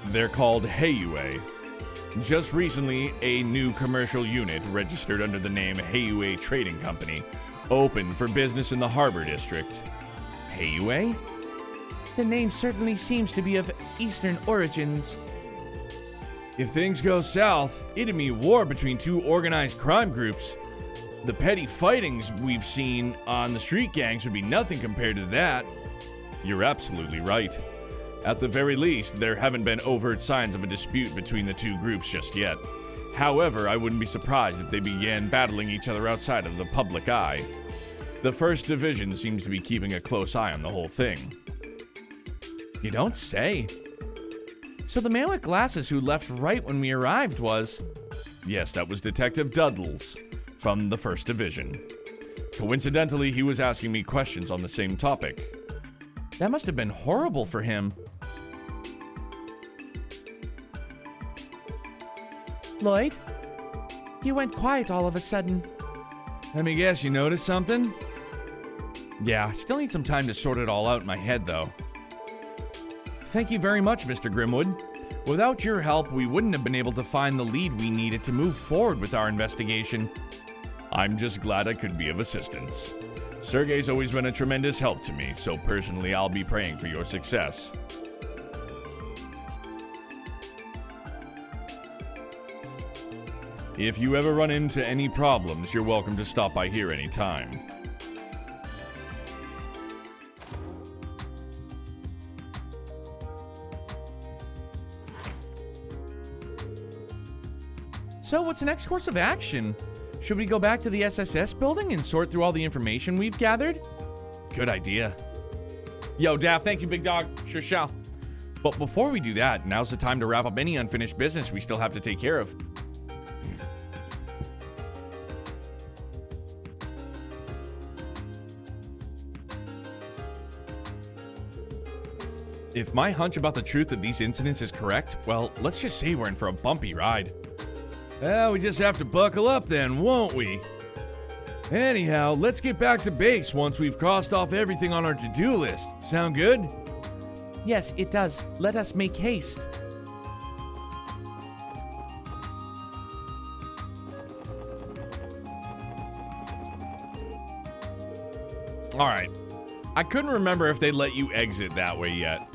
They're called Heiyue. Just recently, a new commercial unit registered under the name Heiyue Trading Company opened for business in the Harbor District. Heiyue? The name certainly seems to be of Eastern origins. If things go south, it'd mean war between two organized crime groups. The petty fightings we've seen on the street gangs would be nothing compared to that. You're absolutely right. At the very least, there haven't been overt signs of a dispute between the two groups just yet. However, I wouldn't be surprised if they began battling each other outside of the public eye. The 1st Division seems to be keeping a close eye on the whole thing. You don't say. So the man with glasses who left right when we arrived was... Yes, that was Detective Duddles from the 1st Division. Coincidentally, he was asking me questions on the same topic. That must have been horrible for him. Lloyd? You went quiet all of a sudden. Let me guess, you noticed something? Yeah, I still need some time to sort it all out in my head, though. Thank you very much, Mr. Grimwood. Without your help, we wouldn't have been able to find the lead we needed to move forward with our investigation. I'm just glad I could be of assistance. Sergey's always been a tremendous help to me, so personally I'll be praying for your success. If you ever run into any problems, you're welcome to stop by here anytime. So what's the next course of action? Should we go back to the SSS building and sort through all the information we've gathered? Good idea. Yo, Daff, thank you, big dog. Sure shall. But before we do that, now's the time to wrap up any unfinished business we still have to take care of. If my hunch about the truth of these incidents is correct, well, let's just say we're in for a bumpy ride. Well, we just have to buckle up then, won't we? Anyhow, let's get back to base once we've crossed off everything on our to-do list. Sound good? Yes, it does. Let us make haste. All right. I couldn't remember if they let you exit that way yet.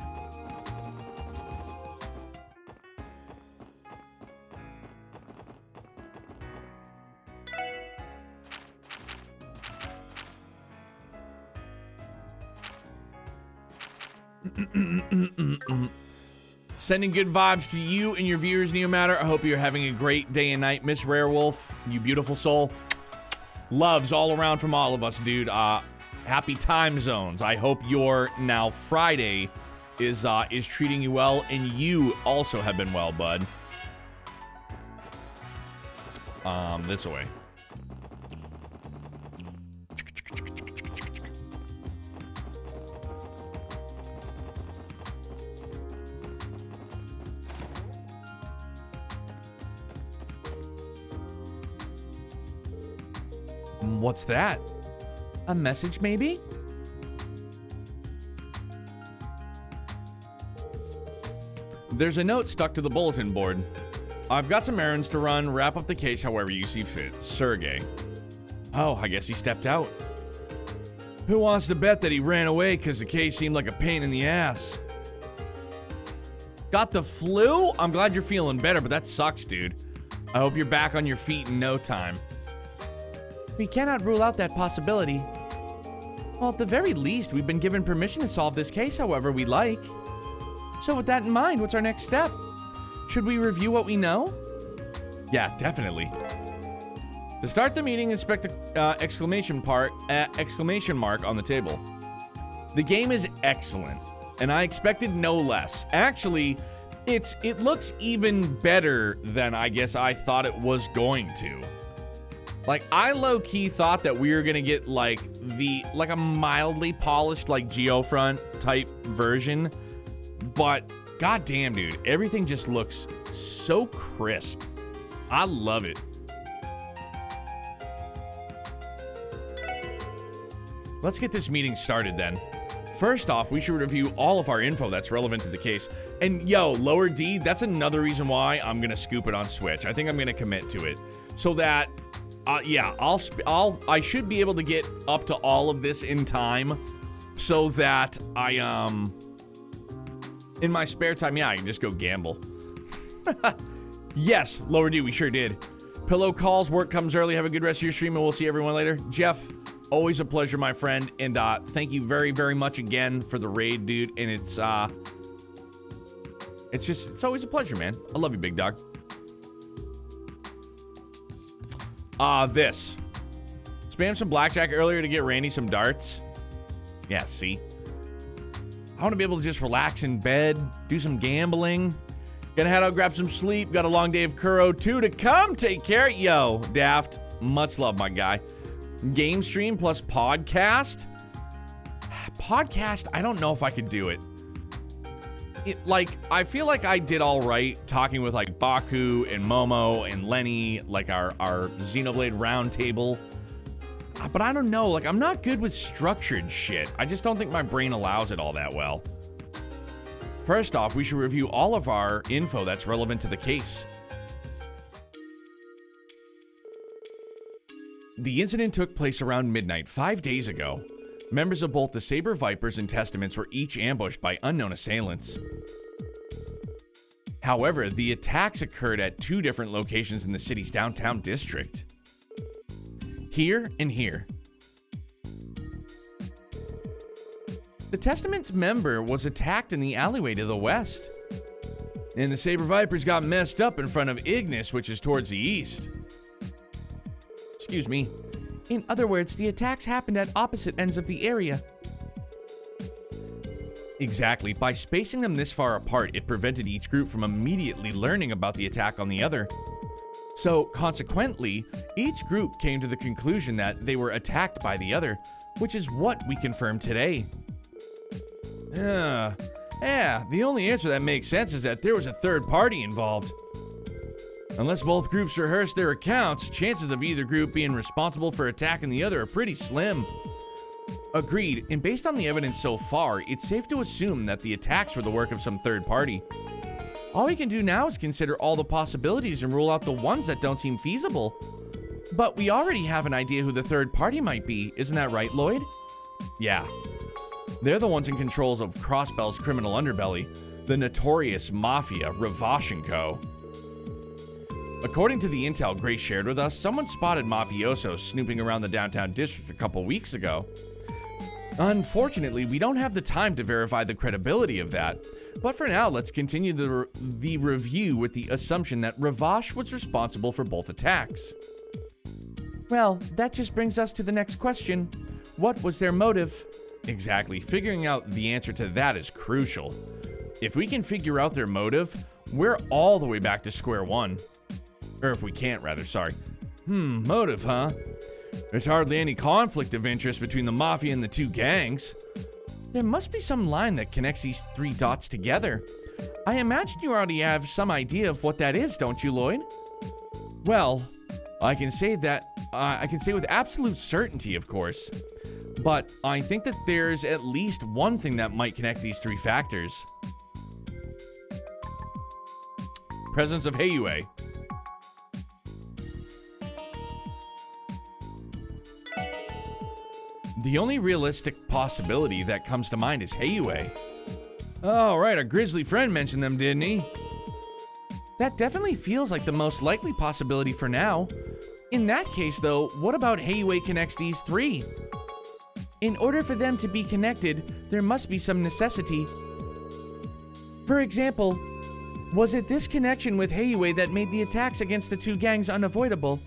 Sending good vibes to you and your viewers, Neomatter. I hope you're having a great day and night. Miss Rarewolf, you beautiful soul. Loves all around from all of us, dude. Happy time zones. I hope your now Friday is treating you well, and you also have been well, bud. This way. What's that? A message, maybe? There's a note stuck to the bulletin board. I've got some errands to run. Wrap up the case however you see fit. Sergey. Oh, I guess he stepped out. Who wants to bet that he ran away because the case seemed like a pain in the ass? Got the flu? I'm glad you're feeling better, but that sucks, dude. I hope you're back on your feet in no time. We cannot rule out that possibility. Well, at the very least, we've been given permission to solve this case however we like. So with that in mind, what's our next step? Should we review what we know? Yeah, definitely. To start the meeting, inspect the exclamation mark on the table. The game is excellent, and I expected no less. Actually, it looks even better than I guess I thought it was going to. Like, I low-key thought that we were gonna get like a mildly polished like Geofront type version, but goddamn, dude, everything just looks so crisp. I love it. Let's get this meeting started then. First off, we should review all of our info that's relevant to the case. And yo, Lower D, that's another reason why I'm gonna scoop it on Switch. I think I'm gonna commit to it so that. Yeah, I should be able to get up to all of this in time so that in my spare time, yeah, I can just go gamble. Yes, Lower D, we sure did. Pillow calls, work comes early. Have a good rest of your stream, and we'll see everyone later. Jeff, always a pleasure, my friend, and thank you very, very much again for the raid, dude, and it's always a pleasure, man. I love you, big dog. This. Spam some blackjack earlier to get Randy some darts. Yeah, see? I want to be able to just relax in bed, do some gambling. Gonna head out, grab some sleep. Got a long day of Kuro 2 to come. Take care. Yo, Daft, much love, my guy. Game stream plus podcast. Podcast, I don't know if I could do it. I feel like I did all right talking with like Baku and Momo and Lenny, like our Xenoblade roundtable. But I don't know, like I'm not good with structured shit. I just don't think my brain allows it all that well. First off, we should review all of our info that's relevant to the case. The incident took place around midnight 5 days ago. Members of both the Saber Vipers and Testaments were each ambushed by unknown assailants. However, the attacks occurred at 2 different locations in the city's downtown district. Here and here. The Testament's member was attacked in the alleyway to the west. And the Saber Vipers got messed up in front of Ignis, which is towards the east. Excuse me. In other words, the attacks happened at opposite ends of the area. Exactly. By spacing them this far apart, it prevented each group from immediately learning about the attack on the other. So, consequently, each group came to the conclusion that they were attacked by the other, which is what we confirmed today. Yeah, the only answer that makes sense is that there was a third party involved. Unless both groups rehearsed their accounts, chances of either group being responsible for attacking the other are pretty slim. Agreed, and based on the evidence so far, it's safe to assume that the attacks were the work of some third party. All we can do now is consider all the possibilities and rule out the ones that don't seem feasible. But we already have an idea who the third party might be, isn't that right, Lloyd? Yeah. They're the ones in control of Crossbell's criminal underbelly, the notorious Mafia, Ravash & Co. According to the intel Grace shared with us, someone spotted mafiosos snooping around the downtown district a couple weeks ago. Unfortunately, we don't have the time to verify the credibility of that, but for now, let's continue the review with the assumption that Ravash was responsible for both attacks. Well, that just brings us to the next question. What was their motive? Exactly, figuring out the answer to that is crucial. If we can figure out their motive, we're all the way back to square one. Or if we can't, rather, sorry. Motive, huh? There's hardly any conflict of interest between the Mafia and the 2 gangs. There must be some line that connects these 3 dots together. I imagine you already have some idea of what that is, don't you, Lloyd? Well, I can say with absolute certainty, of course. But I think that there's at least one thing that might connect these 3 factors. Presence of Heiyue. The only realistic possibility that comes to mind is Heiyue. Oh, right, our grizzly friend mentioned them, didn't he? That definitely feels like the most likely possibility for now. In that case, though, what about Heiyue connects these 3? In order for them to be connected, there must be some necessity. For example, was it this connection with Heiyue that made the attacks against the 2 gangs unavoidable?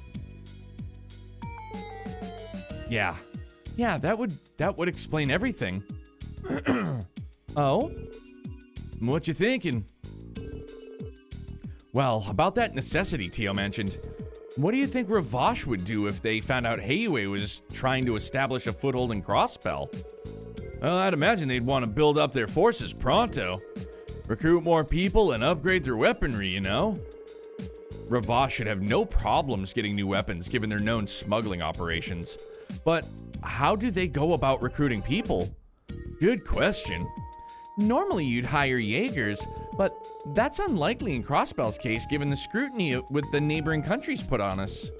Yeah, that would explain everything. Oh? What you thinking? Well, about that necessity Tio mentioned, what do you think Ravash would do if they found out Heiyue was trying to establish a foothold in Crossbell? Well, I'd imagine they'd want to build up their forces pronto. Recruit more people and upgrade their weaponry, you know? Ravash should have no problems getting new weapons given their known smuggling operations. But how do they go about recruiting people? Good question. Normally you'd hire Jaegers, but that's unlikely in Crossbell's case given the scrutiny with the neighboring countries put on us.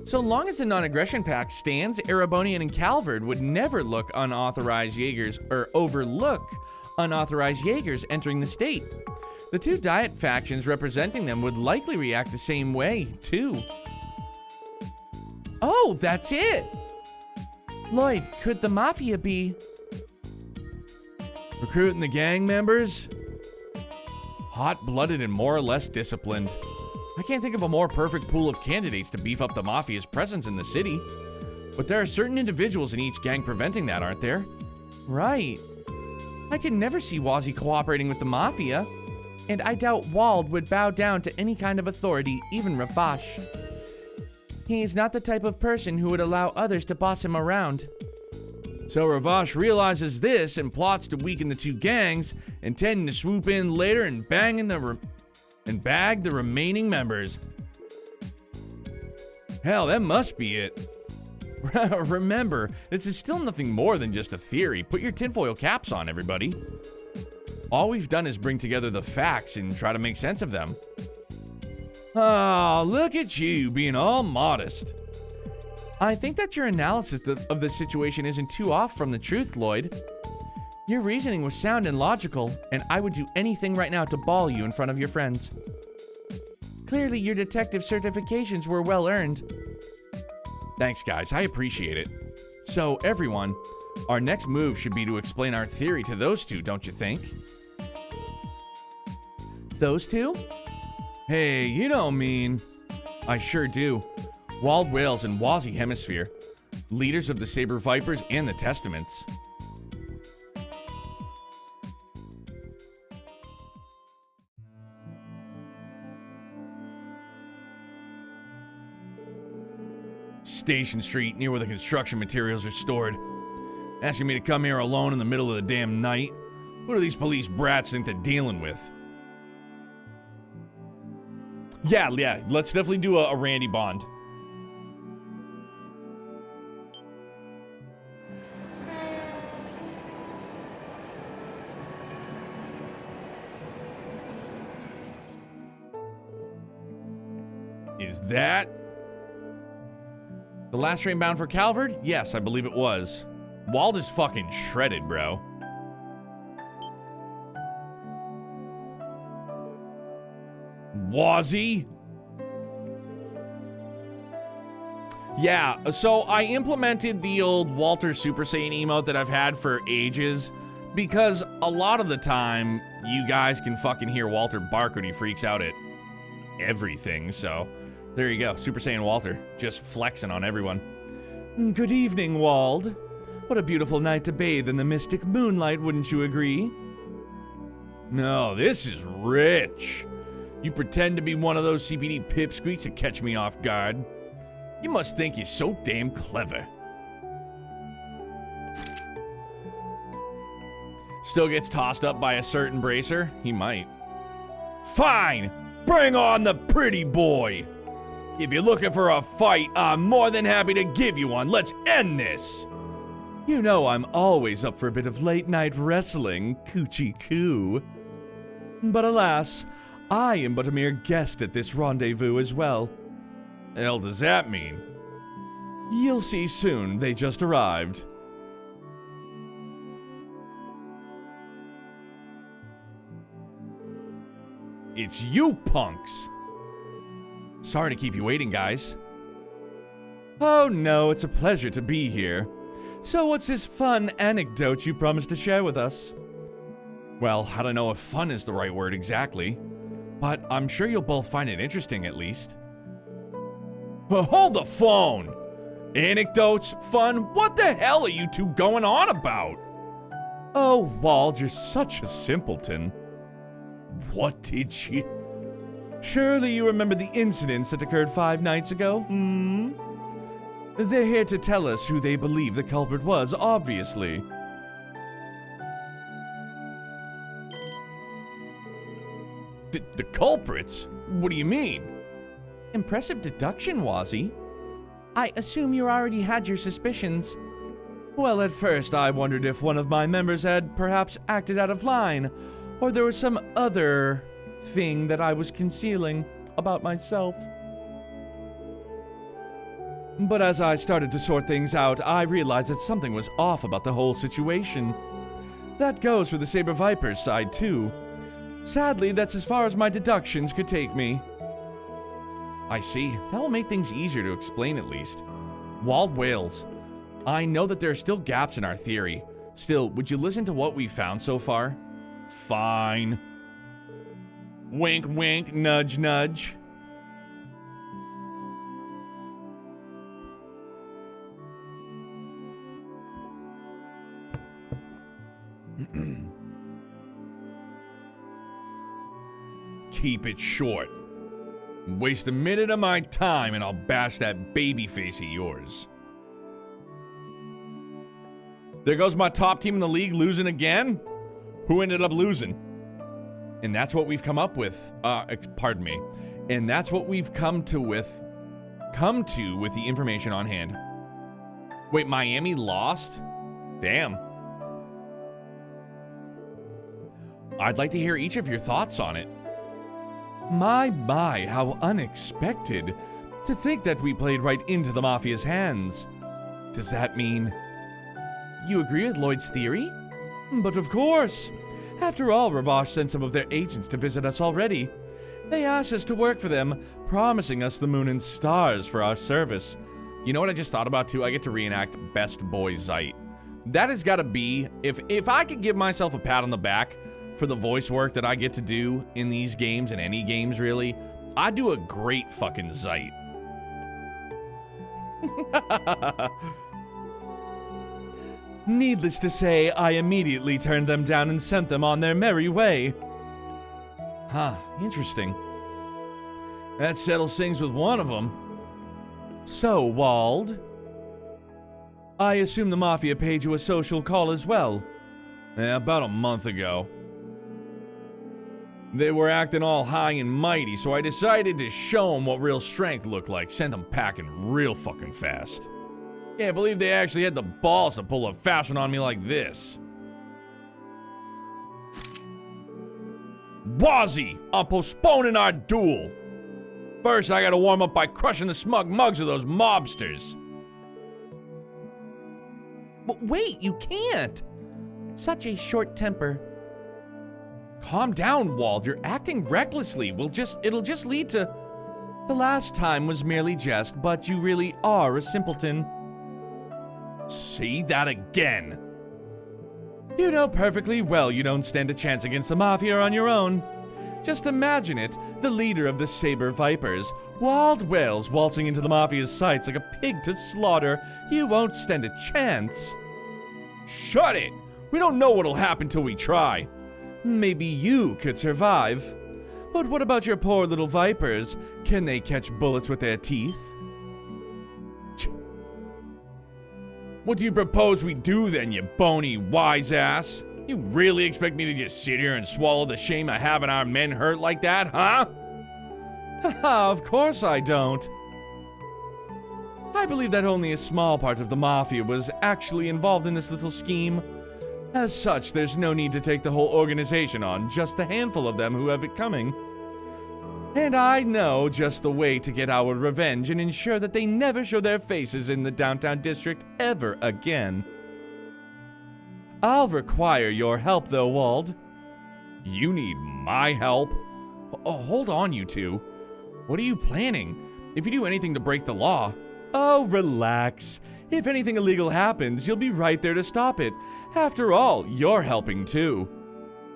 So long as the non-aggression pact stands, Erebonian and Calvard would never look unauthorized Jaegers or overlook unauthorized Jaegers entering the state. The 2 Diet factions representing them would likely react the same way, too. Oh, that's it! Lloyd, could the Mafia be recruiting the gang members? Hot-blooded and more or less disciplined. I can't think of a more perfect pool of candidates to beef up the Mafia's presence in the city. But there are certain individuals in each gang preventing that, aren't there? Right. I could never see Wazzy cooperating with the Mafia. And I doubt Wald would bow down to any kind of authority, even Ravash. He is not the type of person who would allow others to boss him around. So Ravash realizes this and plots to weaken the two gangs, intending to swoop in later and bag the remaining members. Hell, that must be it. Remember, this is still nothing more than just a theory. Put your tinfoil caps on, everybody. All we've done is bring together the facts and try to make sense of them. Oh, look at you being all modest. I think that your analysis of the situation isn't too off from the truth, Lloyd. Your reasoning was sound and logical, and I would do anything right now to ball you in front of your friends. Clearly, your detective certifications were well earned. Thanks, guys. I appreciate it. So, everyone, our next move should be to explain our theory to those two, don't you think? Those two? Hey, you don't mean... I sure do. Wald Wales and Wazzy Hemisphere, leaders of the Saber Vipers and the Testaments. Station Street, near where the construction materials are stored. Asking me to come here alone in the middle of the damn night? What do these police brats think they're dealing with? Yeah, let's definitely do a Randy Bond. Is that the last train bound for Calvert? Yes, I believe it was. Wald is fucking shredded, bro. Wazzy? Yeah, so I implemented the old Walter Super Saiyan emote that I've had for ages because a lot of the time you guys can fucking hear Walter bark when he freaks out at everything, so there you go, Super Saiyan Walter, just flexing on everyone. Good evening, Wald. What a beautiful night to bathe in the mystic moonlight, wouldn't you agree? No, this is rich. You pretend to be one of those CPD pipsqueaks to catch me off guard. You must think you're so damn clever. Still gets tossed up by a certain bracer? He might. Fine! Bring on the pretty boy! If you're looking for a fight, I'm more than happy to give you one. Let's end this! You know I'm always up for a bit of late-night wrestling, coochie coo. But alas, I am but a mere guest at this rendezvous as well. The hell does that mean? You'll see soon, they just arrived. It's you punks! Sorry to keep you waiting, guys. Oh no, it's a pleasure to be here. So what's this fun anecdote you promised to share with us? Well, I don't know if fun is the right word exactly, but I'm sure you'll both find it interesting at least. Hold the phone! Anecdotes? Fun? What the hell are you two going on about? Oh, Wald, you're such a simpleton. What did you... Surely you remember the incidents that occurred 5 nights ago, They're here to tell us who they believe the culprit was, obviously. The culprits? What do you mean? Impressive deduction, Wazzy. I assume you already had your suspicions. Well, at first I wondered if one of my members had perhaps acted out of line, or there was some other thing that I was concealing about myself. But as I started to sort things out, I realized that something was off about the whole situation. That goes for the Saber Vipers side too. Sadly, that's as far as my deductions could take me. I see. That will make things easier to explain at least. Wald Wales. I know that there are still gaps in our theory. Still, would you listen to what we've found so far? Fine. Wink, wink, nudge, nudge. keep it short. Waste a minute of my time and I'll bash that baby face of yours. There goes my top team in the league losing again? Who ended up losing? And that's what we've come up with. Pardon me. And that's what we've come to with the information on hand. Wait, Miami lost? Damn. I'd like to hear each of your thoughts on it. My, how unexpected. To think that we played right into the Mafia's hands. Does that mean you agree with Lloyd's theory? But of course. After all, Ravash sent some of their agents to visit us already. They asked us to work for them, promising us the moon and stars for our service. You know what I just thought about too? I get to reenact Best Boy Zeit. That has got to be, if I could give myself a pat on the back for the voice work that I get to do in these games, and any games really, I do a great fucking Zeit. Needless to say, I immediately turned them down and sent them on their merry way. Huh, interesting. That settles things with one of them. So, Wald, I assume the Mafia paid you a social call as well? Yeah, about a month ago. They were acting all high and mighty, so I decided to show them what real strength looked like. Sent them packing real fucking fast. Can't believe they actually had the balls to pull a fast one on me like this. Wazzy, I'm postponing our duel. First, I gotta warm up by crushing the smug mugs of those mobsters. But wait, you can't. Such a short temper. Calm down, Wald. You're acting recklessly. It'll just lead to... The last time was merely jest, but you really are a simpleton. See that again. You know perfectly well you don't stand a chance against the Mafia on your own. Just imagine it, the leader of the Saber Vipers, Wald Wales, waltzing into the Mafia's sights like a pig to slaughter. You won't stand a chance. Shut it! We don't know what'll happen till we try. Maybe you could survive. But what about your poor little Vipers? Can they catch bullets with their teeth? What do you propose we do then, you bony wise ass? You really expect me to just sit here and swallow the shame of having our men hurt like that, huh? Haha, of course I don't. I believe that only a small part of the Mafia was actually involved in this little scheme. As such, there's no need to take the whole organization on, just a handful of them who have it coming. And I know just the way to get our revenge and ensure that they never show their faces in the downtown district ever again. I'll require your help though, Wald. You need my help? Oh, hold on, you two. What are you planning? If you do anything to break the law... Oh, relax. If anything illegal happens, you'll be right there to stop it. After all, you're helping too.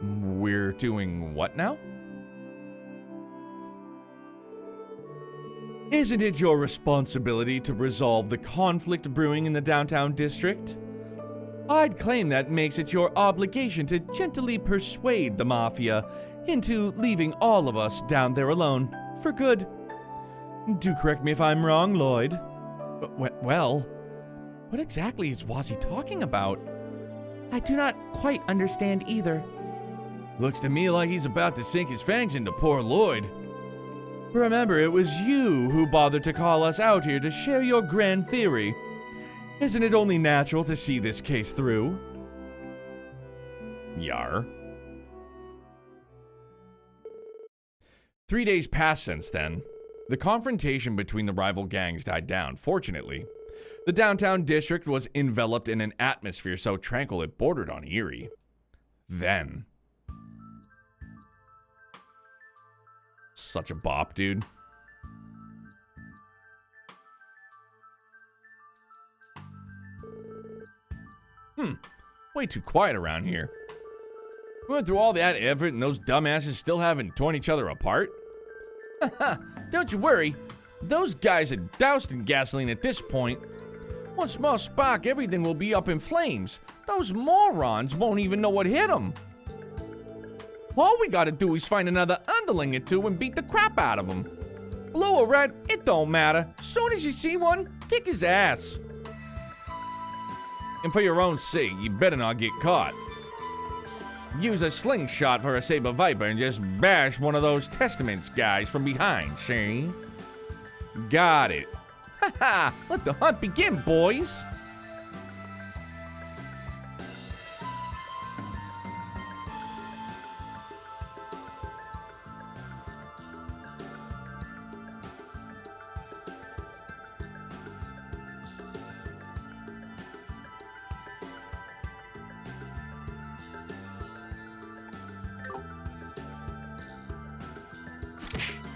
We're doing what now? Isn't it your responsibility to resolve the conflict brewing in the downtown district? I'd claim that makes it your obligation to gently persuade the Mafia into leaving all of us down there alone, for good. Do correct me if I'm wrong, Lloyd. Well, what exactly is Wazzy talking about? I do not quite understand either. Looks to me like he's about to sink his fangs into poor Lloyd. Remember, it was you who bothered to call us out here to share your grand theory. Isn't it only natural to see this case through? Yar. 3 days passed since then. The confrontation between the rival gangs died down, fortunately. The downtown district was enveloped in an atmosphere so tranquil it bordered on eerie. Then... Such a bop, dude. Way too quiet around here. We went through all that effort and those dumbasses still haven't torn each other apart? Haha, don't you worry. Those guys are doused in gasoline at this point. One small spark, everything will be up in flames. Those morons won't even know what hit them. All we gotta do is find another underling or two and beat the crap out of him. Blue or red, it don't matter. Soon as you see one, kick his ass. And for your own sake, you better not get caught. Use a slingshot for a saber viper and just bash one of those Testaments guys from behind, see? Got it. Haha, let the hunt begin, boys.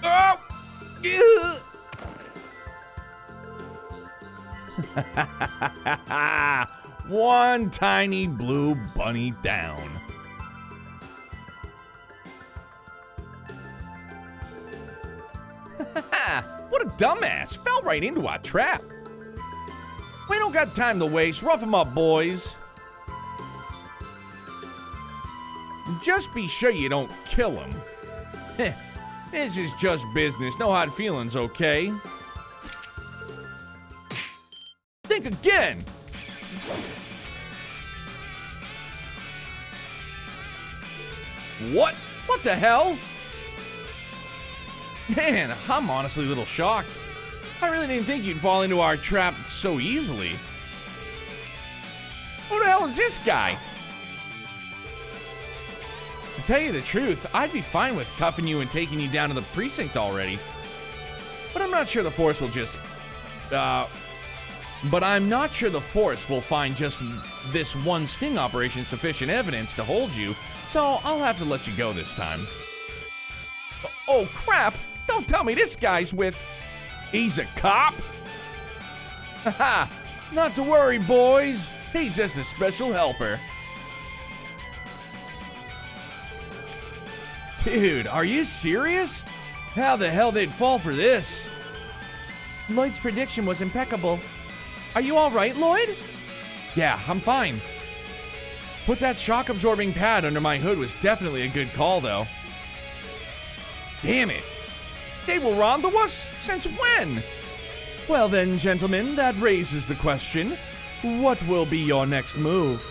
Oh! Ugh! One tiny blue bunny down. What a dumbass. Fell right into our trap. We don't got time to waste. Rough 'em up, boys. Just be sure you don't kill him. This is just business. No hard feelings, okay? Think again! What? What the hell? Man, I'm honestly a little shocked. I really didn't think you'd fall into our trap so easily. Who the hell is this guy? To tell you the truth, I'd be fine with cuffing you and taking you down to the precinct already. But I'm not sure the Force will just, But I'm not sure the Force will find just this one sting operation sufficient evidence to hold you, so I'll have to let you go this time. Oh crap! Don't tell me this guy's with... He's a cop? Haha! Not to worry, boys. He's just a special helper. Dude, are you serious? How the hell they'd fall for this? Lloyd's prediction was impeccable. Are you all right, Lloyd? Yeah, I'm fine. Put that shock-absorbing pad under my hood was definitely a good call, though. Damn it! They were on to us? Since when? Well then, gentlemen, that raises the question. What will be your next move?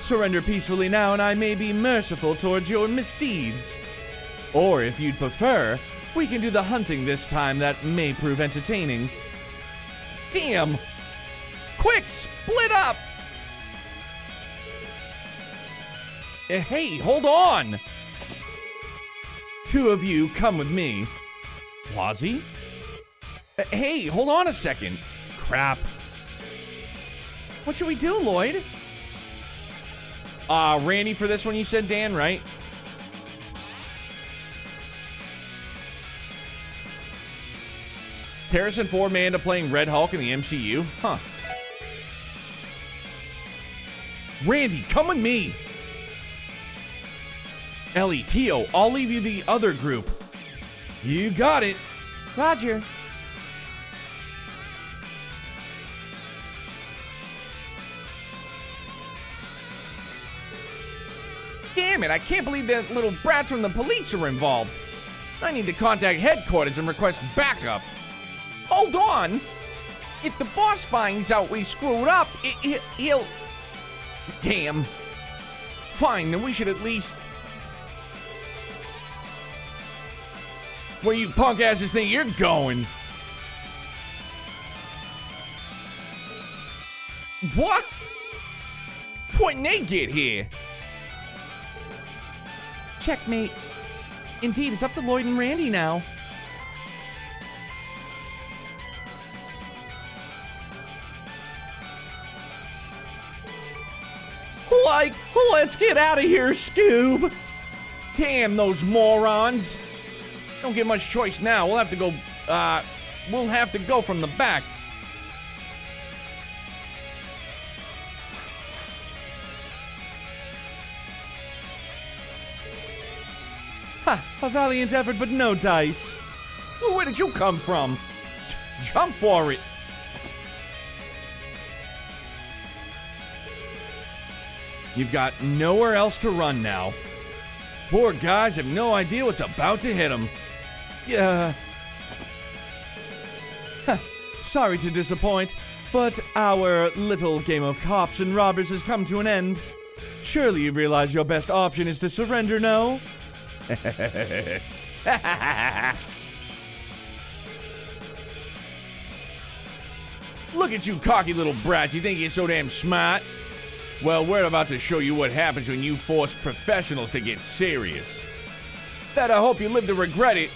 Surrender peacefully now and I may be merciful towards your misdeeds. Or if you'd prefer, we can do the hunting this time that may prove entertaining. Damn! Quick, split up! Hey, hold on! Two of you come with me. Wazzy? Hey, hold on a second. Crap. What should we do, Lloyd? Randy for this one you said, Dan, right? Harrison Ford may end up playing Red Hulk in the MCU? Huh. Randy, come with me! Ellie, Tio, I'll leave you the other group. You got it. Roger. Damn it, I can't believe that little brats from the police are involved. I need to contact headquarters and request backup. Hold on! If the boss finds out we screwed up, he'll... Damn. Fine, then we should at least... Where you punk asses think you're going? What? When'd they get here? Checkmate. Indeed, it's up to Lloyd and Randy now. Like, let's get out of here, Scoob! Damn those morons! Don't get much choice now. We'll have to go from the back. Ha! A valiant effort, but no dice. Where did you come from? Jump for it. You've got nowhere else to run now. Poor guys have no idea what's about to hit them. Yeah. Sorry to disappoint, but our little game of cops and robbers has come to an end. Surely you've realized your best option is to surrender, no? Look at you cocky little brats, you think you're so damn smart? Well, we're about to show you what happens when you force professionals to get serious. Bet I hope you live to regret it.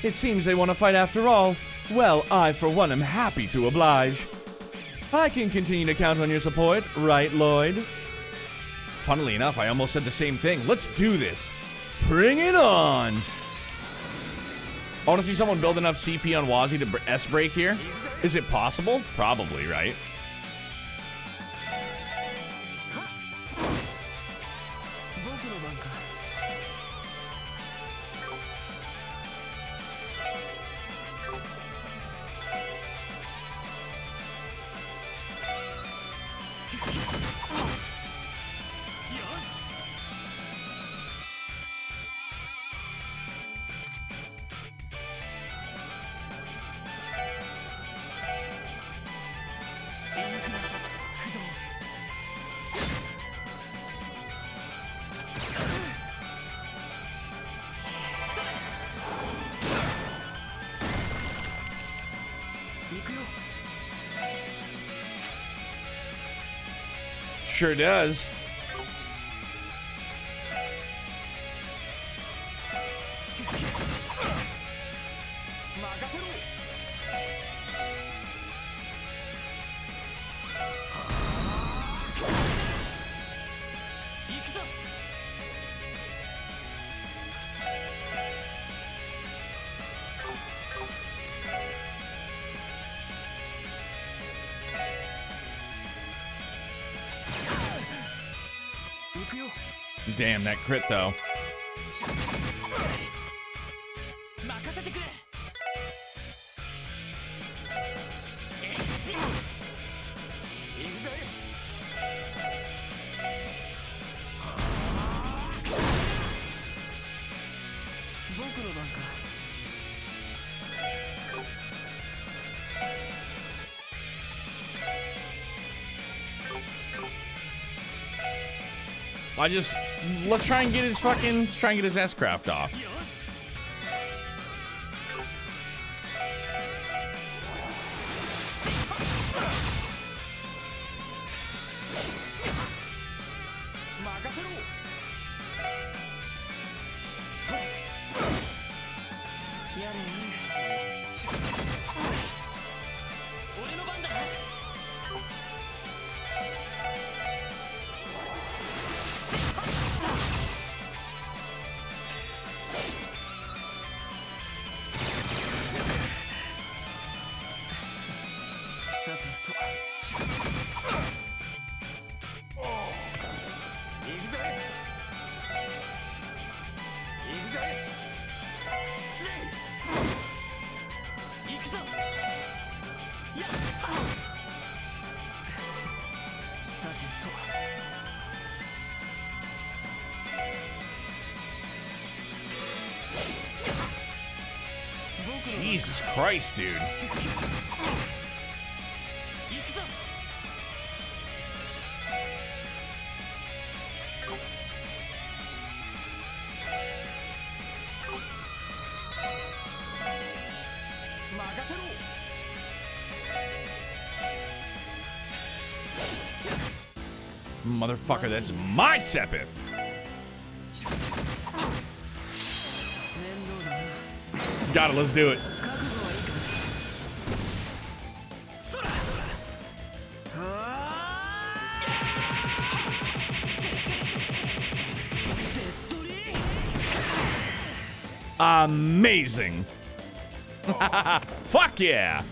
It seems they want to fight after all. Well, I, for one, am happy to oblige. I can continue to count on your support, right, Lloyd? Funnily enough, I almost said the same thing. Let's do this. Bring it on! I want to see someone build enough CP on Wazzy to S-break here. Is it possible? Probably, right? Sure does. Damn, that crit though. Let's try and get his S-craft off. Jesus Christ, dude. Motherfucker, that's my Sepith. Got it, let's do it. Amazing. Fuck yeah.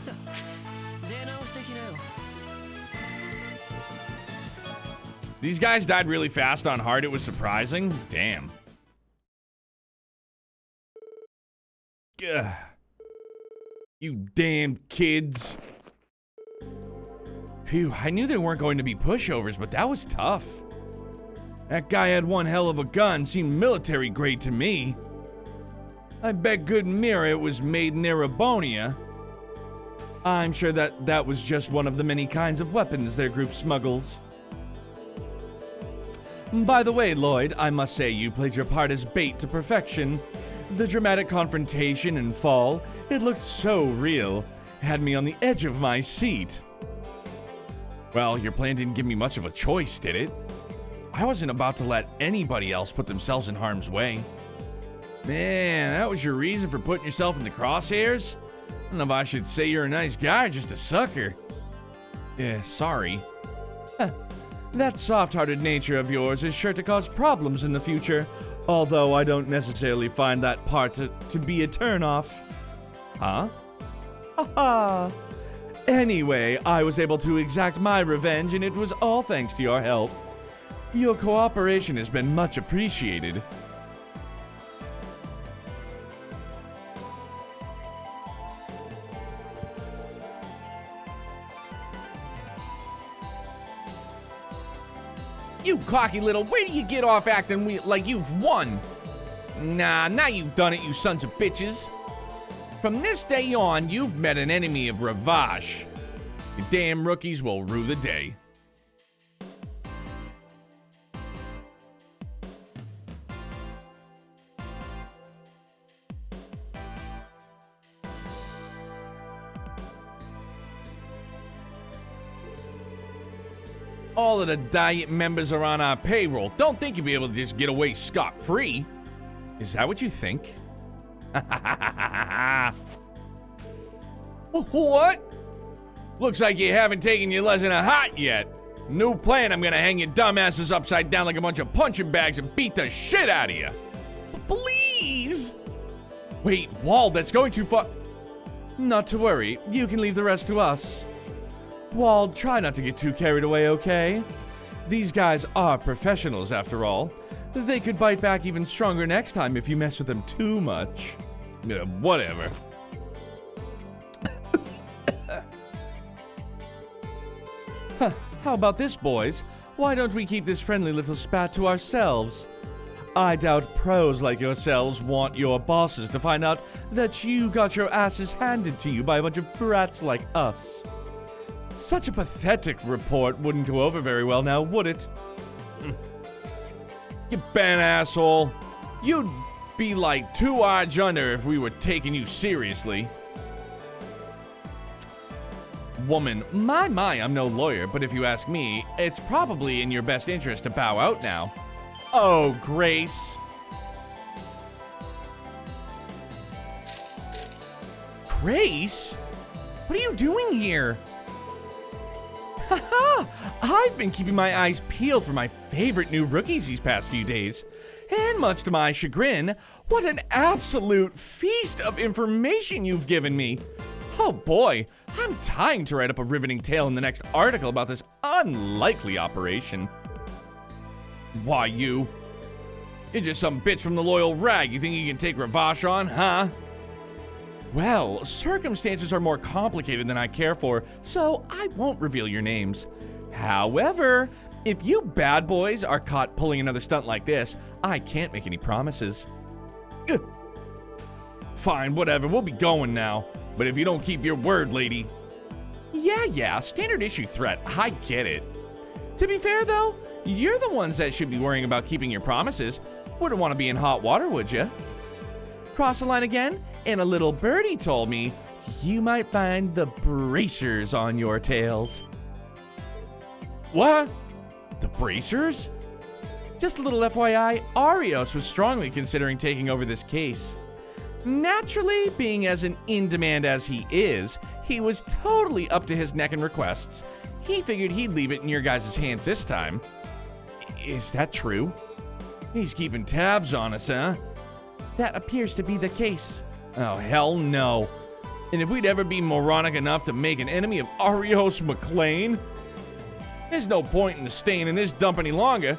These guys died really fast on hard. It was surprising. Damn. Ugh. You damn kids. Phew, I knew they weren't going to be pushovers, but that was tough. That guy had one hell of a gun, seemed military grade to me. I bet good mirror it was made in Erebonia. I'm sure that was just one of the many kinds of weapons their group smuggles. By the way, Lloyd, I must say you played your part as bait to perfection. The dramatic confrontation and fall, it looked so real. Had me on the edge of my seat. Well, your plan didn't give me much of a choice, did it? I wasn't about to let anybody else put themselves in harm's way. Man, that was your reason for putting yourself in the crosshairs? I don't know if I should say you're a nice guy or just a sucker. Yeah, sorry. That soft-hearted nature of yours is sure to cause problems in the future, although I don't necessarily find that part to be a turn-off. Huh? Haha. Anyway, I was able to exact my revenge, and it was all thanks to your help. Your cooperation has been much appreciated. You cocky little, where do you get off acting like you've won? Nah, now you've done it, you sons of bitches. From this day on, you've met an enemy of Ravash. You damn rookies will rue the day. All of the Diet members are on our payroll. Don't think you'll be able to just get away scot-free. Is that what you think? What? Looks like you haven't taken your lesson of hot yet. New plan, I'm gonna hang your dumbasses upside down like a bunch of punching bags and beat the shit out of you. Please! Wait, Wald, that's going too far. Not to worry, you can leave the rest to us. Wald, try not to get too carried away, okay? These guys are professionals, after all. They could bite back even stronger next time if you mess with them too much. Whatever. How about this, boys? Why don't we keep this friendly little spat to ourselves? I doubt pros like yourselves want your bosses to find out that you got your asses handed to you by a bunch of brats like us. Such a pathetic report wouldn't go over very well now, would it? You bad asshole. You'd be like 2 odds under if we were taking you seriously. Woman, my, I'm no lawyer, but if you ask me, it's probably in your best interest to bow out now. Oh, Grace. Grace? What are you doing here? Haha! I've been keeping my eyes peeled for my favorite new rookies these past few days. And much to my chagrin, what an absolute feast of information you've given me. Oh boy, I'm dying to write up a riveting tale in the next article about this unlikely operation. Why, you're just some bitch from the Loyal Rag you think you can take Ravash on, huh? Well, circumstances are more complicated than I care for, so I won't reveal your names. However, if you bad boys are caught pulling another stunt like this, I can't make any promises. Ugh. Fine, whatever, we'll be going now. But if you don't keep your word, lady. Yeah, standard issue threat, I get it. To be fair, though, you're the ones that should be worrying about keeping your promises. Wouldn't want to be in hot water, would you? Cross the line again? And a little birdie told me you might find the bracers on your tails. What? The bracers? Just a little FYI, Arios was strongly considering taking over this case. Naturally, being as an in-demand as he is, he was totally up to his neck in requests. He figured he'd leave it in your guys' hands this time. Is that true? He's keeping tabs on us, huh? That appears to be the case. Oh, hell no. And if we'd ever be moronic enough to make an enemy of Arios McLean, there's no point in staying in this dump any longer.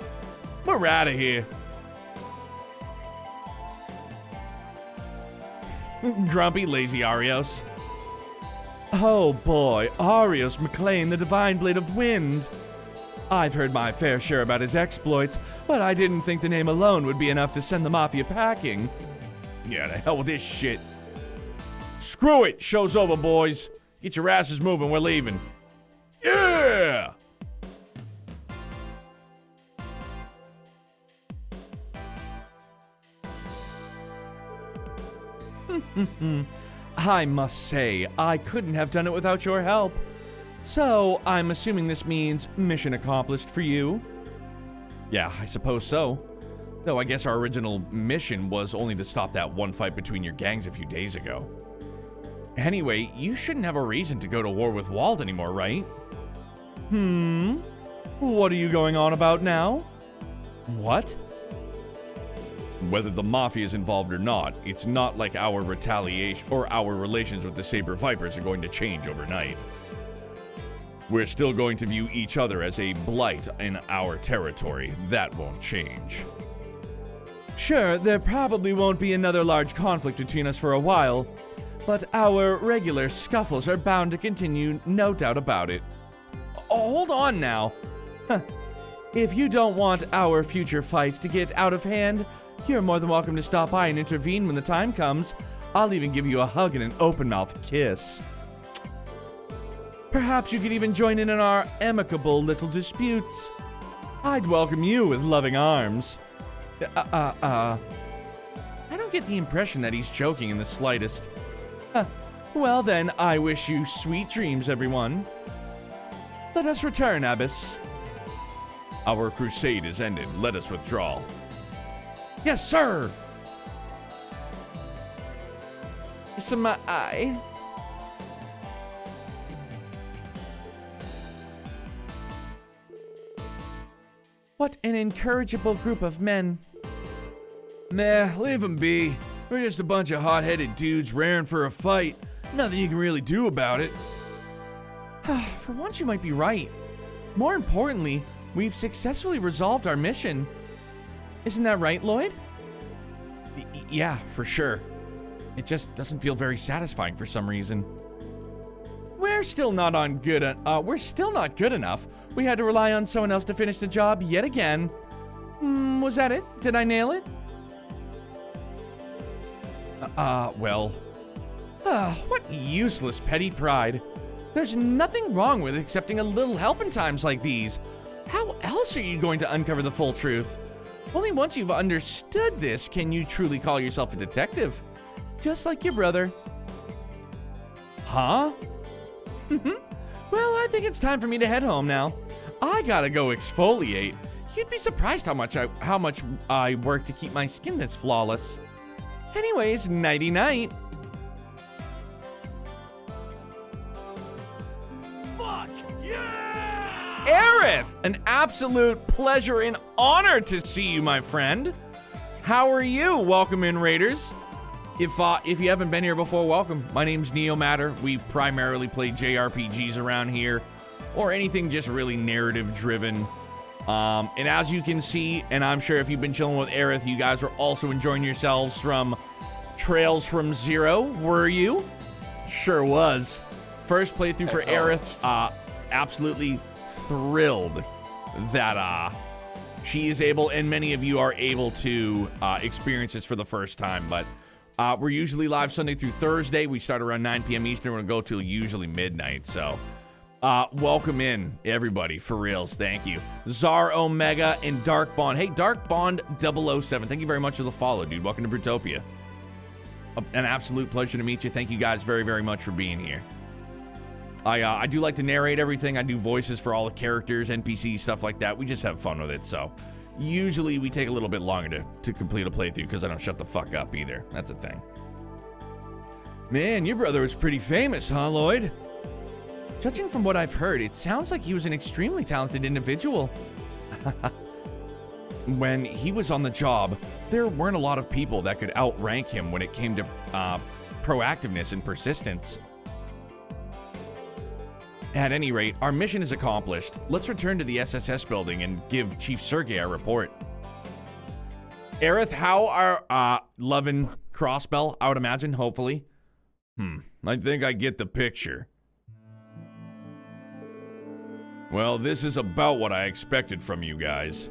We're out of here. Grumpy, lazy Arios. Oh boy, Arios McLean, the divine blade of wind. I've heard my fair share about his exploits, but I didn't think the name alone would be enough to send the Mafia packing. Yeah, to hell with this shit. Screw it, show's over, boys. Get your asses moving, we're leaving. Yeah! I must say, I couldn't have done it without your help. So, I'm assuming this means mission accomplished for you? Yeah, I suppose so. Though I guess our original mission was only to stop that one fight between your gangs a few days ago. Anyway, you shouldn't have a reason to go to war with Wald anymore, right? What are you going on about now? What? Whether the Mafia is involved or not, it's not like our retaliation or our relations with the Saber Vipers are going to change overnight. We're still going to view each other as a blight in our territory. That won't change. Sure, there probably won't be another large conflict between us for a while, but our regular scuffles are bound to continue, no doubt about it. Oh, hold on now. If you don't want our future fights to get out of hand, you're more than welcome to stop by and intervene when the time comes. I'll even give you a hug and an open-mouthed kiss. Perhaps you could even join in our amicable little disputes. I'd welcome you with loving arms. I don't get the impression that he's joking in the slightest. Well then, I wish you sweet dreams, everyone. Let us return, Abbess. Our crusade is ended. Let us withdraw. Yes, sir! It's in my eye. What an incorrigible group of men. Nah, leave them be. We're just a bunch of hot-headed dudes raring for a fight. Nothing you can really do about it. For once you might be right. More importantly, we've successfully resolved our mission. Isn't that right, Lloyd? Yeah, for sure. It just doesn't feel very satisfying for some reason. We're still not good enough. We had to rely on someone else to finish the job yet again. Was that it? Did I nail it? Well. What useless petty pride. There's nothing wrong with accepting a little help in times like these. How else are you going to uncover the full truth? Only once you've understood this can you truly call yourself a detective. Just like your brother. Huh? Well, I think it's time for me to head home now. I gotta go exfoliate. You'd be surprised how much I work to keep my skin this flawless. Anyways, nighty-night. Fuck yeah! Aerith, an absolute pleasure and honor to see you, my friend. How are you? Welcome in, Raiders. If you haven't been here before, welcome. My name's Neo Matter. We primarily play JRPGs around here, or anything just really narrative driven. And as you can see, and I'm sure if you've been chilling with Aerith, you guys are also enjoying yourselves from Trails from Zero, were you? Sure was. First playthrough for Aerith. Absolutely thrilled that she is able, and many of you are able to experience this for the first time, but we're usually live Sunday through Thursday. We start around 9 p.m. Eastern. We're going to go till usually midnight. So welcome in, everybody, for reals. Thank you. Czar Omega and Dark Bond. Hey, Dark Bond 007. Thank you very much for the follow, dude. Welcome to Brutopia. An absolute pleasure to meet you. Thank you guys very, very much for being here. I do like to narrate everything. I do voices for all the characters, NPCs, stuff like that. We just have fun with it, so... Usually we take a little bit longer to complete a playthrough because I don't shut the fuck up either. That's a thing. Man, your brother was pretty famous, huh, Lloyd? Judging from what I've heard, it sounds like he was an extremely talented individual. When he was on the job, there weren't a lot of people that could outrank him when it came to proactiveness and persistence. At any rate, our mission is accomplished. Let's return to the SSS building and give Chief Sergei our report. Aerith, how are Levin Crossbell, I would imagine, hopefully. I think I get the picture. Well, this is about what I expected from you guys.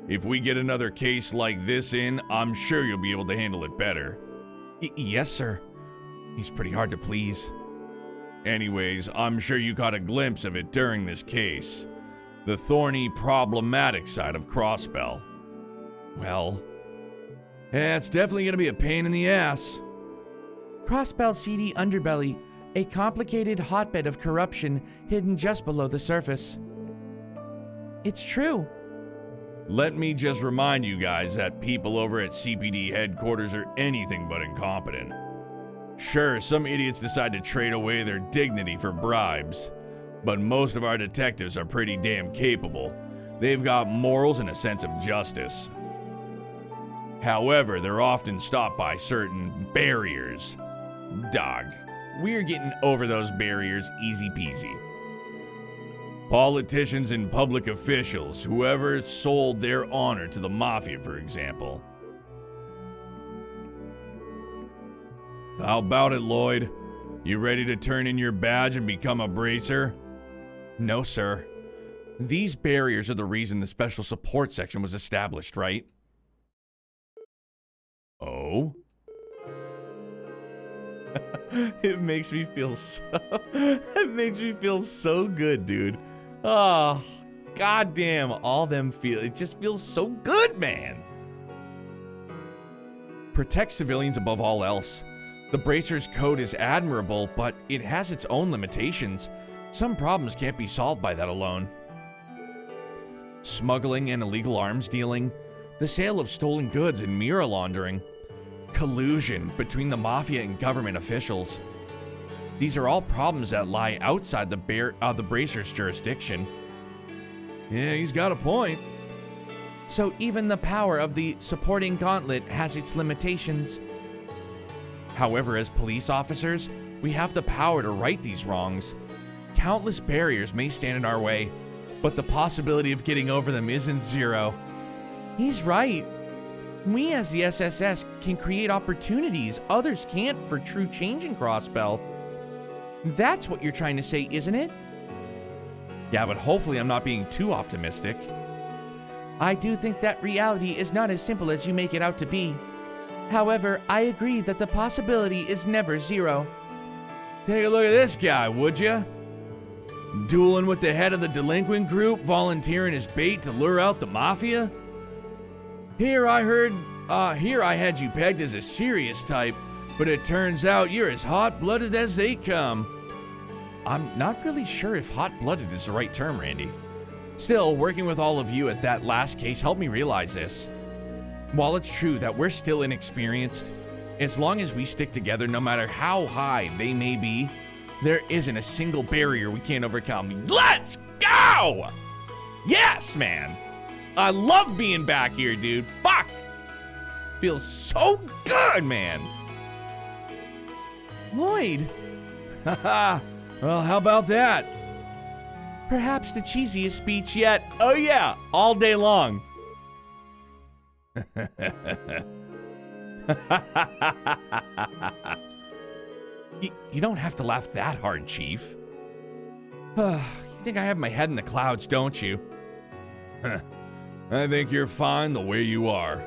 If we get another case like this in, I'm sure you'll be able to handle it better. Yes, sir. He's pretty hard to please. Anyways, I'm sure you caught a glimpse of it during this case. The thorny, problematic side of Crossbell. Well, it's definitely gonna be a pain in the ass. Crossbell's seedy underbelly, a complicated hotbed of corruption hidden just below the surface. It's true. Let me just remind you guys that people over at CPD headquarters are anything but incompetent. Sure, some idiots decide to trade away their dignity for bribes, but most of our detectives are pretty damn capable. They've got morals and a sense of justice. However, they're often stopped by certain barriers. Dog, we're getting over those barriers easy peasy. Politicians and public officials, whoever sold their honor to the mafia, for example. How about it, Lloyd? You ready to turn in your badge and become a bracer? No, sir. These barriers are the reason the special support section was established, right? Oh? It makes me feel so good, dude. Oh, goddamn, it just feels so good, man. Protect civilians above all else. The Bracers Code is admirable, but it has its own limitations. Some problems can't be solved by that alone. Smuggling and illegal arms dealing, the sale of stolen goods and mirror laundering, collusion between the mafia and government officials. These are all problems that lie outside the Bracers' jurisdiction. Yeah, he's got a point. So even the power of the supporting gauntlet has its limitations. However, as police officers, we have the power to right these wrongs. Countless barriers may stand in our way, but the possibility of getting over them isn't zero. He's right. We as the SSS can create opportunities others can't for true change in Crossbell. That's what you're trying to say, isn't it? Yeah, but hopefully I'm not being too optimistic. I do think that reality is not as simple as you make it out to be. However, I agree that the possibility is never zero. Take a look at this guy, would ya? Dueling with the head of the delinquent group, volunteering as bait to lure out the mafia? Here I had you pegged as a serious type, but it turns out you're as hot-blooded as they come. I'm not really sure if hot-blooded is the right term, Randy. Still, working with all of you at that last case helped me realize this. While it's true that we're still inexperienced, as long as we stick together no matter how high they may be, there isn't a single barrier we can't overcome. Let's go! Yes, man! I love being back here, dude. Fuck! Feels so good, man. Lloyd! Haha, well, how about that? Perhaps the cheesiest speech yet. Oh yeah, all day long. You don't have to laugh that hard, Chief. You think I have my head in the clouds, don't you? I think you're fine the way you are.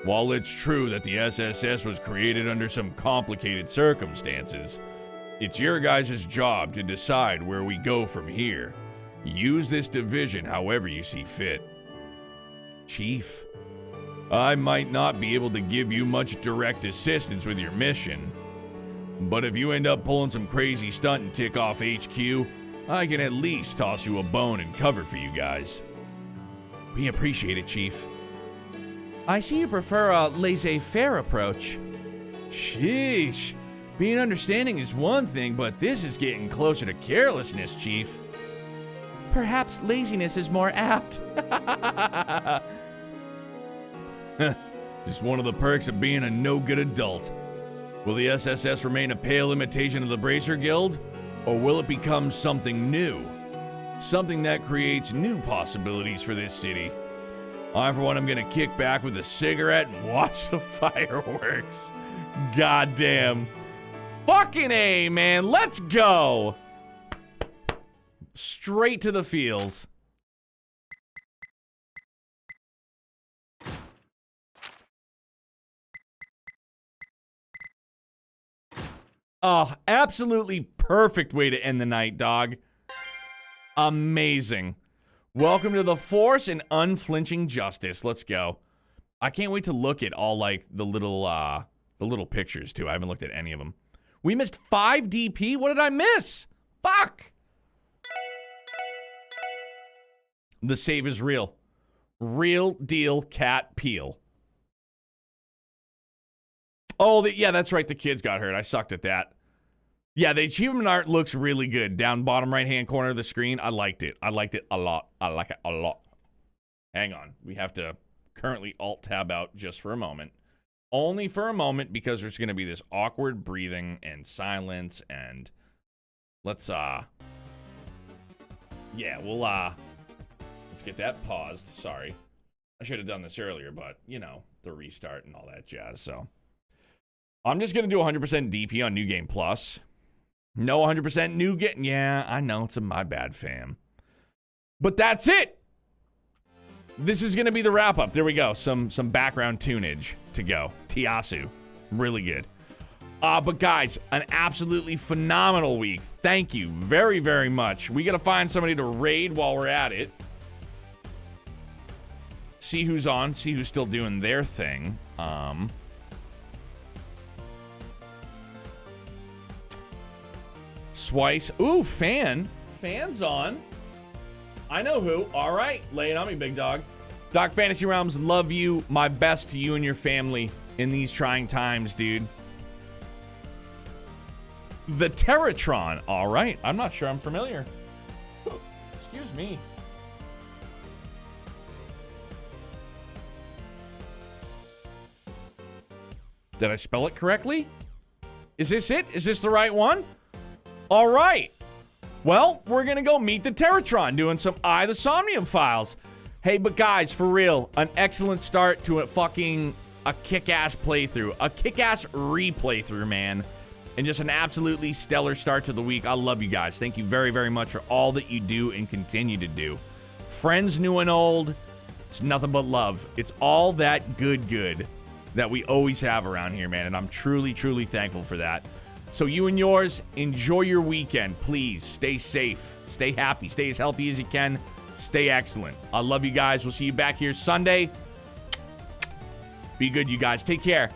While it's true that the SSS was created under some complicated circumstances, it's your guys' job to decide where we go from here. Use this division however you see fit. Chief, I might not be able to give you much direct assistance with your mission, but if you end up pulling some crazy stunt and tick off HQ, I can at least toss you a bone and cover for you guys. We appreciate it, Chief. I see you prefer a laissez-faire approach. Sheesh. Being understanding is one thing, but this is getting closer to carelessness, Chief. Perhaps laziness is more apt. Just one of the perks of being a no-good adult. Will the SSS remain a pale imitation of the Bracer Guild, or will it become something new? Something that creates new possibilities for this city. I, for one, am gonna kick back with a cigarette and watch the fireworks. Goddamn. Fucking A, man. Let's go. Straight to the feels. Oh, absolutely perfect way to end the night, dog. Amazing. Welcome to the Force and unflinching justice. Let's go. I can't wait to look at all like the little pictures too. I haven't looked at any of them. We missed 5 DP. What did I miss? Fuck. The save is real. Real deal cat peel. Oh, yeah, that's right. The kids got hurt. I sucked at that. Yeah, the achievement art looks really good. Down bottom right-hand corner of the screen. I liked it. I liked it a lot. I like it a lot. Hang on. We have to currently alt-tab out just for a moment. Only for a moment, because there's going to be this awkward breathing and silence, and let's, yeah, we'll, let's get that paused. Sorry. I should have done this earlier, but, you know, the restart and all that jazz, so. I'm just going to do 100% DP on New Game Plus. No 100% new game. Yeah, I know. It's my bad, fam. But that's it. This is going to be the wrap-up. There we go. Some background tunage to go. Tiasu. Really good. But guys, an absolutely phenomenal week. Thank you very, very much. We got to find somebody to raid while we're at it. See who's on. See who's still doing their thing. Swice. Ooh, Fan. Fan's on. I know who. All right. Lay it on me, big dog. Doc Fantasy Realms, love you. My best to you and your family in these trying times, dude. The Terratron. All right. I'm not sure I'm familiar. Ooh, excuse me. Did I spell it correctly? Is this it? Is this the right one? All right. Well, we're going to go meet the Terratron doing some Eye of the Somnium files. Hey, but guys, for real, an excellent start to a kick-ass playthrough. A kick-ass replay-through, man. And just an absolutely stellar start to the week. I love you guys. Thank you very, very much for all that you do and continue to do. Friends new and old, it's nothing but love. It's all that good that we always have around here, man. And I'm truly, truly thankful for that. So you and yours, enjoy your weekend. Please stay safe, stay happy, stay as healthy as you can, stay excellent. I love you guys. We'll see you back here Sunday. Be good, you guys. Take care.